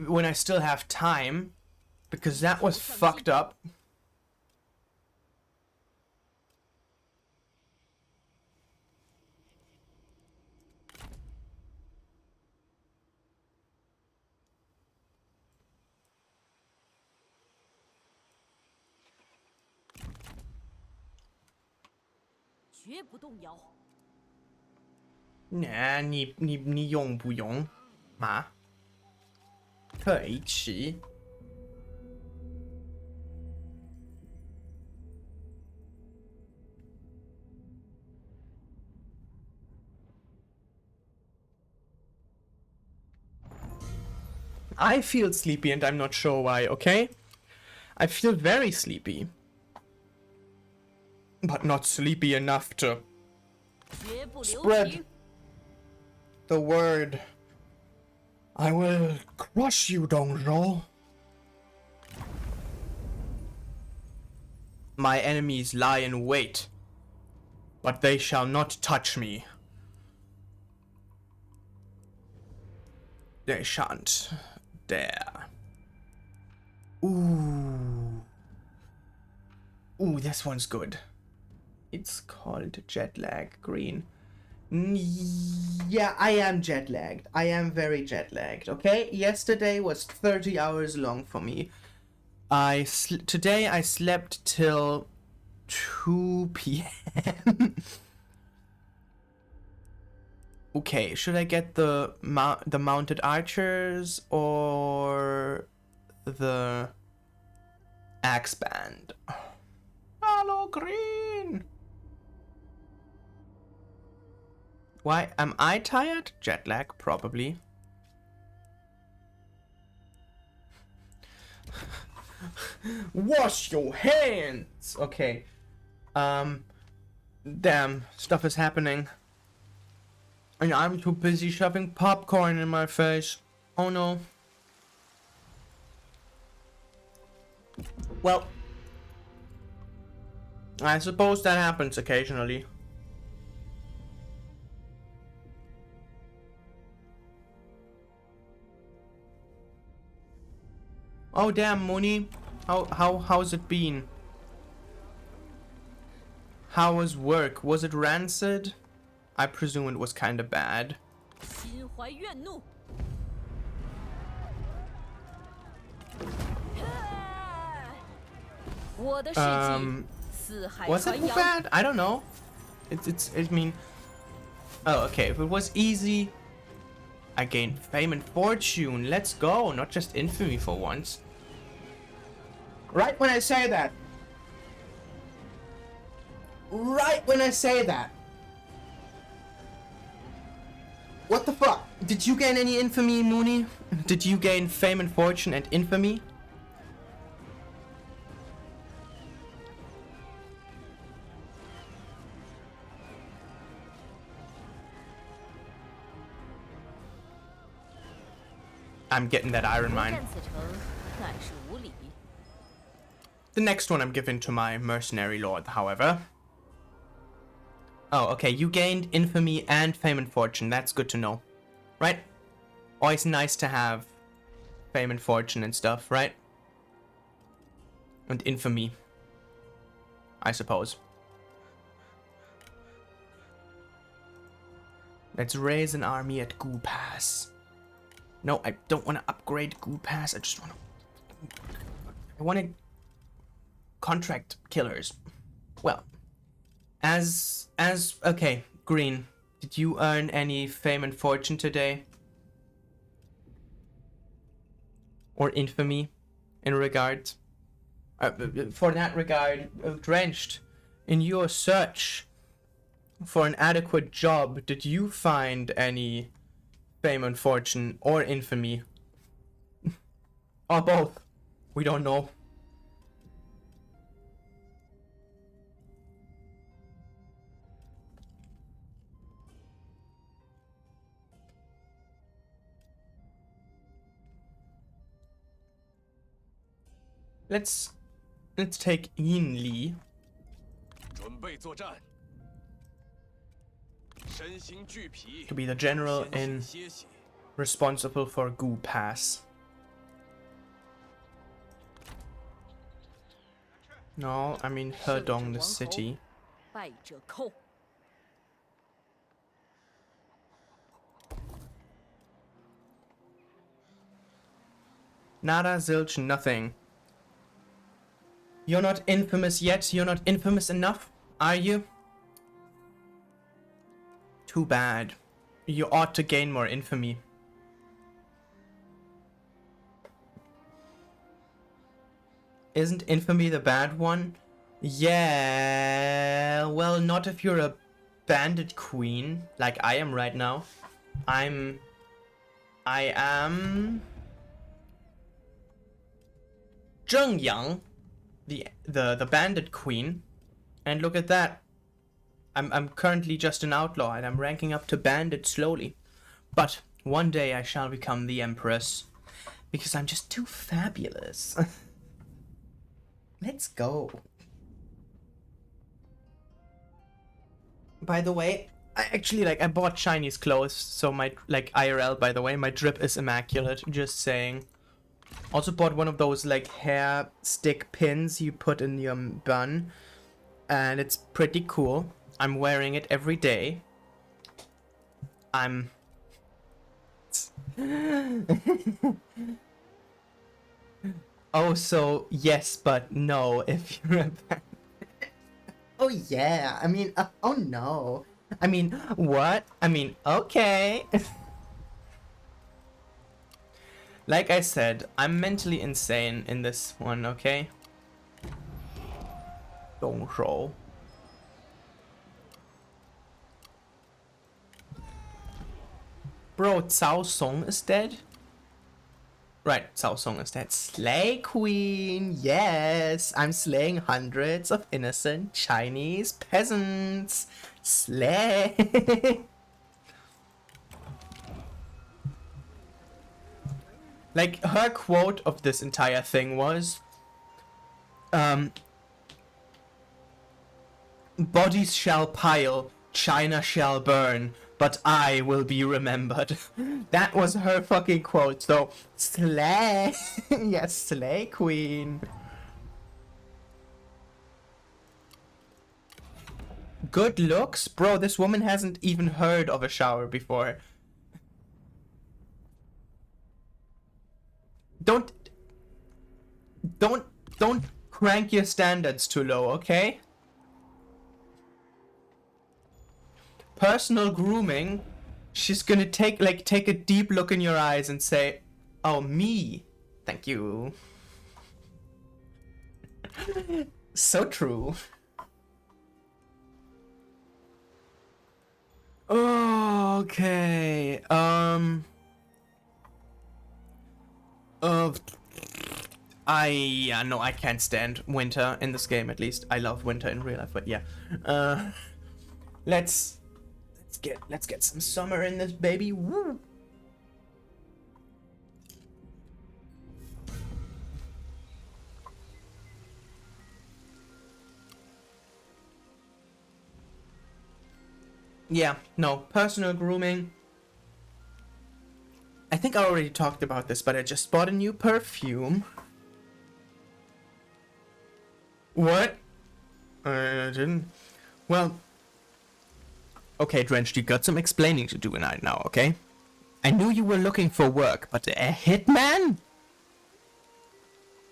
when I still have time, because that was fucked up. 绝不动摇。你用不用？嘛？可以吃。I feel sleepy and I'm not sure why, okay? I feel very sleepy. But not sleepy enough to 绝不留 spread 情。 the word. I will crush you, Dongzhou. My enemies lie in wait, but they shall not touch me. They shan't dare. Ooh. Ooh, this one's good. It's called jet lag green. Yeah, I am jet lagged. I am very jet lagged, okay? Yesterday was 30 hours long for me. Today I slept till 2 p.m. Okay, should I get the mounted archers or the axe band? Hello, green. Why am I tired? Jet lag, probably. Wash your hands. Okay. Damn, stuff is happening. And I'm too busy shoving popcorn in my face. Oh no. Well, I suppose that happens occasionally. Oh damn, Mooney. How's it been? How was work? Was it rancid? I presume it was kinda bad. 心怀怨怒。我的事迹四海 Was 传 it 扬。 bad? I don't know. I mean, oh, okay. If it was easy, I gained fame and fortune. Let's go. Not just infamy for once. Right when I say that. Right when I say that. What the fuck? Did you gain any infamy, Mooney? Did you gain fame and fortune and infamy? I'm getting that iron mine. 战此城乃是无礼。 The next one I'm giving to my mercenary lord, however. Oh, okay, you gained infamy and fame and fortune. That's good to know. Right? Always nice to have fame and fortune and stuff, right? And infamy, I suppose. Let's raise an army at Gu Pass. No, I don't want to upgrade Gu Pass. I just want to... I want to contract killers. Well, okay, Green, did you earn any fame and fortune today? Or infamy in regard? For that regard, drenched in your search for an adequate job, did you find any fame and fortune or infamy? Or both? We don't know. Let's take Yin Li. 准备作战。身心俱疲， To be the general 先 in 歇息。 responsible for Gu Pass. No, I mean Hedong, the city. 败者寇。 Nada, zilch, nothing. You're not infamous yet? You're not infamous enough? Are you? Too bad. You ought to gain more infamy. Isn't infamy the bad one? Yeah, well, not if you're a bandit queen, like I am right now. I am Zhengyang, the bandit queen, and look at that. I'm currently just an outlaw, and I'm ranking up to bandit slowly. But one day I shall become the empress, because I'm just too fabulous. Let's go. By the way, I bought Chinese clothes, so my, IRL, by the way, my drip is immaculate, just saying. Also bought one of those, hair stick pins you put in your bun, and it's pretty cool. I'm wearing it every day. Oh, so yes, but no, if you're a bandit. Oh yeah, I mean, oh no. I mean, what? I mean, okay. Like I said, I'm mentally insane in this one, okay? Don't roll. Bro, Cao Song is dead? Right, Cao Song is dead. Slay Queen! Yes! I'm slaying hundreds of innocent Chinese peasants! Slay! Her quote of this entire thing was, bodies shall pile, China shall burn, but I will be remembered. That was her fucking quote, so slay! Yes, slay queen! Good looks? Bro, this woman hasn't even heard of a shower before. Don't crank your standards too low, okay? Personal grooming, she's gonna take a deep look in your eyes and say, oh, me, thank you. So true. Okay, no, I can't stand winter in this game, at least. I love winter in real life, but yeah. Let's get some summer in this baby. Woo! Yeah, no, personal grooming. I think I already talked about this, but I just bought a new perfume. What? I didn't. Well, okay, Drenched, you got some explaining to do right now, okay? I knew you were looking for work, but a hitman?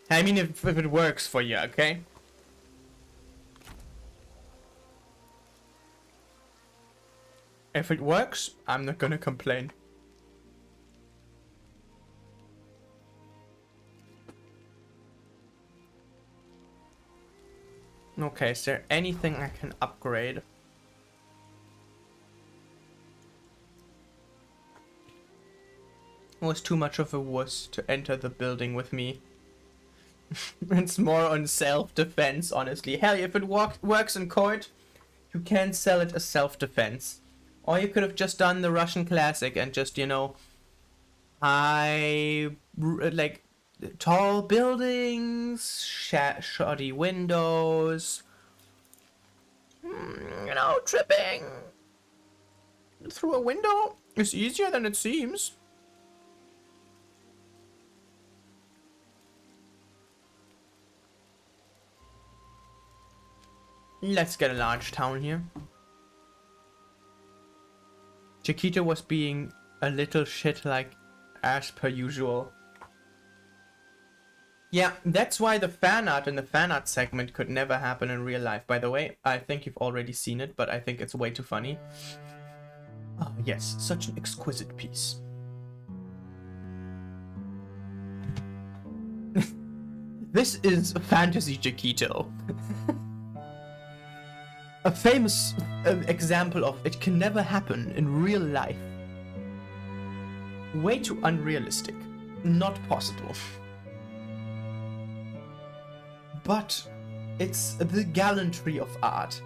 I mean, if it works for you, okay? If it works, I'm not gonna complain. Okay, is there anything I can upgrade? Was too much of a wuss to enter the building with me. It's more on self-defense, honestly. Hell, if it works in court, you can sell it as self-defense. Or you could have just done the Russian classic and just, you know, tall buildings, shoddy windows, you know, tripping through a window is easier than it seems. Let's get a large town here. Chiquita was being a little shit like as per usual. Yeah, that's why the fan art in the fan art segment could never happen in real life. By the way, I think you've already seen it, but I think it's way too funny. Ah, yes, such an exquisite piece. This is Fantasy Chiquito. A famous example of it can never happen in real life. Way too unrealistic. Not possible. But it's the gallantry of art.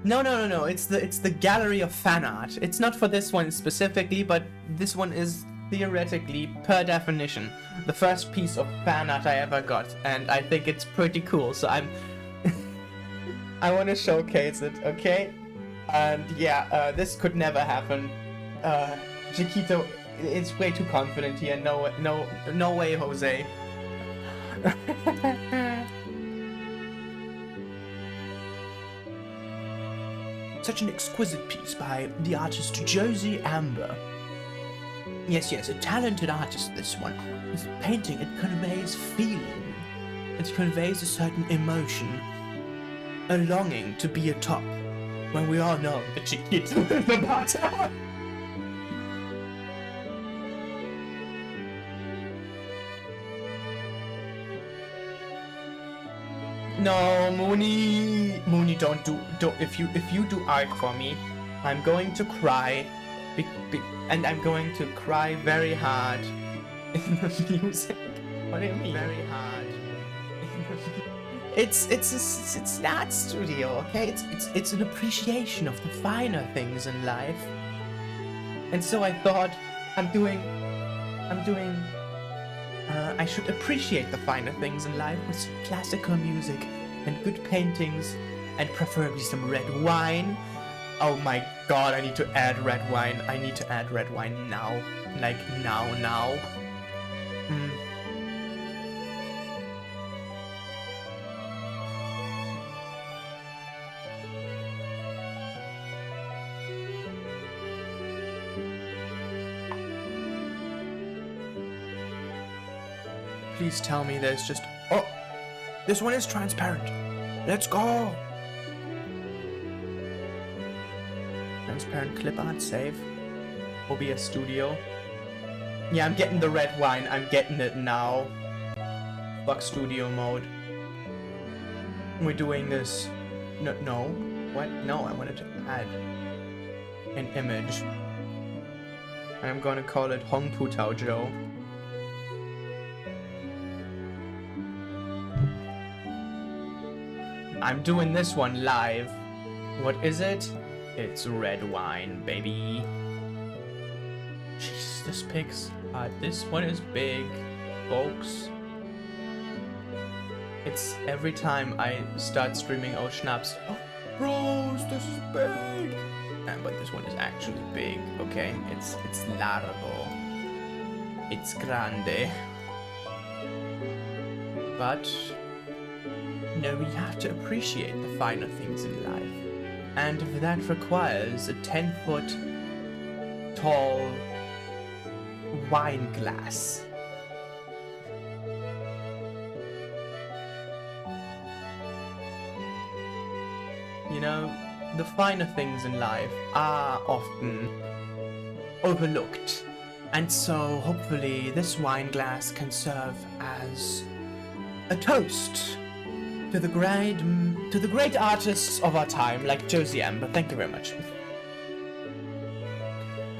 No, it's the gallery of fan art. It's not for this one specifically, but this one is theoretically, per definition, the first piece of fan art I ever got, and I think it's pretty cool, so I'm I want to showcase it, okay? And yeah, this could never happen. Chiquito is way too confident here. No way, Jose. Such an exquisite piece by the artist Josie Amber. Yes, a talented artist, this one. His painting, it conveys feeling. It conveys a certain emotion. A longing to be atop, when we all know that Chiquito is the bottom. No, Mooney, don't. If you do art for me, I'm going to cry, and I'm going to cry very hard in the music. What do you mean? Very hard. It's an art studio, okay? It's an appreciation of the finer things in life. And so I thought, I should appreciate the finer things in life with some classical music and good paintings and preferably some red wine. Oh my god, I need to add red wine. I need to add red wine now. Like now. Please tell me there's just... Oh! This one is transparent. Let's go! Transparent clip art, save. OBS Studio. Yeah, I'm getting the red wine. I'm getting it now. Fuck studio mode. We're doing this... No. What? No, I wanted to add an image. I'm gonna call it Hong Putao Joe. I'm doing this one live. What is it? It's red wine, baby. Jeez, this pig's... this one is big, folks. It's every time I start streaming Oh Schnaps. Oh, bros, this is big! But this one is actually big, okay? It's largo. It's grande. But... no, we have to appreciate the finer things in life. And if that requires a 10-foot tall wine glass. You know, the finer things in life are often overlooked. And so, hopefully, this wine glass can serve as a toast to the great artists of our time, like Josie Amber. Thank you very much.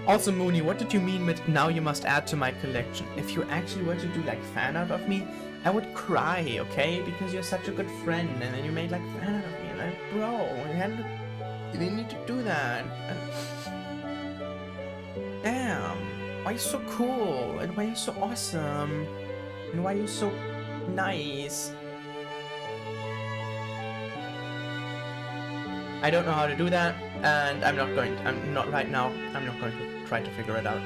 Also, Mooney, what did you mean with now you must add to my collection? If you actually were to do like fan art of me, I would cry, okay? Because you're such a good friend, and then you made like fan art of me, and like, bro, you didn't need to do that. Damn, why are you so cool? And why are you so awesome? And why are you so nice? I don't know how to do that, and I'm not right now. I'm not going to try to figure it out.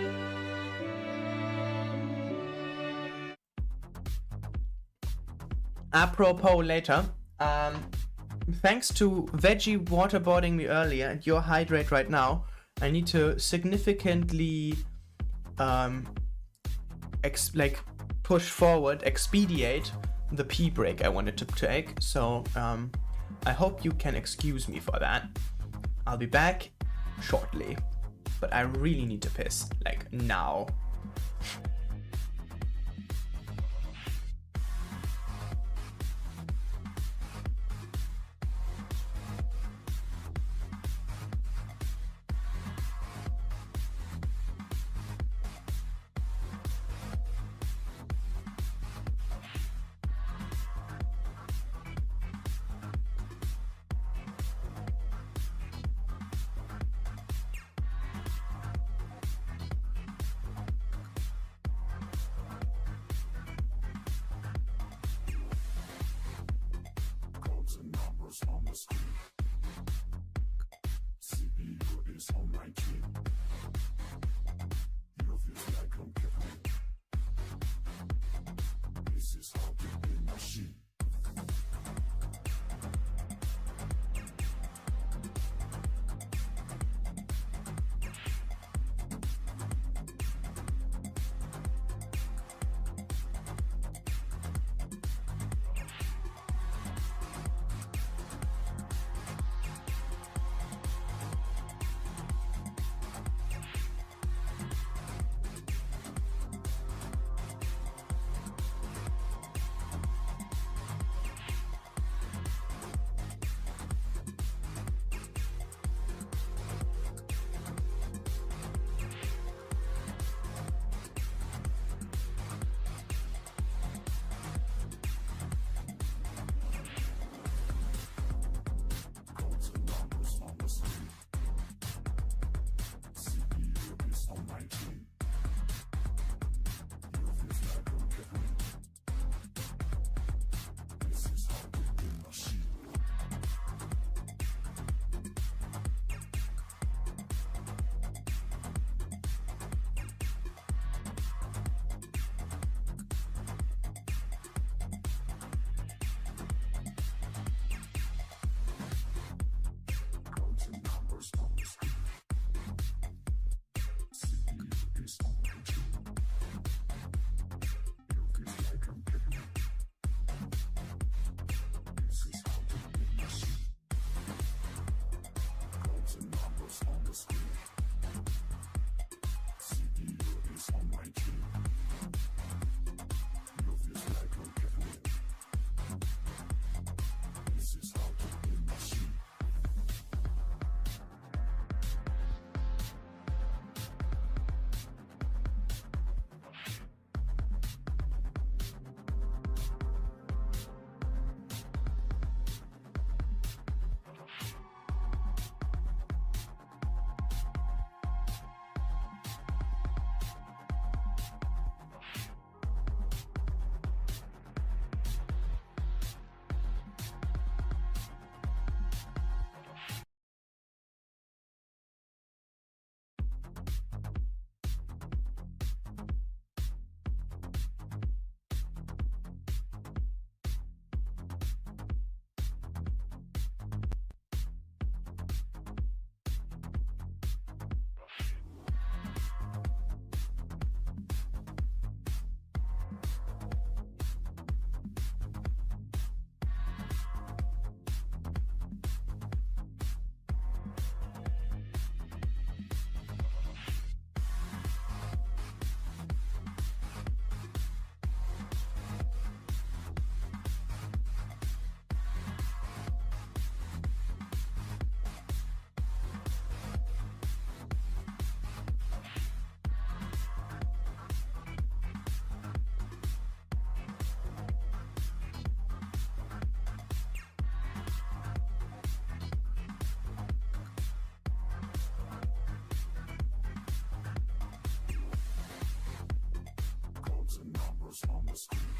Apropos later, thanks to Veggie waterboarding me earlier and your hydrate right now, I need to significantly push forward, expedite the pee break I wanted to take. So I hope you can excuse me for that. I'll be back shortly. But I really need to piss, like now.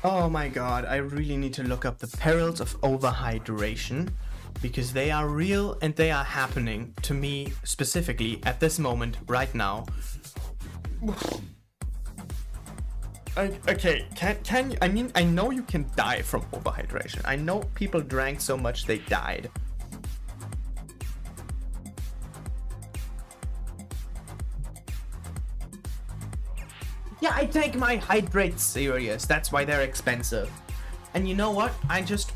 Oh my god, I really need to look up the perils of overhydration, because they are real and they are happening to me specifically at this moment right now. Okay, can you, I mean, I know you can die from overhydration. I know people drank so much they died. Yeah, I take my hydrates serious. That's why they're expensive. And you know what? I just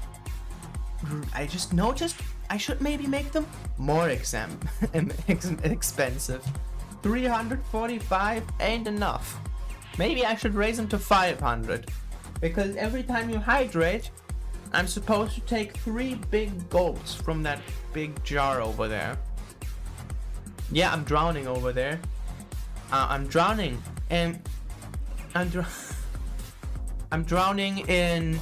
noticed I should maybe make them more expensive. 345 ain't enough. Maybe I should raise them to 500. Because every time you hydrate, I'm supposed to take 3 big gulps from that big jar over there. Yeah, I'm drowning over there. I'm drowning. And I'm drowning in...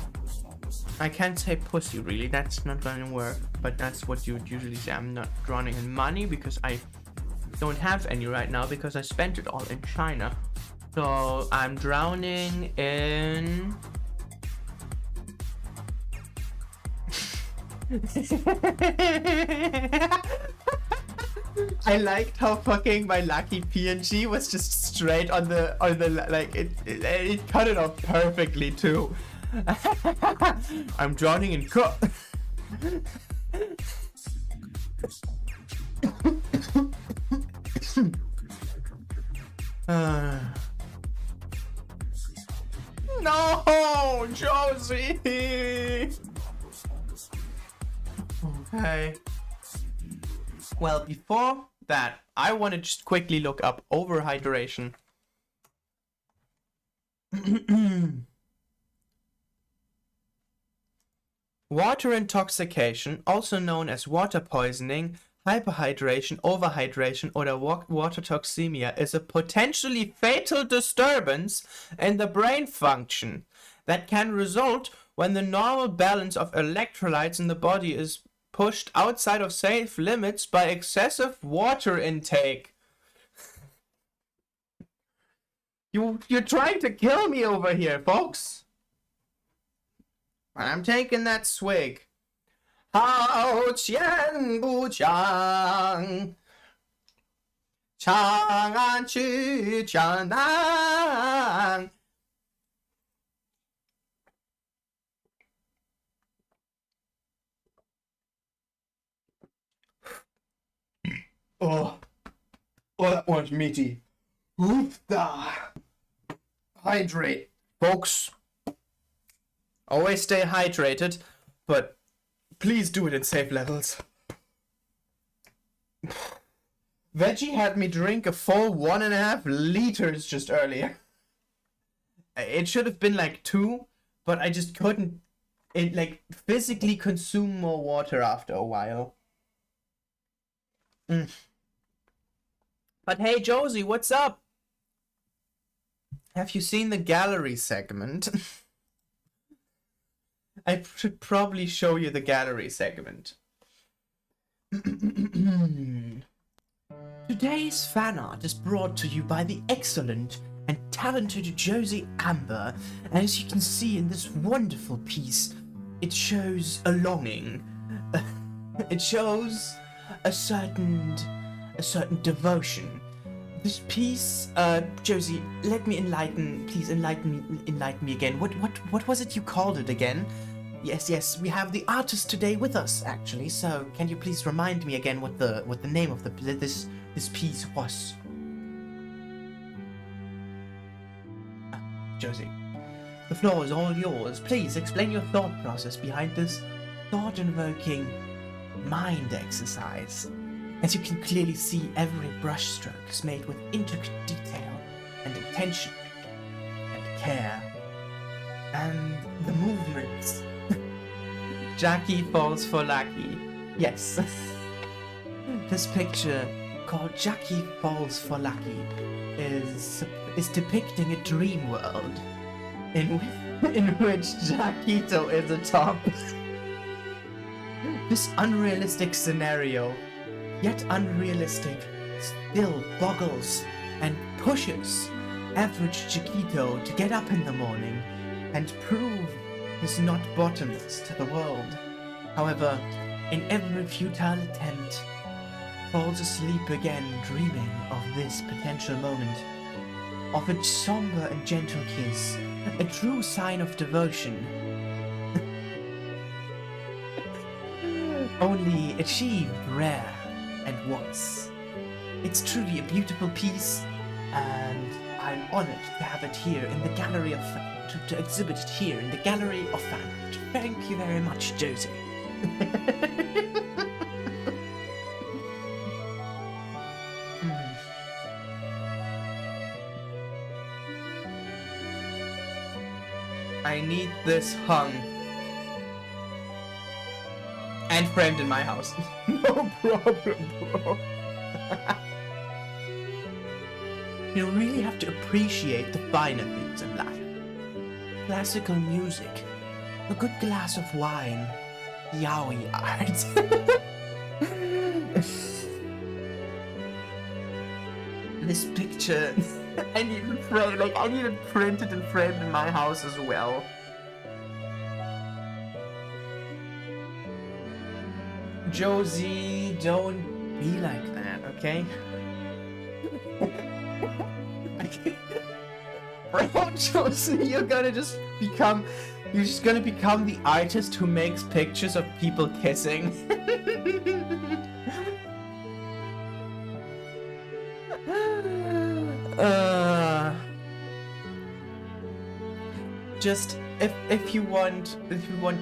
I can't say pussy, really. That's not gonna work. But that's what you would usually say. I'm not drowning in money because I don't have any right now because I spent it all in China. So I'm drowning in... I liked how fucking my lucky PNG was just straight on the like it cut it off perfectly too. I'm drowning in No, Josie. Okay. Well, before that, I want to just quickly look up overhydration. Water intoxication, also known as water poisoning, hyperhydration, overhydration, or water toxemia, is a potentially fatal disturbance in the brain function that can result when the normal balance of electrolytes in the body is pushed outside of safe limits by excessive water intake. You're trying to kill me over here, folks. I'm taking that swig. Hao qian bu jiang, chang'an qu jiangnan. Oh, that one's meaty. Oofda. Hydrate, folks. Always stay hydrated, but please do it in safe levels. Veggie had me drink a full 1.5 liters just earlier. It should have been like 2, but I just couldn't physically consume more water after a while. But hey, Josie, what's up? Have you seen the gallery segment? I should probably show you the gallery segment. Today's fan art is brought to you by the excellent and talented Josie Amber. And as you can see in this wonderful piece, it shows a longing. It shows a certain devotion. This piece, Josie, let me please enlighten me again. What was it you called it again? Yes, we have the artist today with us, actually. So can you please remind me again what the name of this piece was? Josie, the floor is all yours. Please explain your thought process behind this thought-invoking mind exercise. As you can clearly see, every brushstroke is made with intricate detail and intention and care. And the movements. Jackie falls for Lucky. Yes. This picture, called Jackie Falls for Lucky, is depicting a dream world in which Jackito is atop. This unrealistic scenario, yet unrealistic, still boggles and pushes average Chiquito to get up in the morning and prove he's not bottomless to the world. However, in every futile attempt, falls asleep again, dreaming of this potential moment, of a somber and gentle kiss, a true sign of devotion. Only achieved rare and once. It's truly a beautiful piece, and I'm honored to have it here in the gallery of to exhibit it here in the gallery of fan art. Thank you very much, Josie. I need this hung. And framed in my house. No problem, bro. You really have to appreciate the finer things in life. Classical music, a good glass of wine, yaoi art. This picture, I need it framed, like I need it printed and framed in my house as well. Josie, don't be like that, okay? Bro, Josie, you're just gonna become the artist who makes pictures of people kissing. Just if you want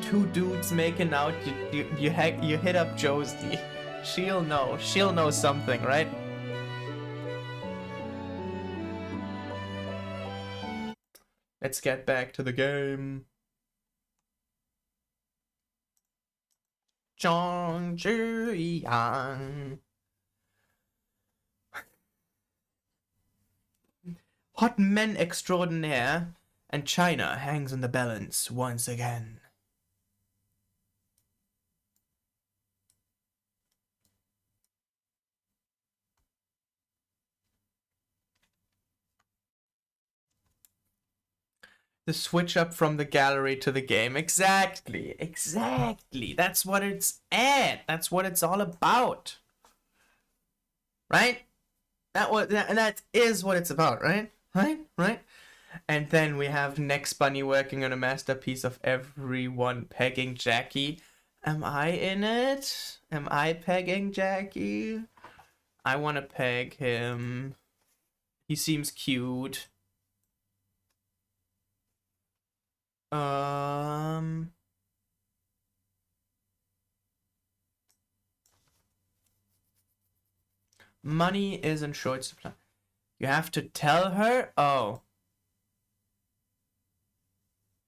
two dudes making out, you hit up Josie. She'll know something, right? Let's get back to the game. Zhang Zhiyang. Hot men extraordinaire, and China hangs in the balance once again. The switch up from the gallery to the game. Exactly. That's what it's at. That's what it's all about. Right? That is what it's about, right? Right? And then we have Next Bunny working on a masterpiece of everyone pegging Jackie. Am I in it? Am I pegging Jackie? I want to peg him. He seems cute. Money is in short supply. You have to tell her? Oh.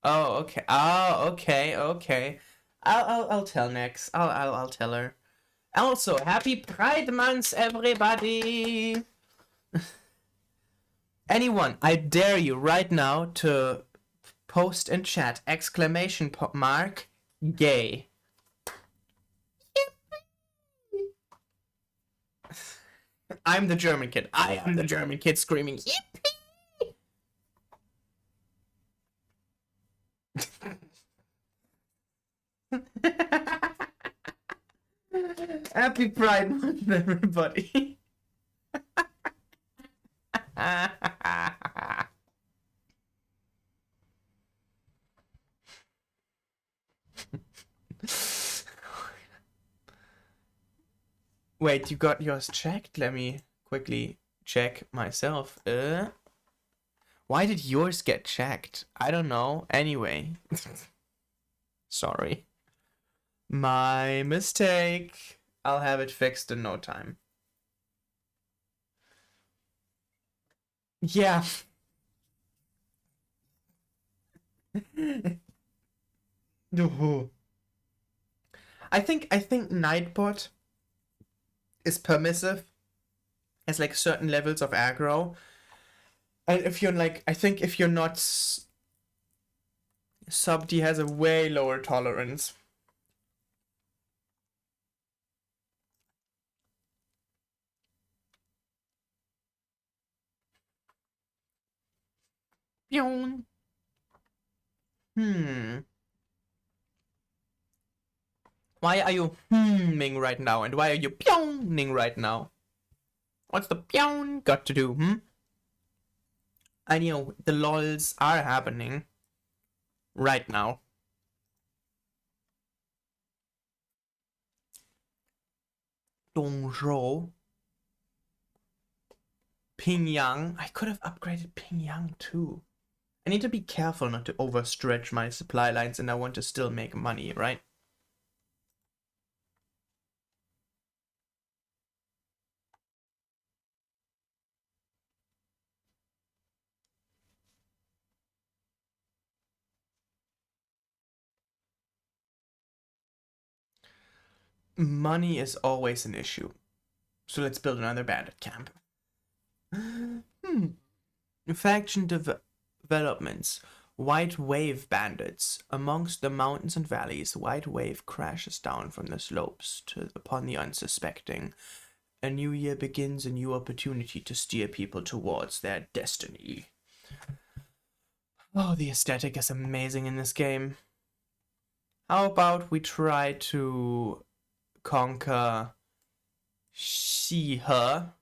Oh, okay. Oh, okay. I'll tell next. I'll tell her. Also, happy Pride Month, everybody! Anyone, I dare you right now to post in chat exclamation mark gay. I'm the German kid. I am the German kid screaming yippee! Happy Pride Month, everybody. Wait, you got yours checked? Let me quickly check myself. Why did yours get checked? I don't know. Anyway. Sorry. My mistake. I'll have it fixed in no time. Yeah. I think Nightbot is permissive as like certain levels of aggro, and if you're like, I think if you're not subbed, he has a way lower tolerance. Why are you ing right now, and why are you ing right now? What's the got to do, And you know, the lols are happening right now. Dongzhou. Pingyang. I could have upgraded Pingyang too. I need to be careful not to overstretch my supply lines, and I want to still make money, right? Money is always an issue. So let's build another bandit camp. Faction developments. White Wave bandits. Amongst the mountains and valleys, White Wave crashes down from the slopes upon the unsuspecting. A new year begins, a new opportunity to steer people towards their destiny. Oh, the aesthetic is amazing in this game. How about we try to conquer her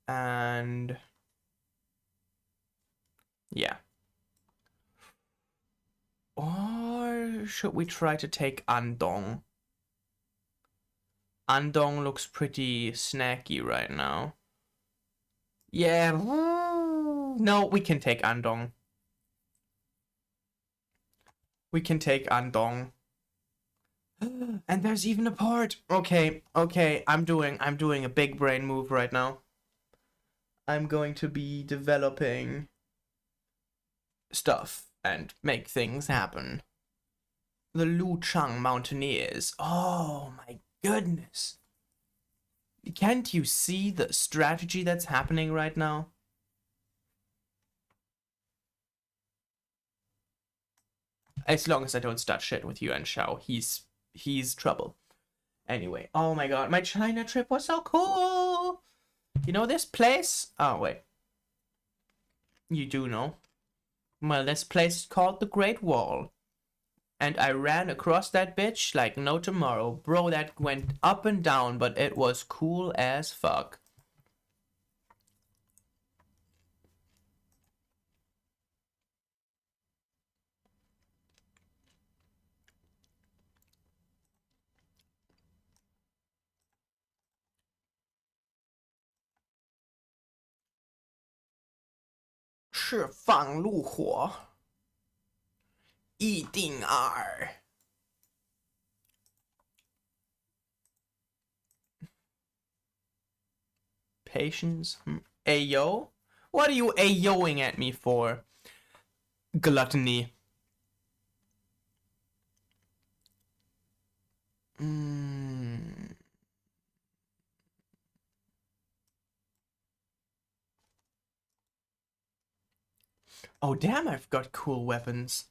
and yeah. Or should we try to take Andong? Andong looks pretty snacky right now. Yeah. No, we can take Andong. We can take Andong. And there's even a port. Okay, I'm doing a big brain move right now. I'm going to be developing stuff and make things happen. The Luchang Mountaineers. Oh my goodness. Can't you see the strategy that's happening right now? As long as I don't start shit with Yuan Shao, he's trouble. Anyway, oh my god, my China trip was so cool. You know this place? Oh wait. You do know. Well, this place is called the Great Wall. And I ran across that bitch like no tomorrow. Bro, that went up and down, but it was cool as fuck. "释放怒火，一定二." Patience? Ayo? What are you ayoing at me for? Gluttony. Oh damn, I've got cool weapons.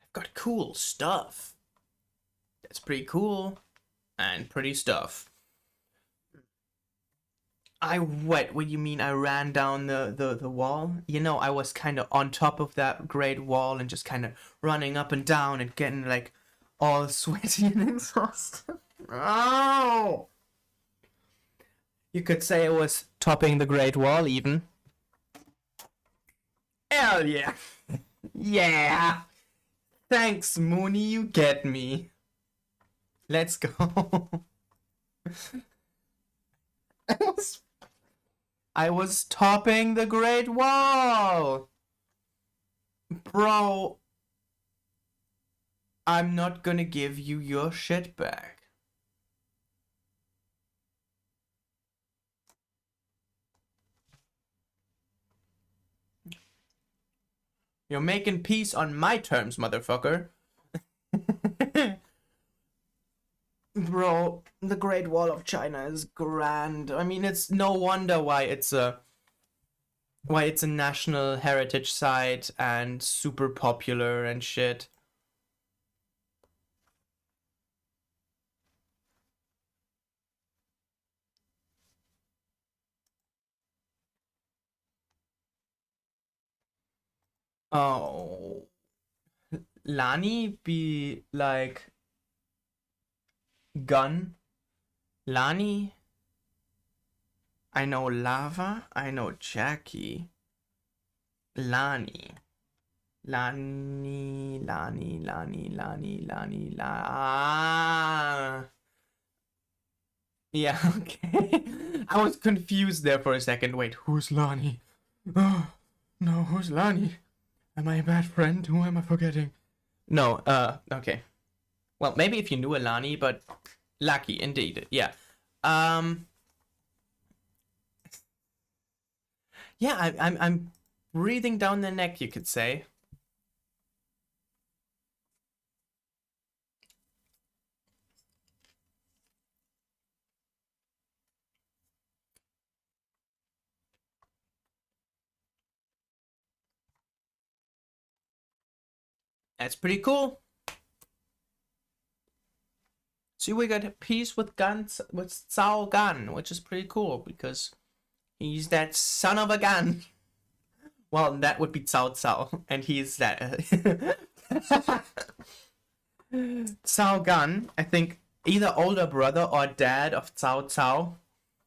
I've got cool stuff. That's pretty cool. And pretty stuff. What do you mean I ran down the wall? You know, I was kind of on top of that great wall and just kind of running up and down and getting like all sweaty and exhausted. Oh! You could say I was topping the great wall even. Hell yeah! Yeah! Thanks, Mooney, you get me. Let's go. I was topping the Great Wall! Bro, I'm not gonna give you your shit back. You're making peace on my terms, motherfucker. Bro, the Great Wall of China is grand. I mean, it's no wonder why it's a national heritage site and super popular and shit. Oh, Lani be like gun. Lani. I know Lava. I know Jackie. Lani. Lani. Yeah, okay. I was confused there for a second. Wait, who's Lani? Oh, no, who's Lani? Am I a bad friend? Who am I forgetting? No, okay. Well, maybe if you knew Alani, but lucky indeed. Yeah. Yeah, I'm breathing down their neck, you could say. That's pretty cool. See, we got a piece with guns with Cao Gan, which is pretty cool because he's that son of a gun. Well, that would be Cao Cao, and he's that. Cao Gan, I think, either older brother or dad of Cao Cao.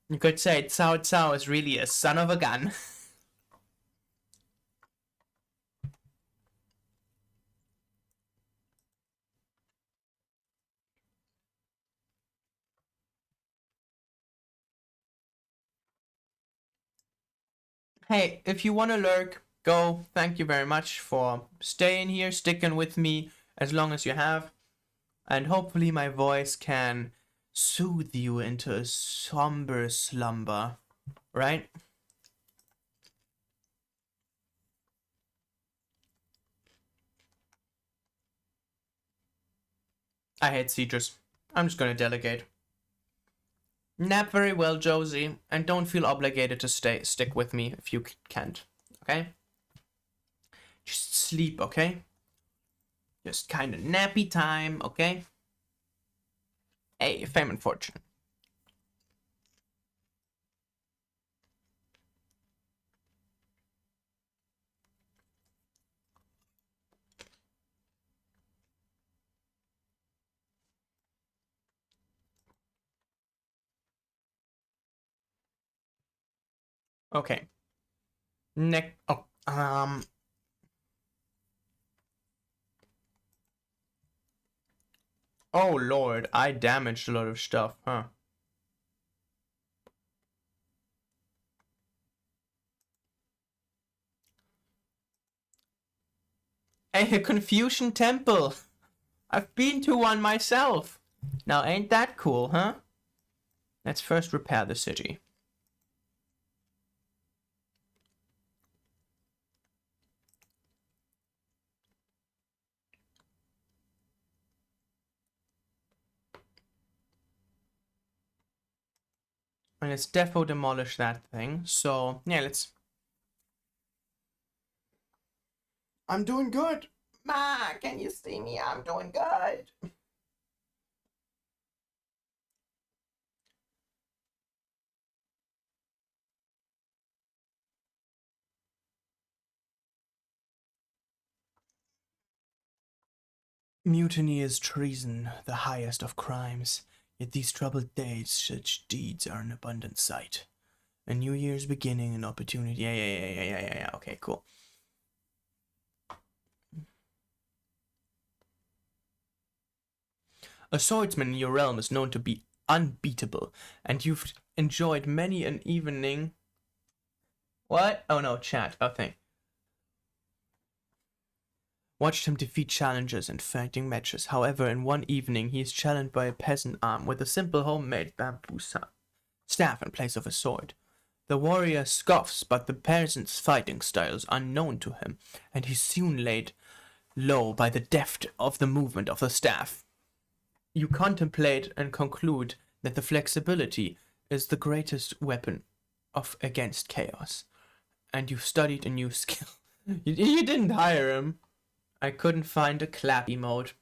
You could say Cao Cao is really a son of a gun. Hey, if you want to lurk, go. Thank you very much for staying here, sticking with me as long as you have. And hopefully my voice can soothe you into a somber slumber, right? I hate Cedrus. I'm just gonna delegate. Nap very well, Josie, and don't feel obligated to stick with me if you can't, okay? Just sleep, okay? Just kind of nappy time, okay? Hey, fame and fortune. Okay. Next. Oh, oh lord, I damaged a lot of stuff, huh? Hey, a Confucian temple. I've been to one myself. Now, ain't that cool, huh? Let's first repair the city. And let's defo demolish that thing. So, yeah, let's... I'm doing good. Ma, can you see me? I'm doing good. Mutiny is treason, the highest of crimes. Yet these troubled days, such deeds are in abundant sight. A new year's beginning, an opportunity. Yeah. Okay, cool. A swordsman in your realm is known to be unbeatable, and you've enjoyed many an evening. What? Oh no, chat. Oh, thing. Watched him defeat challengers and fighting matches. However, in one evening, he is challenged by a peasant arm with a simple homemade bamboo staff in place of a sword. The warrior scoffs, but the peasant's fighting style is unknown to him, and he's soon laid low by the deft of the movement of the staff. You contemplate and conclude that the flexibility is the greatest weapon against chaos, and you've studied a new skill. You didn't hire him. I couldn't find a clap emote.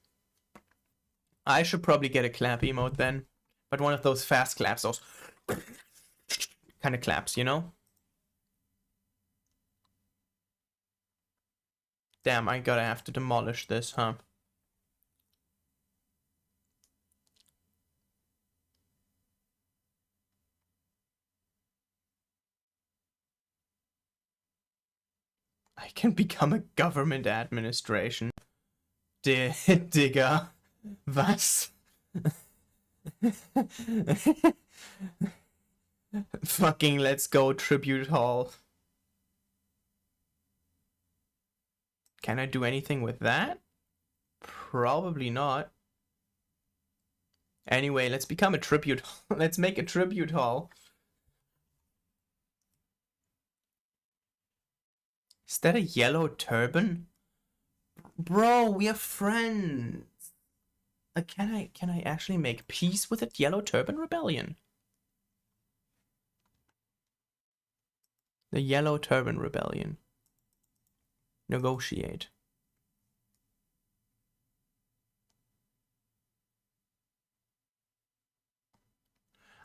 I should probably get a clap emote then, but one of those fast claps, those kind of claps, you know? Damn, I gotta have to demolish this, huh? I can become a government administration. Digger. Was? Fucking let's go tribute hall. Can I do anything with that? Probably not. Anyway, let's become a tribute. Let's make a tribute hall. Is that a yellow turban? Bro, we are friends. Can I actually make peace with a yellow turban rebellion? The yellow turban rebellion. Negotiate.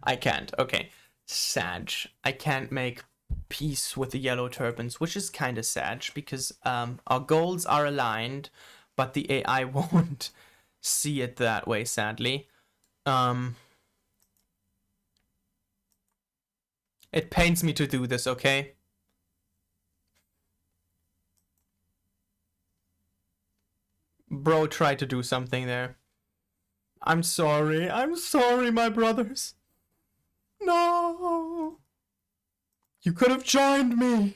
I can't. Okay. Sad. I can't make peace with the yellow turbans, which is kind of sad because our goals are aligned, but the AI won't see it that way, sadly. It pains me to do this, okay? Bro, try to do something there. I'm sorry, my brothers. No! You could have joined me!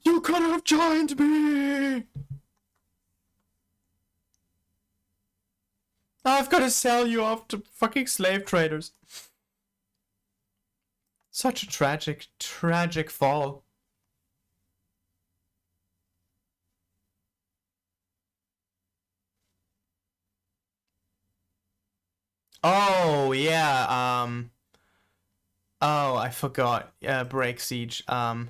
You could have joined me! I've got to sell you off to fucking slave traders. Such a tragic, tragic fall. Oh, yeah, oh, I forgot. Break Siege. I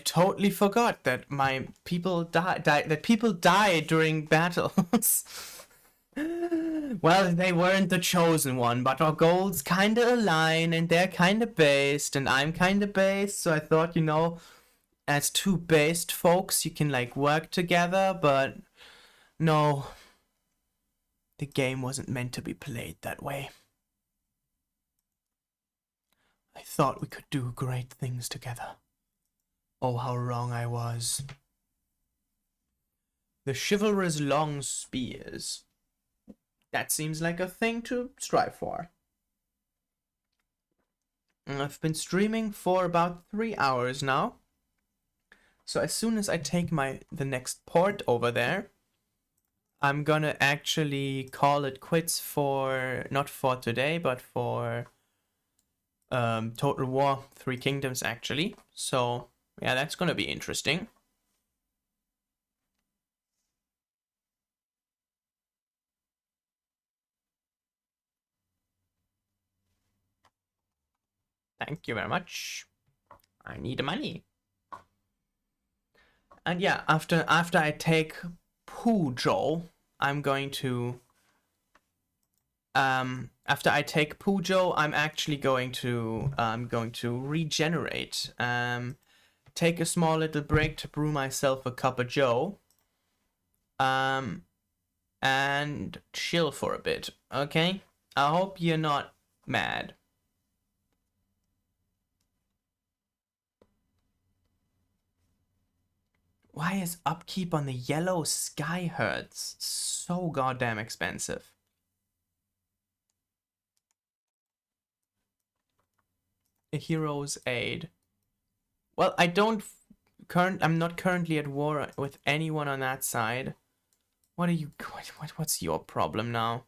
totally forgot that my people that people die during battles. Well, they weren't the chosen one, but our goals kinda align, and they're kinda based, and I'm kinda based, so I thought, you know, as two based folks, you can, like, work together, but no. The game wasn't meant to be played that way. I thought we could do great things together. Oh, how wrong I was. The chivalrous long spears. That seems like a thing to strive for. I've been streaming for about 3 hours now. So as soon as I take the next port over there, I'm gonna actually call it quits for, not for today, but for Total War 3 Kingdoms actually. So yeah, that's gonna be interesting. Thank you very much. I need money. And yeah, after I take Pujo, I'm going to after I take Pujo, I'm actually going to regenerate. Take a small little break to brew myself a cup of joe. And chill for a bit, okay? I hope you're not mad. Why is upkeep on the yellow sky herds so goddamn expensive? A hero's aid. Well, I'm not currently at war with anyone on that side. What's your problem now?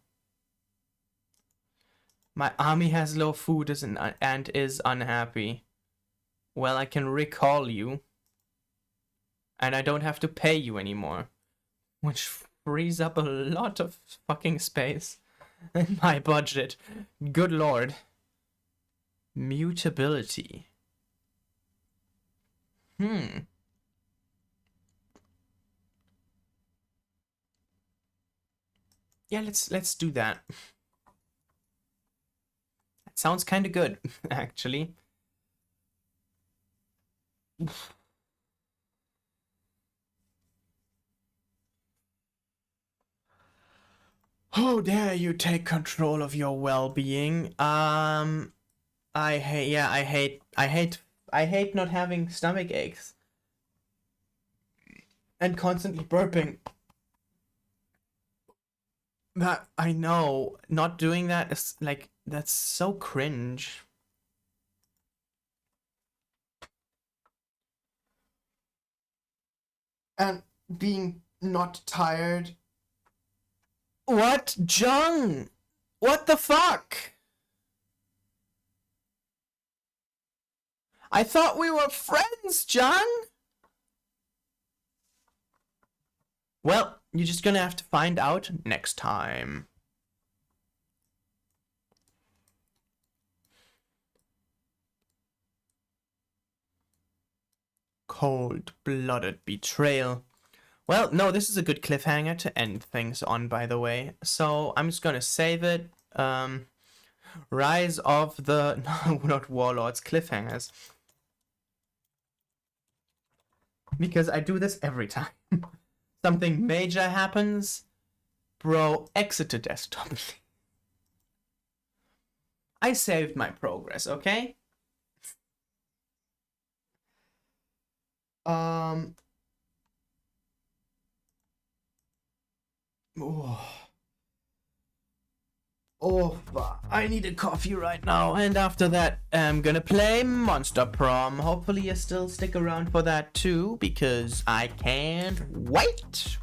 My army has low food and is unhappy. Well, I can recall you. And I don't have to pay you anymore. Which frees up a lot of fucking space in my budget. Good lord. Mutability. Yeah, let's do that. That sounds kind of good, actually. How dare you take control of your well-being? I hate not having stomach aches and constantly burping. That I know, not doing that is like, that's so cringe. And being not tired. What? Jung? What the fuck? I thought we were friends, Jung! Well, you're just gonna have to find out next time. Cold-blooded betrayal. Well, no, this is a good cliffhanger to end things on, by the way. So I'm just gonna save it. Rise of the no, not warlords, cliffhangers. Because I do this every time. Something major happens, bro, exit to desktop. I saved my progress, okay? Oh. Oh, I need a coffee right now. And after that, I'm gonna play Monster Prom. Hopefully you still stick around for that too, because I can't wait.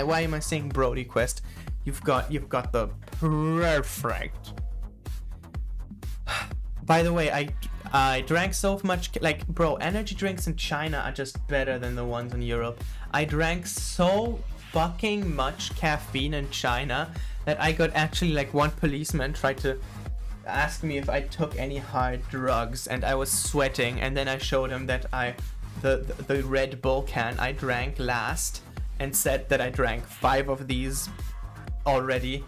Why am I saying Brody Quest? You've got the perfect. By the way, I drank so much, like, bro, energy drinks in China are just better than the ones in Europe. I drank so fucking much caffeine in China that I got actually, like, one policeman tried to ask me if I took any hard drugs, and I was sweating, and then I showed him that the Red Bull can I drank last, and said that I drank 5 of these already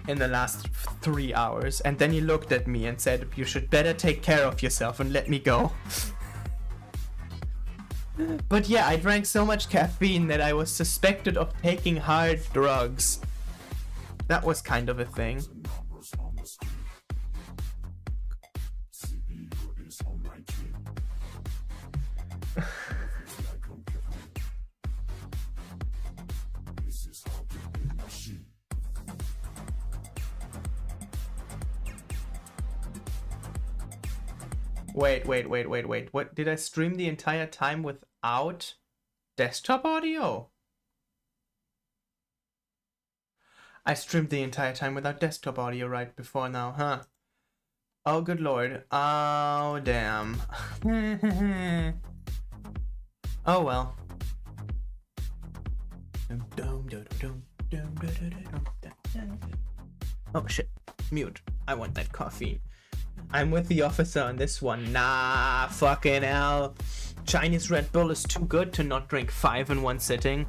in the last 3 hours, and then he looked at me and said, "You should better take care of yourself and let me go." But yeah, I drank so much caffeine that I was suspected of taking hard drugs. That was kind of a thing. Wait. What? Did I stream the entire time without desktop audio? I streamed the entire time without desktop audio right before now, huh? Oh, good lord. Oh, damn. Oh, well. Oh, shit. Mute. I want that caffeine. I'm with the officer on this one. Nah, fucking hell. Chinese Red Bull is too good to not drink 5 in one sitting.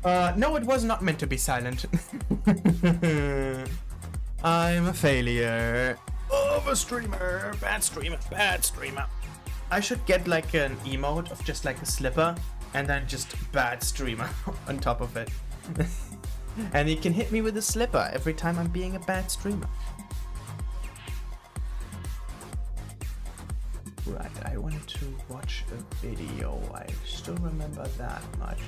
No, it was not meant to be silent. I'm a failure. Of a streamer. Bad streamer. Bad streamer. I should get like an emote of just like a slipper and then just bad streamer on top of it. And you can hit me with a slipper every time I'm being a bad streamer. Right, I wanted to watch a video. I still remember that much.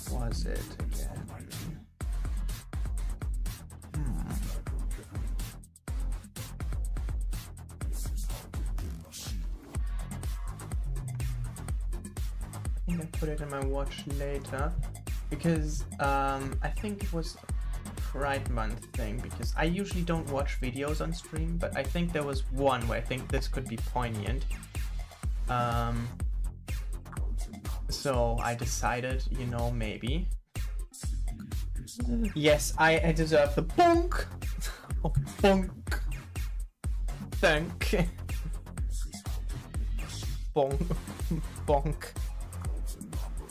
What was it again? I think I put it in my watch later because I think it was a Pride Month thing, because I usually don't watch videos on stream, but I think there was one where I think this could be poignant. So I decided, you know, maybe. Yes, I deserve the bonk. Oh, bonk. Thank. Bonk. Bonk.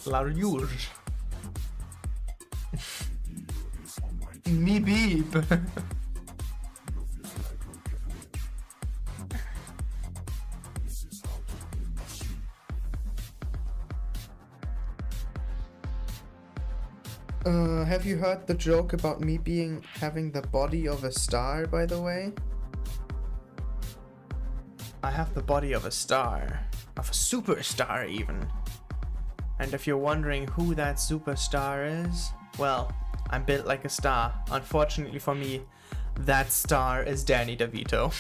La rouge. Me beep. Have you heard the joke about me having the body of a star, by the way? I have the body of a star. Of a superstar, even. And if you're wondering who that superstar is, well, I'm built like a star. Unfortunately for me, that star is Danny DeVito.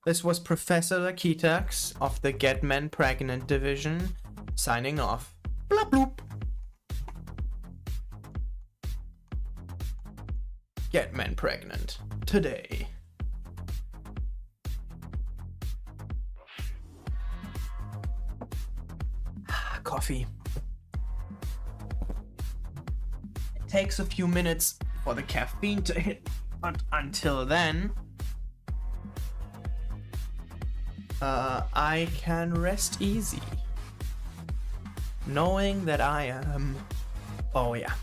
This was Professor Lakitax of the Get Men Pregnant division, signing off. Blop bloop. Get Men Pregnant today. Coffee. It takes a few minutes for the caffeine to hit, but until then, I can rest easy, knowing that I am, oh yeah,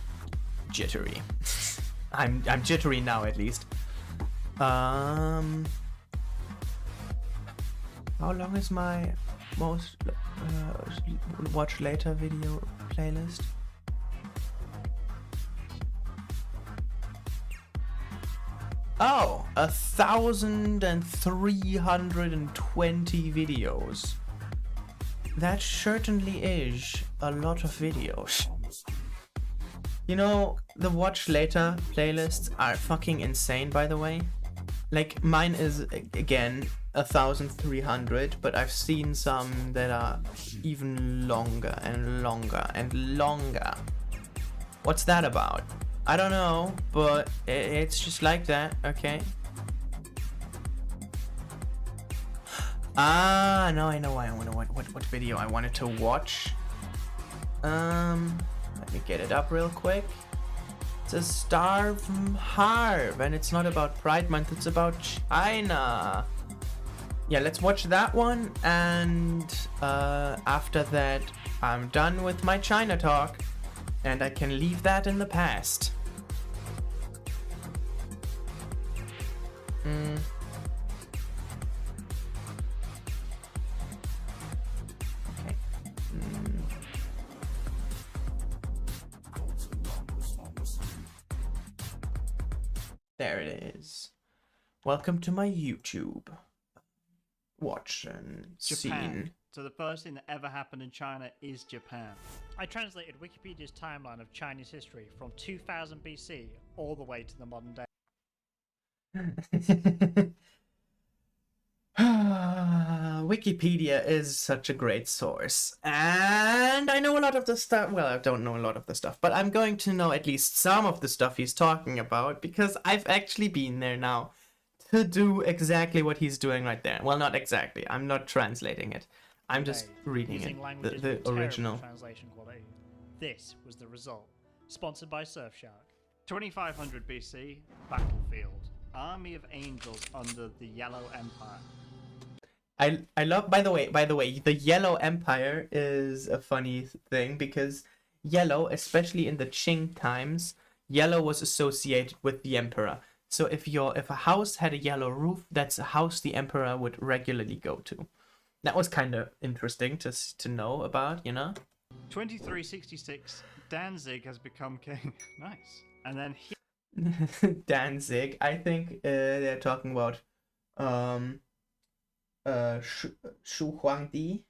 jittery. I'm jittery now, at least. How long is my most watch later video playlist? Oh, 1,320 videos. That certainly is a lot of videos. You know, the watch later playlists are fucking insane, by the way. Like, mine is, again, 1,300, but I've seen some that are even longer and longer and longer. What's that about? I don't know, but it's just like that, okay? Ah, now I know what video I wanted to watch. Let me get it up real quick. It's a star from Harv, and it's not about Pride Month, it's about China. Yeah, let's watch that one, and after that, I'm done with my China talk, and I can leave that in the past. Okay. There it is. Welcome to my YouTube. Watch and Japan. scene. So the first thing that ever happened in China is Japan. I translated Wikipedia's timeline of Chinese history from 2000 BC all the way to the modern day. Wikipedia is such a great source, and I know a lot of the stuff. Well, I don't know a lot of the stuff, but I'm going to know at least some of the stuff he's talking about, because I've actually been there now to do exactly what he's doing right there. Well, not exactly. I'm not translating it. I'm just reading using it, languages the with terrible original. translation quality. This was the result. Sponsored by Surfshark. 2500 BC, battlefield. Army of angels under the Yellow Empire. I love, by the way, the Yellow Empire is a funny thing because yellow, especially in the Qing times, yellow was associated with the emperor. So if a house had a yellow roof, that's a house the emperor would regularly go to. That was kind of interesting to know about, you know? 2366, Danzig has become king. Nice. And then he Danzig, I think they're talking about Shu Huangdi.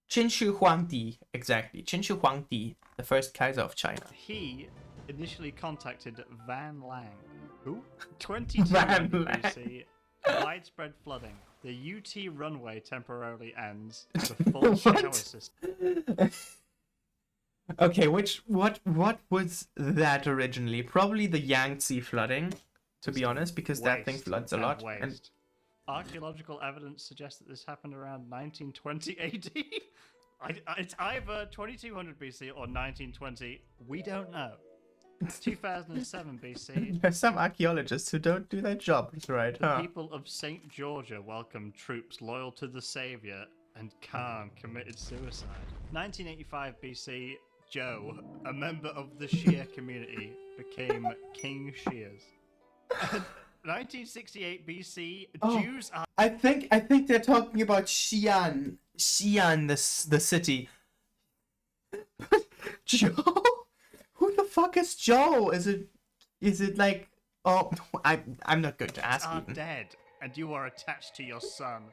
Qin Shi Huangdi, exactly. Qin Shi Huangdi, the first Kaiser of China. he initially contacted Van Lang. Who? 2200 BC, widespread flooding. The UT runway temporarily ends. The full shower system. Okay, what was that originally? Probably the Yangtze flooding, to be honest, because that thing floods a lot. And archaeological evidence suggests that this happened around 1920 AD. It's either 2200 BC or 1920. We don't know. 2007 BC. There's some archaeologists who don't do their jobs right, The huh? people of St. Georgia welcomed troops loyal to the savior, and Khan committed suicide. 1985 BC, Joe, a member of the Shia community, became King Shias. 1968 BC, Jews are... I think they're talking about Xi'an. Xi'an, the city. Joe? Who the fuck is Joe? Is it like... Oh, I'm not going to ask are even. dead, and you are attached to your son.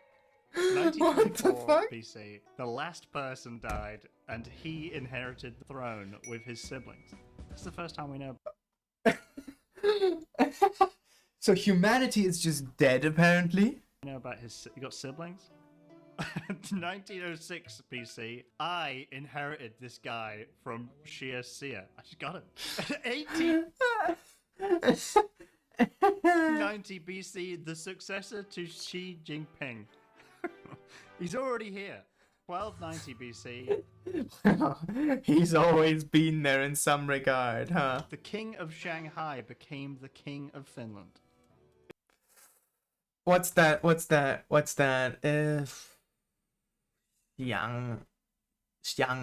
What the 1924 fuck? BC, the last person died, and he inherited the throne with his siblings. That's the first time we know. So humanity is just dead, apparently? You know about he got siblings? 1906 BC, I inherited this guy from Shia Sia. I just got him. 1890 BC, the successor to Xi Jinping. He's already here. 1290 BC, He's always been there in some regard, huh? the king of Shanghai became the king of Finland. What's that? Xiang.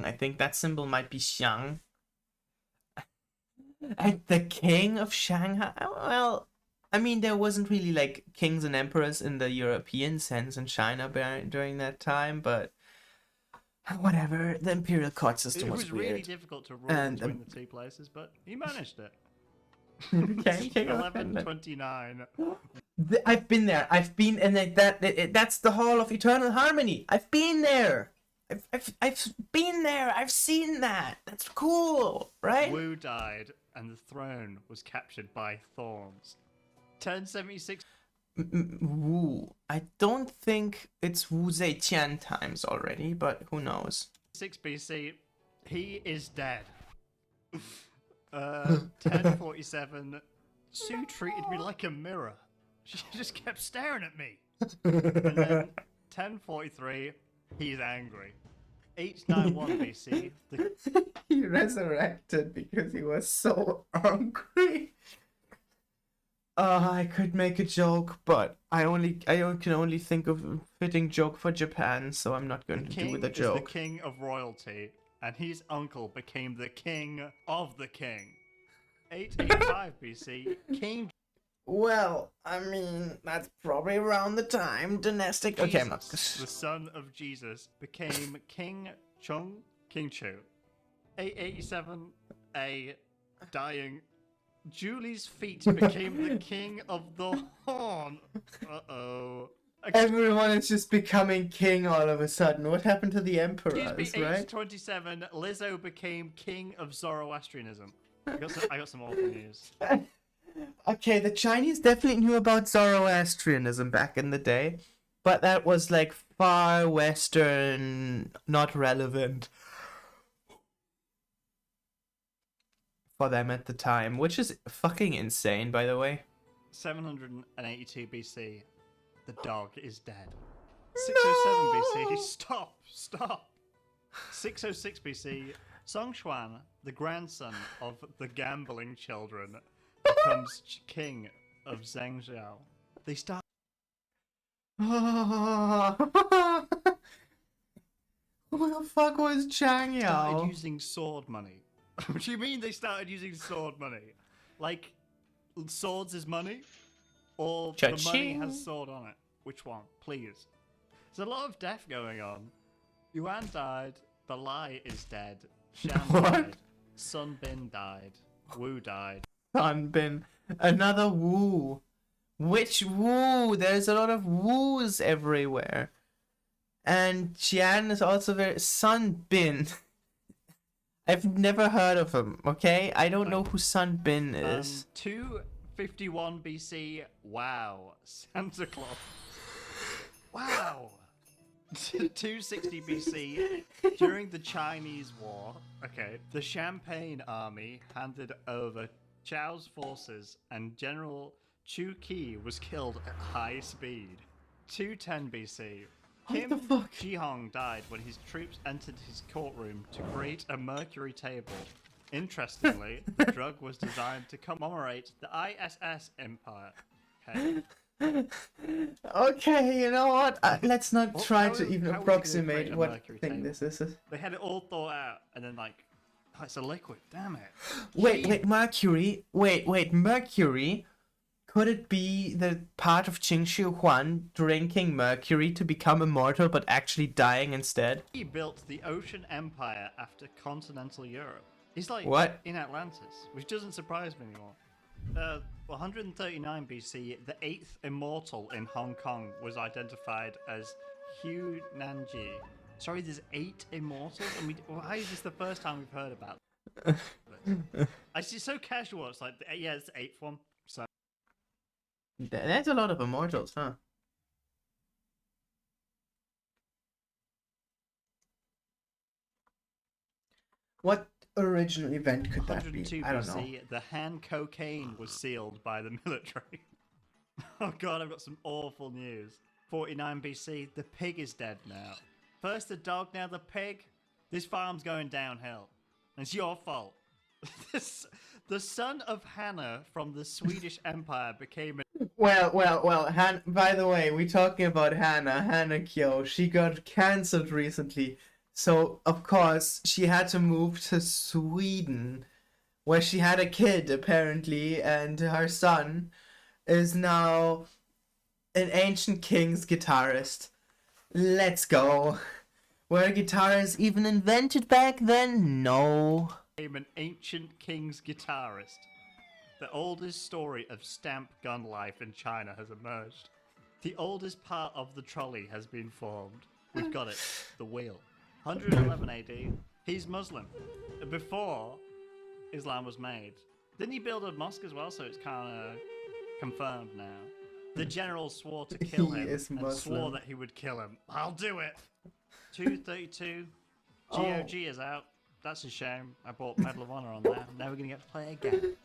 I think that symbol might be Xiang. And the king of Shanghai? Well, I mean, there wasn't really like kings and emperors in the European sense in China during that time, but whatever. The imperial court system It was was weird. really difficult to rule And, between the two places, but he managed it. King of Finland. 1129. I've been there. I've been, and that's the Hall of Eternal Harmony. I've been there. I've been there. I've seen that. That's cool, right? Wu died, and the throne was captured by thorns. 1076. Wu. I don't think it's Wu Zetian times already, but who knows? 6 BC. He is dead. 1047. Sue treated me like a mirror. She just kept staring at me. And then 1043. He's angry. 891 BC. He resurrected because he was so angry. I could make a joke, but I can only think of a fitting joke for Japan, so I'm not going to do with a joke. Is the king of royalty, and his uncle became the king of the king. 885 BC, King. Well, I mean, that's probably around the time dynastic. Okay, I'm not. The son of Jesus became King Chu. 887, a dying. Julie's feet became the king of the horn. Uh-oh. Everyone is just becoming king all of a sudden. What happened to the emperors, right? 827, Lizzo became king of Zoroastrianism. I got some awful news. Okay, the Chinese definitely knew about Zoroastrianism back in the day, but that was like far Western, not relevant for them at the time, which is fucking insane, by the way. 782 BC, the dog is dead. 607 BC. Stop. 606 BC. Song Xuan, the grandson of the gambling children, becomes king of Zhengzhou. They start. Who the fuck was Chang Started Yao? using sword money. What do you mean they started using sword money? Like, swords is money? Or the money Cha-ching. has sword on it? Which one? Please. There's a lot of death going on. Yuan died. The Lai is dead. Shan What? died. Sun Bin died. Wu died. Sun Bin. Another Wu. Which Wu? There's a lot of Wus everywhere. And Jian is also very... Sun Bin. I've never heard of him, okay? I don't know who Sun Bin is. 251 BC. Wow. Santa Claus. Wow. 260 BC. During the Chinese War, okay, the Champagne army handed over Chao's forces and General Chu Qi was killed at high speed. 210 BC. What the fuck? Jihong died when his troops entered his courtroom to create a mercury table. Interestingly, the drug was designed to commemorate the ISS Empire. Okay. Okay, you know what? Let's not Well, try how to is- even how are we gonna approximate create a what mercury thing table? this is. They had it all thought out, and then like, oh, it's a liquid. Damn it. Wait, Mercury. Wait, Mercury. Could it be the part of Qing Shi Huan drinking mercury to become immortal but actually dying instead? He built the Ocean Empire after continental Europe. He's like What? in Atlantis, which doesn't surprise me anymore. 139 BC, the 8th immortal in Hong Kong was identified as Hu Nanji. Sorry, there's 8 immortals? And why is this the first time we've heard about it? It's so casual, it's like, yeah, it's the 8th one. So. There's a lot of immortals, huh? What original event could that be? 102 I don't know. BC, the Han cocaine was sealed by the military. Oh god, I've got some awful news. 49 BC, the pig is dead now. First the dog, now the pig. This farm's going downhill. It's your fault. The son of Hannah from the Swedish Empire became Well, by the way, we're talking about Hannah Kyo. She got cancelled recently. So, of course, she had to move to Sweden, where she had a kid, apparently, and her son is now an ancient king's guitarist. Let's go. Were guitars even invented back then? No. an ancient king's guitarist. The oldest story of stamp gun life in China has emerged. The oldest part of the trolley has been formed. We've got it. The wheel. 111 AD. He's Muslim. Before Islam was made. Didn't he build a mosque as well? So it's kind of confirmed now. The general swore to kill him and swore that he would kill him. I'll do it. 232. GOG is out. That's a shame. I bought Medal of Honor on that. Now we're gonna get to play again.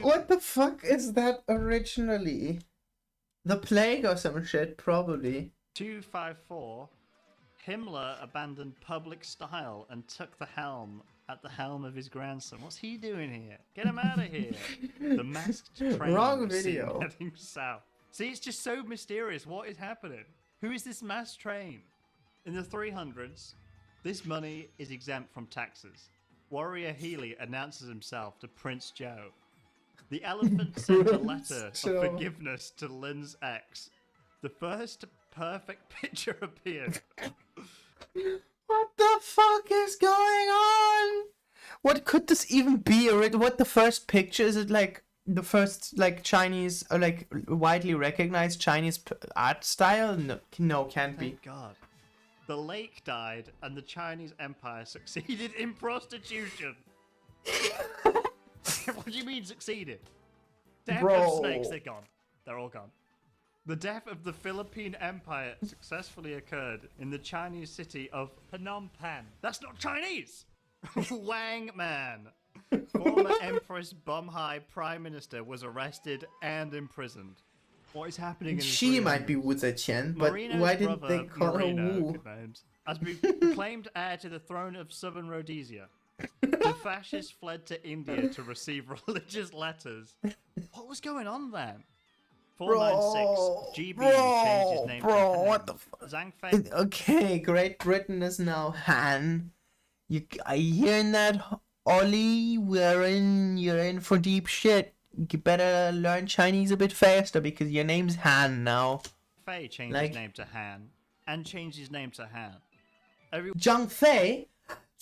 What the fuck is that originally? The Plague or some shit, probably. 254. Himmler abandoned public style and took the helm at the helm of his grandson. What's he doing here? Get him out of here. The masked train Wrong was seen video. heading south. See, it's just so mysterious. What is happening? Who is this masked train? In the 300s, this money is exempt from taxes. Warrior Healy announces himself to Prince Joe. The elephant sent a letter of forgiveness to Lin's ex. The first perfect picture appeared. What the fuck is going on? What could this even be? Or what the first picture? Is it like the first like Chinese or like widely recognized Chinese art style? No, can't be. Thank God. The lake died and the Chinese Empire succeeded in prostitution. What do you mean succeeded? The Emperor of Snakes, they're gone. They're all gone. The death of the Philippine Empire successfully occurred in the Chinese city of Phnom Penh. That's not Chinese! Wang Man. Former Empress Bumhai Prime Minister was arrested and imprisoned. What is happening in this She region? might be Wu Zetian, but Marino's why didn't brother, they call her Marino, Wu? good names, has been proclaimed heir to the throne of Southern Rhodesia. The fascists fled to India to receive religious letters. What was going on then? 496. GB changed his name to Han. What the fuck? Zhang Fei. Okay, Great Britain is now Han. Are you hearing that, Ollie? You're in for deep shit. You better learn Chinese a bit faster because your name's Han now. Fei changed his name to Han and changed his name to Han. Zhang Fei?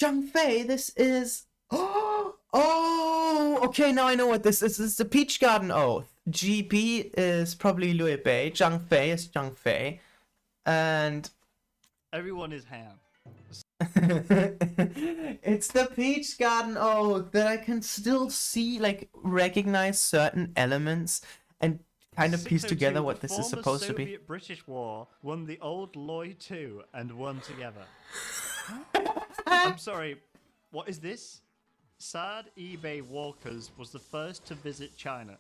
Zhang Fei, this is... Oh, okay, now I know what this is. This is the Peach Garden Oath. GP is probably Lui Bei. Zhang Fei is Zhang Fei. And... Everyone is Han. It's the Peach Garden Oath that I can still see, like, recognize certain elements and kind of piece together what this is supposed to be. The Soviet-British War won the old Loy 2 and won together. I'm sorry, what is this? Saad eBay Walkers was the first to visit China.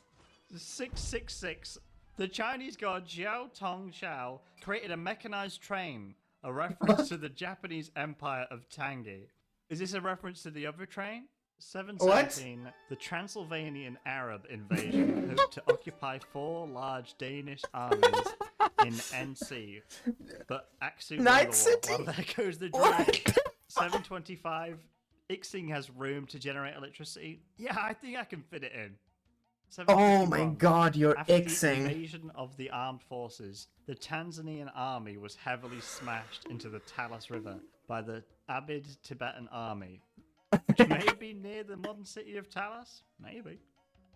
666. The Chinese god Xiao Tong Xiao created a mechanized train, a reference to the Japanese empire of Tangi. Is this a reference to the other train? 717. What? The Transylvanian Arab invasion hoped to occupy 4 large Danish armies in NC, but Aksu won the war. Well, there goes the drag. 725. Ixing has room to generate electricity. Yeah, I think I can fit it in. Oh my god, you're After Ixing. the invasion of the armed forces, the Tanzanian army was heavily smashed into the Talas River by the Abid Tibetan army, which may be near the modern city of Talas. Maybe.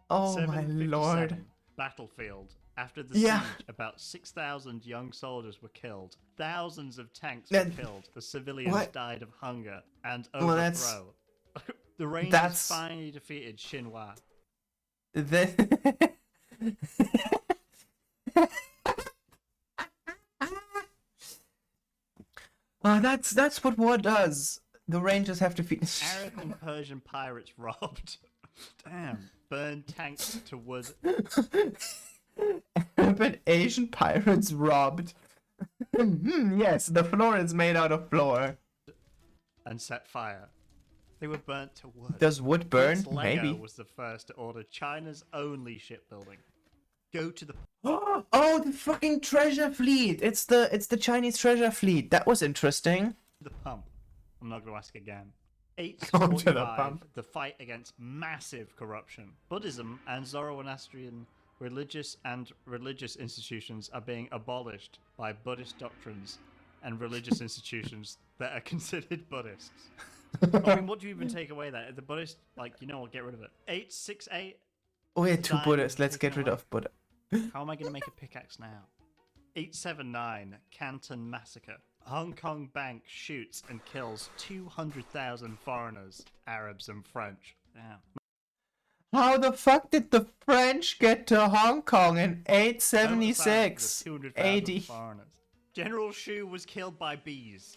Oh my lord. Battlefield. After the siege, about 6,000 young soldiers were killed. Thousands of tanks were killed. The civilians died of hunger and overthrow. The Rangers finally defeated Xinhua. That's what war does. The Rangers have to feed Arab and Persian pirates robbed. Damn. Burned tanks to wood. Arab and Asian pirates robbed. Yes, the floor is made out of floor. And set fire. They were burnt to wood. Does wood burn? Lego Maybe. Was the first to order China's only shipbuilding. Go to the... Oh, the fucking treasure fleet! It's the Chinese treasure fleet. That was interesting. The pump. I'm not going to ask again. Come to the 845, pump. the fight against massive corruption. Buddhism and Zoroastrian religious institutions are being abolished by Buddhist doctrines and religious institutions that are considered Buddhists. I mean, what do you even take away there? The Buddhist, like, you know what, get rid of it. 868. Oh yeah, 2 Buddhists. Let's get rid of Buddha. How am I going to make a pickaxe now? 879, Canton Massacre. Hong Kong bank shoots and kills 200,000 foreigners, Arabs and French. Damn. How the fuck did the French get to Hong Kong in 876 AD? Foreigners. General Shu was killed by bees.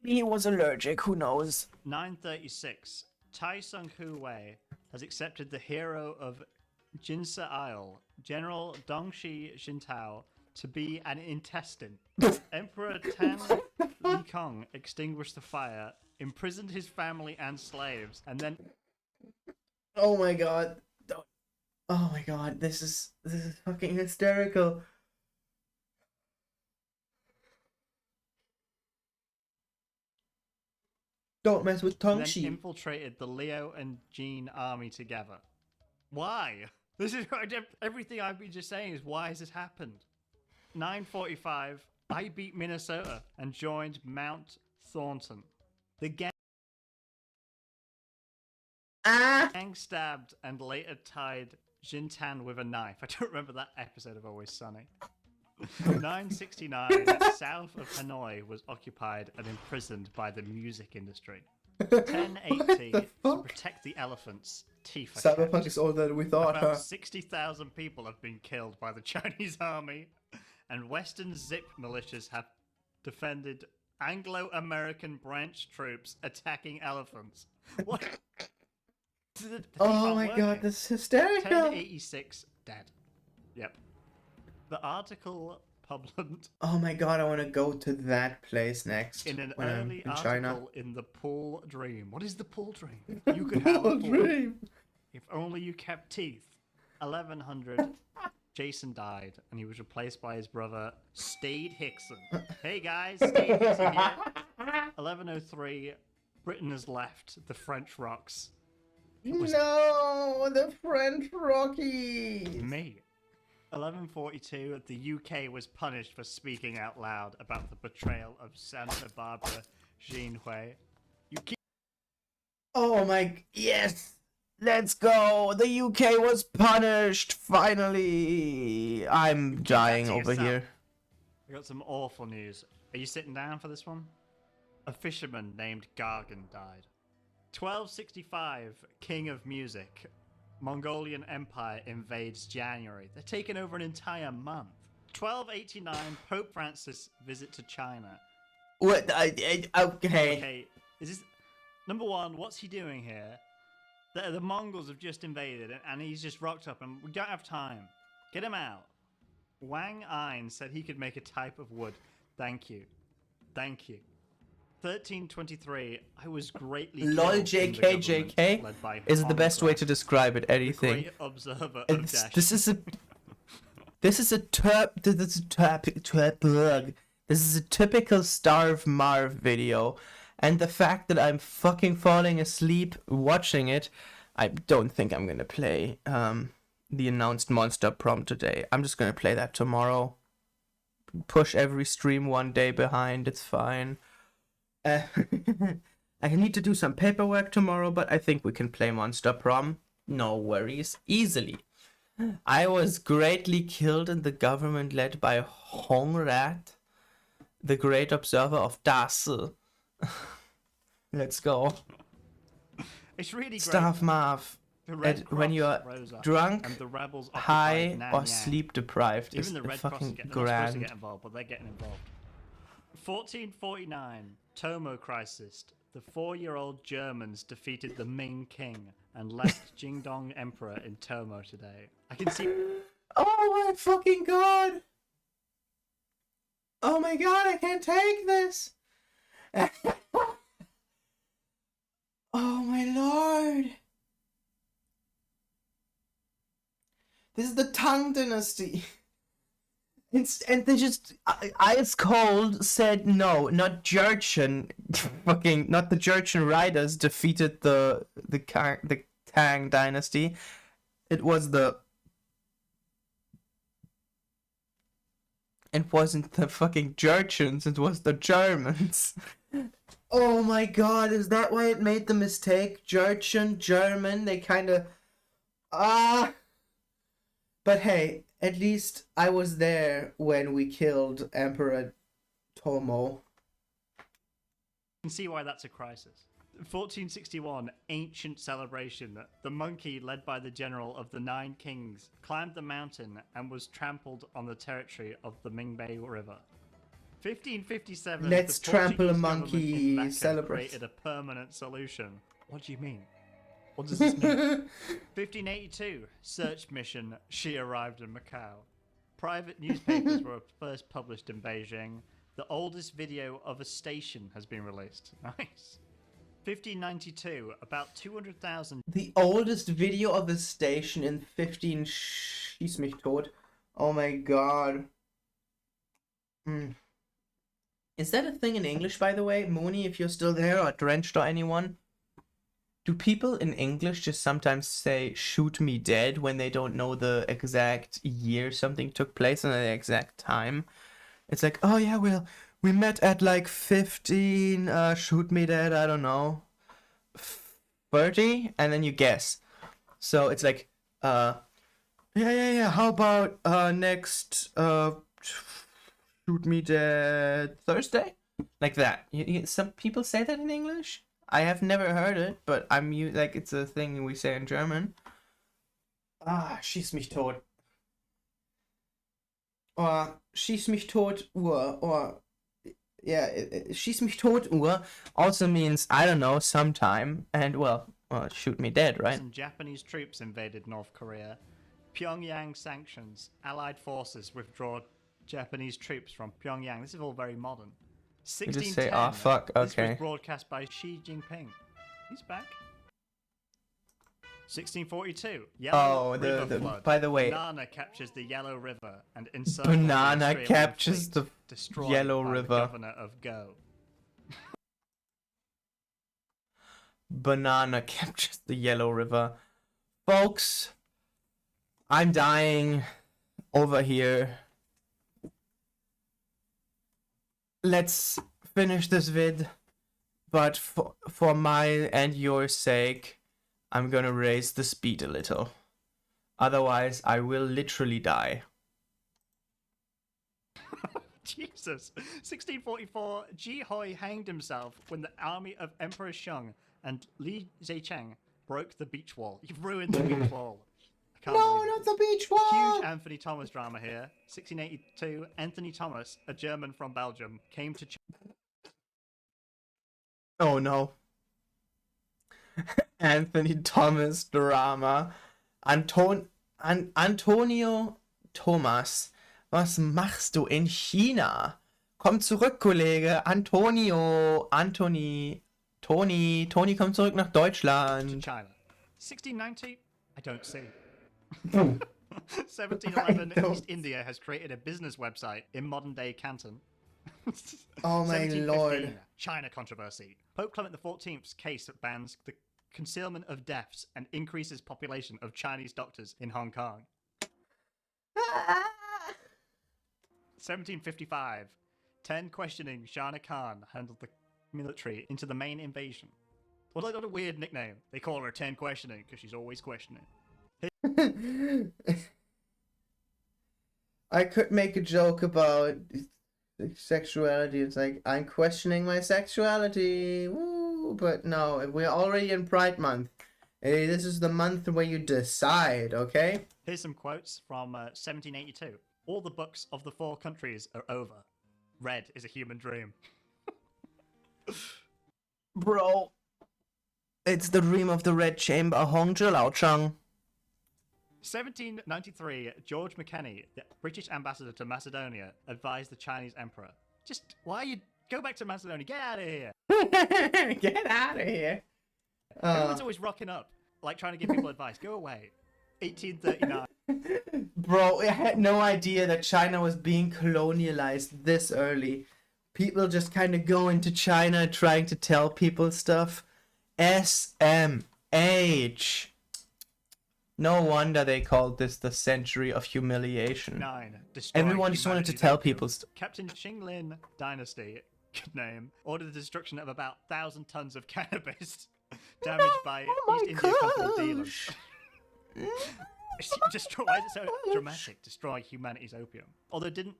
He was allergic, who knows? 936. Tai Sung Hu Wei has accepted the hero of Jinsa Isle, General Dongshi Xintao, to be an intestine. Emperor Tan Li Kong extinguished the fire, imprisoned his family and slaves, and then... Oh my god. Oh my god, this is fucking hysterical. Don't mess with Tongshi. Then infiltrated the Liu and Jin army together. Why? This is everything I've been just saying is why has this happened? 945. I beat Minnesota and joined Mount Thornton. The gang stabbed and later tied Jintan with a knife. I don't remember that episode of Always Sunny. 969. South of Hanoi was occupied and imprisoned by the music industry. 1080. To protect the elephants, teeth are Cyberpunk kept. is older than we thought, About huh? 60,000 people have been killed by the Chinese army, and Western Zip militias have defended Anglo-American branch troops attacking elephants. What? the Oh default my working. god, this is hysterical. 1086 dead. Yep. The article published Oh my god, I want to go to that place next. in an when I'm early in article China. in the Pool Dream. What is the Pool Dream? You could have a pool Dream. if only you kept teeth. 1100, Jason died, and he was replaced by his brother, Stade Hickson. Hey guys, Stade Hickson here. 1103, Britain has left the French rocks. No, the French Rockies. Me. 1142, the UK was punished for speaking out loud about the betrayal of Santa Barbara Jean Hui. You keep Oh my, yes. Let's go. The UK was punished. Finally. I'm dying That's over yourself. here. I got some awful news. Are you sitting down for this one? A fisherman named Gargan died. 1265, King of Music. Mongolian Empire invades January. They're taking over an entire month. 1289, Pope Francis visit to China. What? Okay. Okay, is this number one? What's he doing here? The Mongols have just invaded, and he's just rocked up, and we don't have time. Get him out. Wang Ein said he could make a type of wood. Thank you. Thank you. 1323, I was greatly LOL killed in the JK government JK led by is the best way Hong to describe it. Kong, the Anything. great observer of It's, Dash. this is a this is a this is a typical Starve Marv video, and the fact that I'm fucking falling asleep watching it, I don't think I'm gonna play the announced monster prom today. I'm just gonna play that tomorrow. Push every stream one day behind. It's fine. I need to do some paperwork tomorrow, but I think we can play monster prom. No worries, easily. I was greatly killed in the government led by Hongrat, the great observer of Das. Let's go. It's really great. Staff Marv. The Red When Cross you're rose up, drunk, and the rebels occupied high, or Nanyang. sleep deprived is Even the Red Cross fucking they're not supposed to grand. get involved, but they're getting involved. 1449, Tomo Crisis. The 4-year-old Germans defeated the Ming King and left Jingdong Emperor in Tomo today. I can see. Oh my fucking god! Oh my god, I can't take this! Oh my lord! This is the Tang Dynasty. And they just Ice Cold said no, not Jurchen, fucking not the Jurchen riders defeated the Tang Dynasty. It wasn't the fucking Jurchens, it was the Germans. Oh my god, is that why it made the mistake? Jurchen, German, they kinda But hey, at least I was there when we killed Emperor Tomo. You can see why that's a crisis. 1461, ancient celebration. The monkey, led by the general of the 9 kings, climbed the mountain and was trampled on the territory of the Mingbei River. 1557, Let's the trample a Portuguese monkey government in Mecca celebrate. created a permanent solution. What do you mean? What does this mean? 1582, search mission. She arrived in Macau. Private newspapers were first published in Beijing. The oldest video of a station has been released. Nice. 1592, about 200,000. The oldest video of a station in 15 schieß mich tot. Oh my god. Is that a thing in English, by the way? Mooney, if you're still there, or Drenched or anyone? Do people in English just sometimes say shoot me dead when they don't know the exact year something took place and the exact time? It's like, oh yeah, well, we met at like 15, shoot me dead, I don't know, 30, and then you guess. So it's like, yeah, how about next, shoot me dead Thursday? Like that. Some people say that in English? I have never heard it, but like it's a thing we say in German. Schieß mich tot. Or schieß mich tot Uhr. Or yeah, schieß mich tot Uhr also means, I don't know, sometime. And well, well, shoot me dead, right? Some Japanese troops invaded North Korea. Pyongyang sanctions. Allied forces withdraw Japanese troops from Pyongyang. This is all very modern. You 1610. just say, "Ah, fuck, This okay." was broadcast by Xi Jinping. He's back. 1642. Yellow River flood. by the way, Banana captures the Yellow River and encircles the Banana Australian captures fleet, the destroyed Yellow by River. The governor of Go. Banana captures the Yellow River. Folks, I'm dying over here. Let's finish this vid, but for my and your sake, I'm gonna raise the speed a little. Otherwise, I will literally die. Jesus. 1644, Ji Hoi hanged himself when the army of Emperor Shung and Li Zhicheng broke the beach wall. You've ruined the beach wall. I can't believe it. Not the beach wall! Huge Anthony Thomas drama here. 1682, Anthony Thomas, a German from Belgium, came to Oh no. Anthony Thomas drama. Antonio Thomas, was machst du in China? Komm zurück, Kollege. Toni, komm zurück nach Deutschland. China. 1690, I don't see. 1711, East India has created a business website in modern-day Canton. Oh my 1715, lord. China controversy. Pope Clement XIV's case bans the concealment of deaths and increases population of Chinese doctors in Hong Kong. 1755, 10 questioning Shana Khan handled the military into the main invasion. What a weird nickname. They call her 10 questioning because she's always questioning. I could make a joke about sexuality. It's like, I'm questioning my sexuality. Woo! But no, we're already in Pride Month. Hey, this is the month where you decide, okay? Here's some quotes from 1782. All the books of the 4 countries are over. Red is a human dream. Bro, it's the dream of the Red Chamber, Hong Lao Chang. 1793, George McKenney, the British ambassador to Macedonia, advised the Chinese emperor. Just, why you go back to Macedonia? Get out of here! Get out of here! Everyone's always rocking up, like trying to give people advice. Go away. 1839. Bro, I had no idea that China was being colonialized this early. People just kind of go into China trying to tell people stuff. SMH. No wonder they called this the century of humiliation. 9. Destroy Everyone just wanted to tell people stuff. Captain Qinglin Dynasty, good name, ordered the destruction of about 1,000 tons of cannabis damaged by East India Company dealers. Destroy, why is it so dramatic? Destroy humanity's opium. Although didn't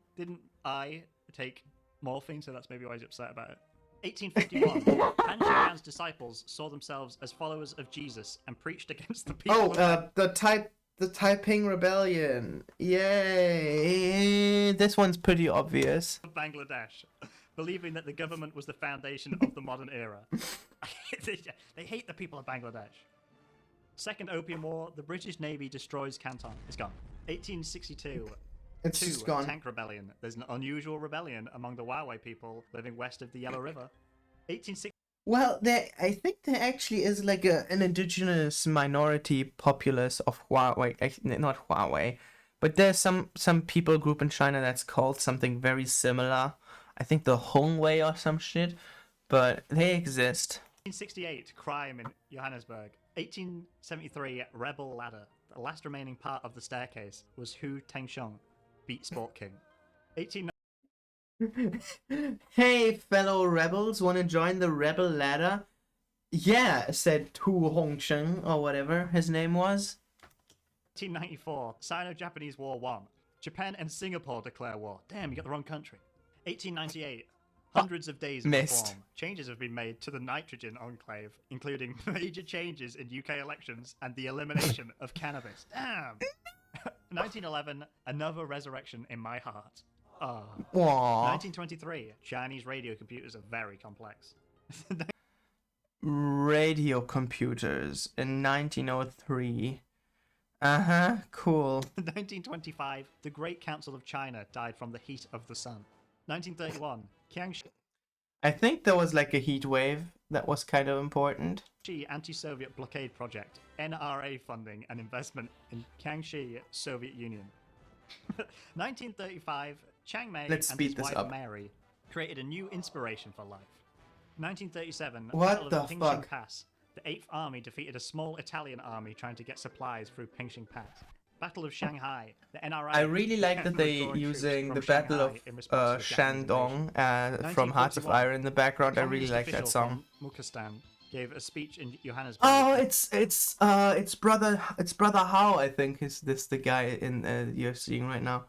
I take morphine, so that's maybe why he's upset about it. 1851, Pan disciples saw themselves as followers of Jesus and preached against the people. The Taiping Rebellion. Yay! This one's pretty obvious. Of Bangladesh, believing that the government was the foundation of the modern era. They hate the people of Bangladesh. Second Opium War, the British Navy destroys Canton. It's gone. 1862. It's just gone. Tank Rebellion. There's an unusual rebellion among the Wawe people living west of the Yellow River. 1860. Well, I think there actually is like an indigenous minority populace of Huawei. Not Huawei, but there's some people group in China that's called something very similar. I think the Hongwei or some shit, but they exist. 1868, crime in Johannesburg. 1873, rebel ladder. The last remaining part of the staircase was Hu Tengshong, beat Sport King. 18. Hey, fellow rebels, want to join the rebel ladder? Yeah, said Tu Hongcheng, or whatever his name was. 1894, Sino-Japanese War 1. Japan and Singapore declare war. Damn, you got the wrong country. 1898, hundreds of days of reform. Changes have been made to the nitrogen enclave, including major changes in UK elections and the elimination of cannabis. Damn! 1911, another resurrection in my heart. 1923, Chinese radio computers are very complex. radio computers in 1903. Cool. 1925, the Great Council of China died from the heat of the sun. 1931, Jiangxi I think there was like a heat wave that was kind of important. anti-Soviet blockade project, NRA funding and investment in Jiangxi, Soviet Union. 1935, Chiang Mai Let's and speed his this wife up. Mary created a new inspiration for life. 1937, What Battle the of Pingxing fuck? Pass. The 8th Army defeated a small Italian army trying to get supplies through Pingxing Pass. Battle of Shanghai. The NRA I really like that they withdrawing using troops the from Battle Shanghai in response of to the Japanese invasion. Shandong from Hearts of 1941, Iron in the background. I really Communist like that official song. from Mukhistan gave a speech in Johannesburg. Oh, it's brother How, I think is this the guy in you're seeing right now.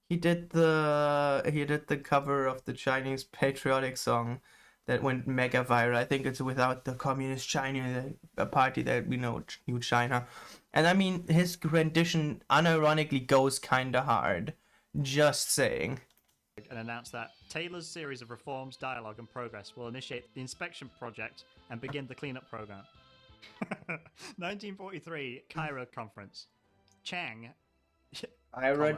He did the cover of the Chinese patriotic song that went mega viral. I think it's Without the Communist China, a party that we know, New China. And I mean, his rendition unironically goes kinda hard. Just saying. And announced that Taylor's series of reforms, dialogue, and progress will initiate the inspection project and begin the cleanup program. 1943 Cairo Conference. Chang,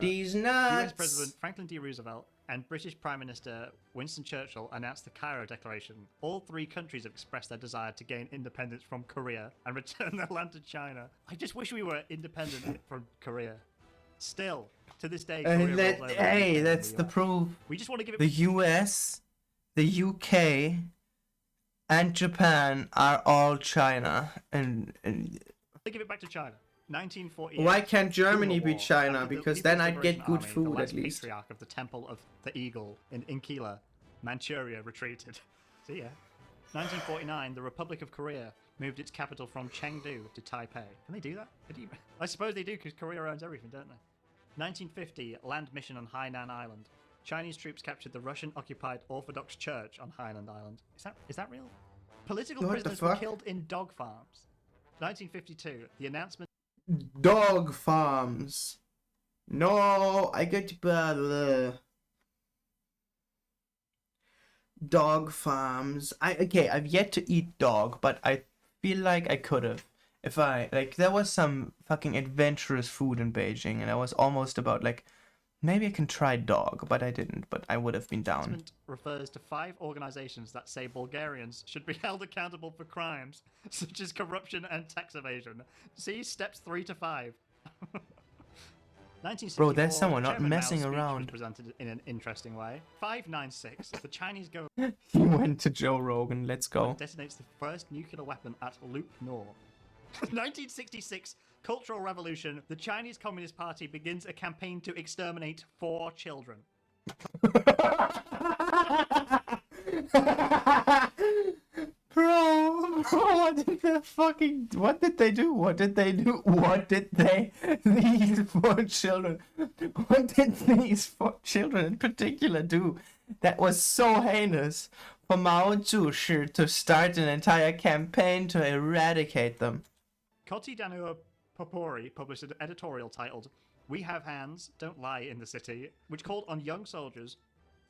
These US nuts. President Franklin D. Roosevelt, and British Prime Minister Winston Churchill announced the Cairo Declaration. All three countries have expressed their desire to gain independence from Korea and return their land to China. I just wish we were independent from Korea. Still, to this day, Korea rolls over Hey, UK that's and the US. proof. We just want to give it. The US, the UK, and Japan are all China. And Give it back to China. 1948. why can't Germany Guerrilla be War. China? After the Because People's then I'd Liberation get good Army, food the at last least. patriarch of the Temple of the Eagle in Inkila, Manchuria, retreated. See ya. 1949, the Republic of Korea moved its capital from Chengdu to Taipei. Can they do that? I suppose they do, because Korea owns everything, don't they? 1950, land mission on Hainan Island. Chinese troops captured the Russian-occupied Orthodox Church on Hainan Island. Is that real? Political What the prisoners were fuck? killed in dog farms. 1952, the announcement. Dog farms. No, I get dog farms. I've yet to eat dog, but I feel like I could have. If I there was some fucking adventurous food in Beijing, and I was almost about maybe I can try dog, but I didn't. But I would have been down. Announcement refers to 5 organizations that say Bulgarians should be held accountable for crimes such as corruption and tax evasion. See steps 3 to 5. 1964, Bro, there's someone not Chairman messing Mao's speech around. was presented in an interesting way. 596, the Chinese government He went to Joe Rogan. Let's go. detonates the first nuclear weapon at Loop Nor. 1966, Cultural Revolution. The Chinese Communist Party begins a campaign to exterminate 4 children. Bro, what did they do? These 4 children, what did these 4 children in particular do that was so heinous for Mao Zedong to start an entire campaign to eradicate them? Koti Danua Popori published an editorial titled "We Have Hands, Don't Lie in the City," which called on young soldiers,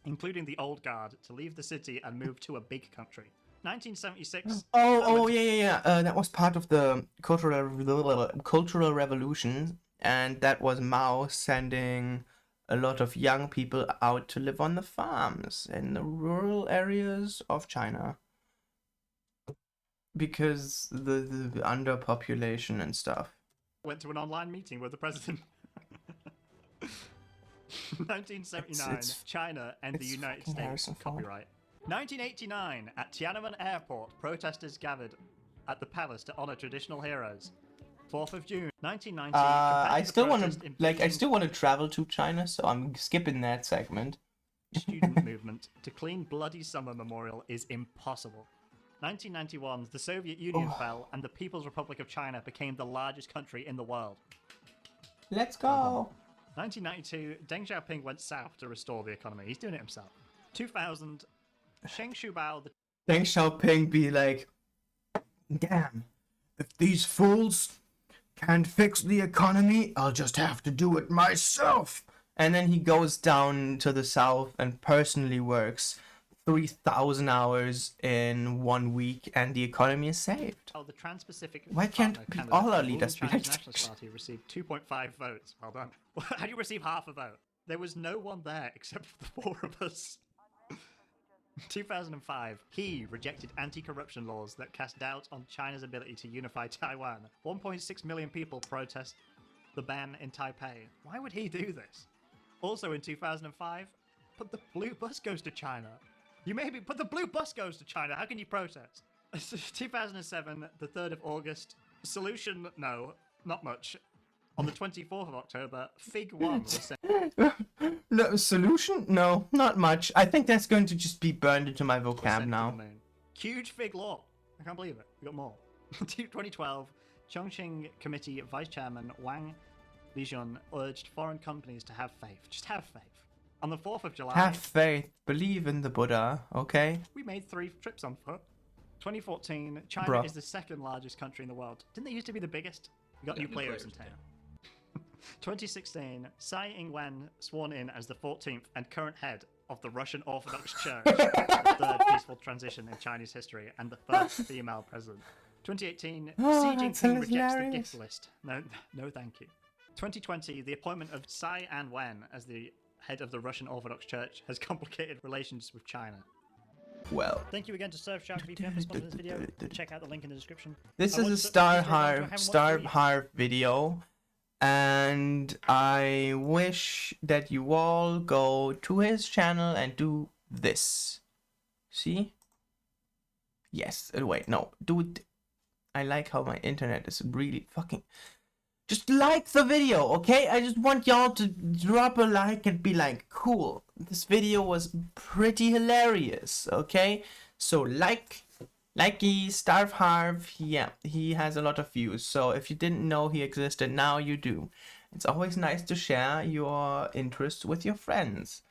including the old guard, to leave the city and move to a big country. 1976. Yeah. That was part of the cultural revolution, and that was Mao sending a lot of young people out to live on the farms in the rural areas of China because the underpopulation and stuff. Went to an online meeting with the president. 1979, It's China and the it's United fucking States Harrison Ford. copyright. 1989, at Tiananmen Airport, protesters gathered at the palace to honor traditional heroes. 4th of June, 1990. I still want protest to in I Beijing still want to travel to China, so I'm skipping that segment. student movement to clean Bloody Summer Memorial is impossible. 1991, the Soviet Union fell and the People's Republic of China became the largest country in the world. Let's go. 1992, Deng Xiaoping went south to restore the economy. He's doing it himself. 2000, Sheng Shubao, the Deng Xiaoping be like, damn, if these fools can't fix the economy, I'll just have to do it myself. And then he goes down to the south and personally works 3,000 hours in 1 week and the economy is saved. Oh, the Trans-Pacific. Why can't Partner all our candidate, leaders be Chinese like Nationalist Party received 2.5 votes. Well done. How do you receive half a vote? There was no one there except for the four of us. 2005, he rejected anti-corruption laws that cast doubt on China's ability to unify Taiwan. 1.6 million people protest the ban in Taipei. Why would he do this? Also in 2005, but the blue bus goes to China. But the blue bus goes to China. How can you protest? 2007, the 3rd of August. Solution, no, not much. On the 24th of October, Fig 1 was sent. No solution? No, not much. I think that's going to just be burned into my vocab now. Huge Fig law. I can't believe it. We got more. 2012, Chongqing Committee Vice Chairman Wang Lijun urged foreign companies to have faith. Just have faith. On the 4th of July... Have faith. Believe in the Buddha, okay? We made 3 trips on foot. 2014, China is the 2nd largest country in the world. Didn't they used to be the biggest? We got new players in town. 2016, Tsai Ing-wen sworn in as the 14th and current head of the Russian Orthodox Church, the 3rd peaceful transition in Chinese history, and the 1st female president. 2018, Xi Jinping rejects the gift list. No, thank you. 2020, the appointment of Tsai Ing-wen as the head of the Russian Orthodox Church has complicated relations with China. Well, thank you again to Surfshark VPN for sponsoring this video. Check out the link in the description. This is a Starharv video, and I wish that you all go to his channel and do this. See? Yes. Wait, no. Do it. I like how my internet is really fucking... Just like the video, okay? I just want y'all to drop a like and be like, cool. This video was pretty hilarious, okay? So likey, Starharv, yeah, he has a lot of views. So if you didn't know he existed, now you do. It's always nice to share your interests with your friends.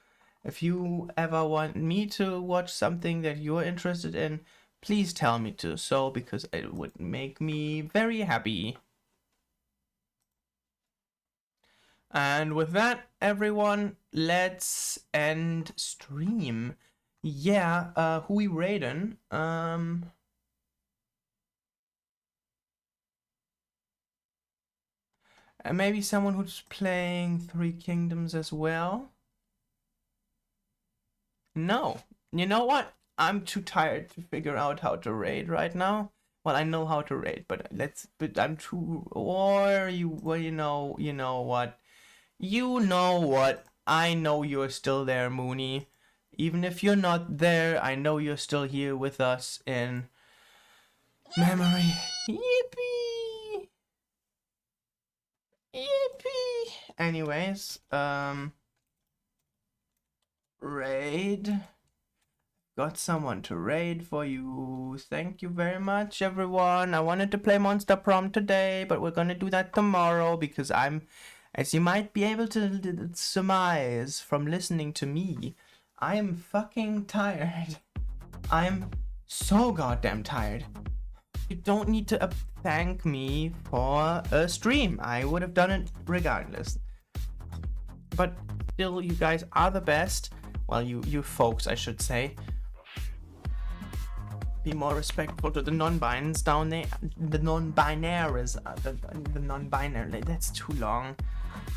If you ever want me to watch something that you're interested in, please tell me to so, because it would make me very happy. And with that, everyone, let's end stream. Yeah, who we raiding? And maybe someone who's playing Three Kingdoms as well? No. You know what? I'm too tired to figure out how to raid right now. Well, I know how to raid, but I'm too... Or you know what? You know what? I know you're still there, Mooney. Even if you're not there, I know you're still here with us in memory. Yippee! Yippee! Anyways, raid. Got someone to raid for you. Thank you very much, everyone. I wanted to play Monster Prom today, but we're gonna do that tomorrow because as you might be able to surmise from listening to me, I am fucking tired. I'm so goddamn tired. You don't need to thank me for a stream. I would have done it regardless. But still, you guys are the best. Well, you folks, I should say. Be more respectful to the non-binds down there. The non-binaries. The non-binary. That's too long.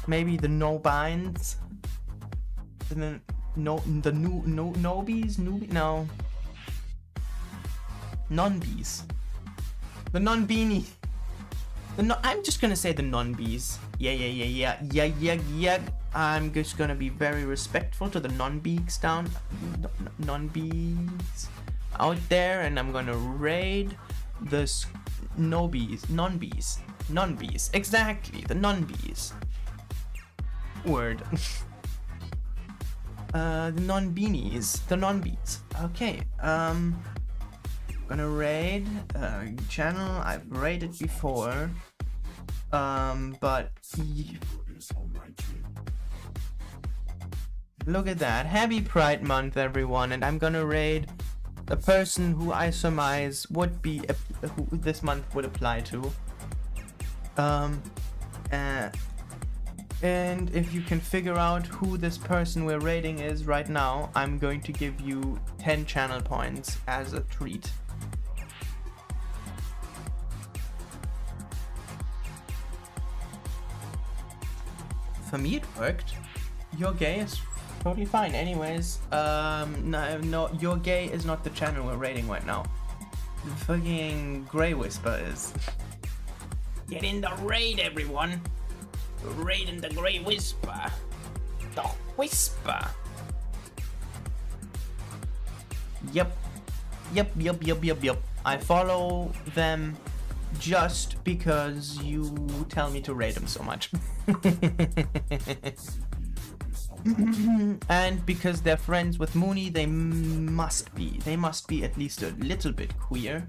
Maybe the no-binds. The no-bees? No. Non-bees. The non-beanie. I'm just gonna say the non-bees. Yeah. I'm just gonna be very respectful to the non-beaks down. Non-bees out there, and I'm gonna raid the non-bees. Exactly, the non-bees. Word. The non-beanies. The non-bees. Okay, gonna raid channel I've raided before. But look at that. Happy Pride Month, everyone, and I'm gonna raid a person who I surmise would be who this month would apply to. And if you can figure out who this person we're raiding is right now, I'm going to give you 10 channel points as a treat. For me it worked. Your gay is totally fine. Anyways, no, your gay is not the channel we're raiding right now. The fucking Grey Whisper is. Get in the raid, everyone! Raiding the Grey Whisper. The Whisper. Yep. I follow them just because you tell me to raid them so much. And because they're friends with Mooney, they must be at least a little bit queer.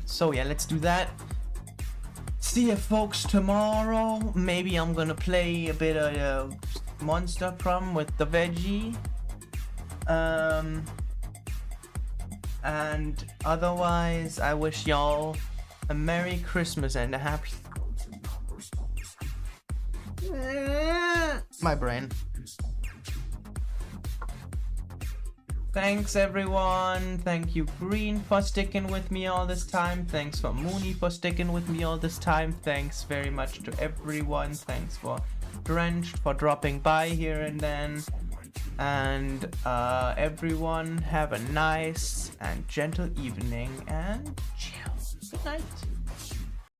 So yeah, let's do that. See you folks tomorrow. Maybe I'm gonna play a bit of Monster Prom with the veggie. And otherwise, I wish y'all a Merry Christmas and a Happy... My brain. Thanks everyone. Thank you Green for sticking with me all this time. Thanks for Mooney for sticking with me all this time. Thanks very much to everyone. Thanks for Drenched for dropping by here and then. And everyone have a nice and gentle evening and chill. Good night.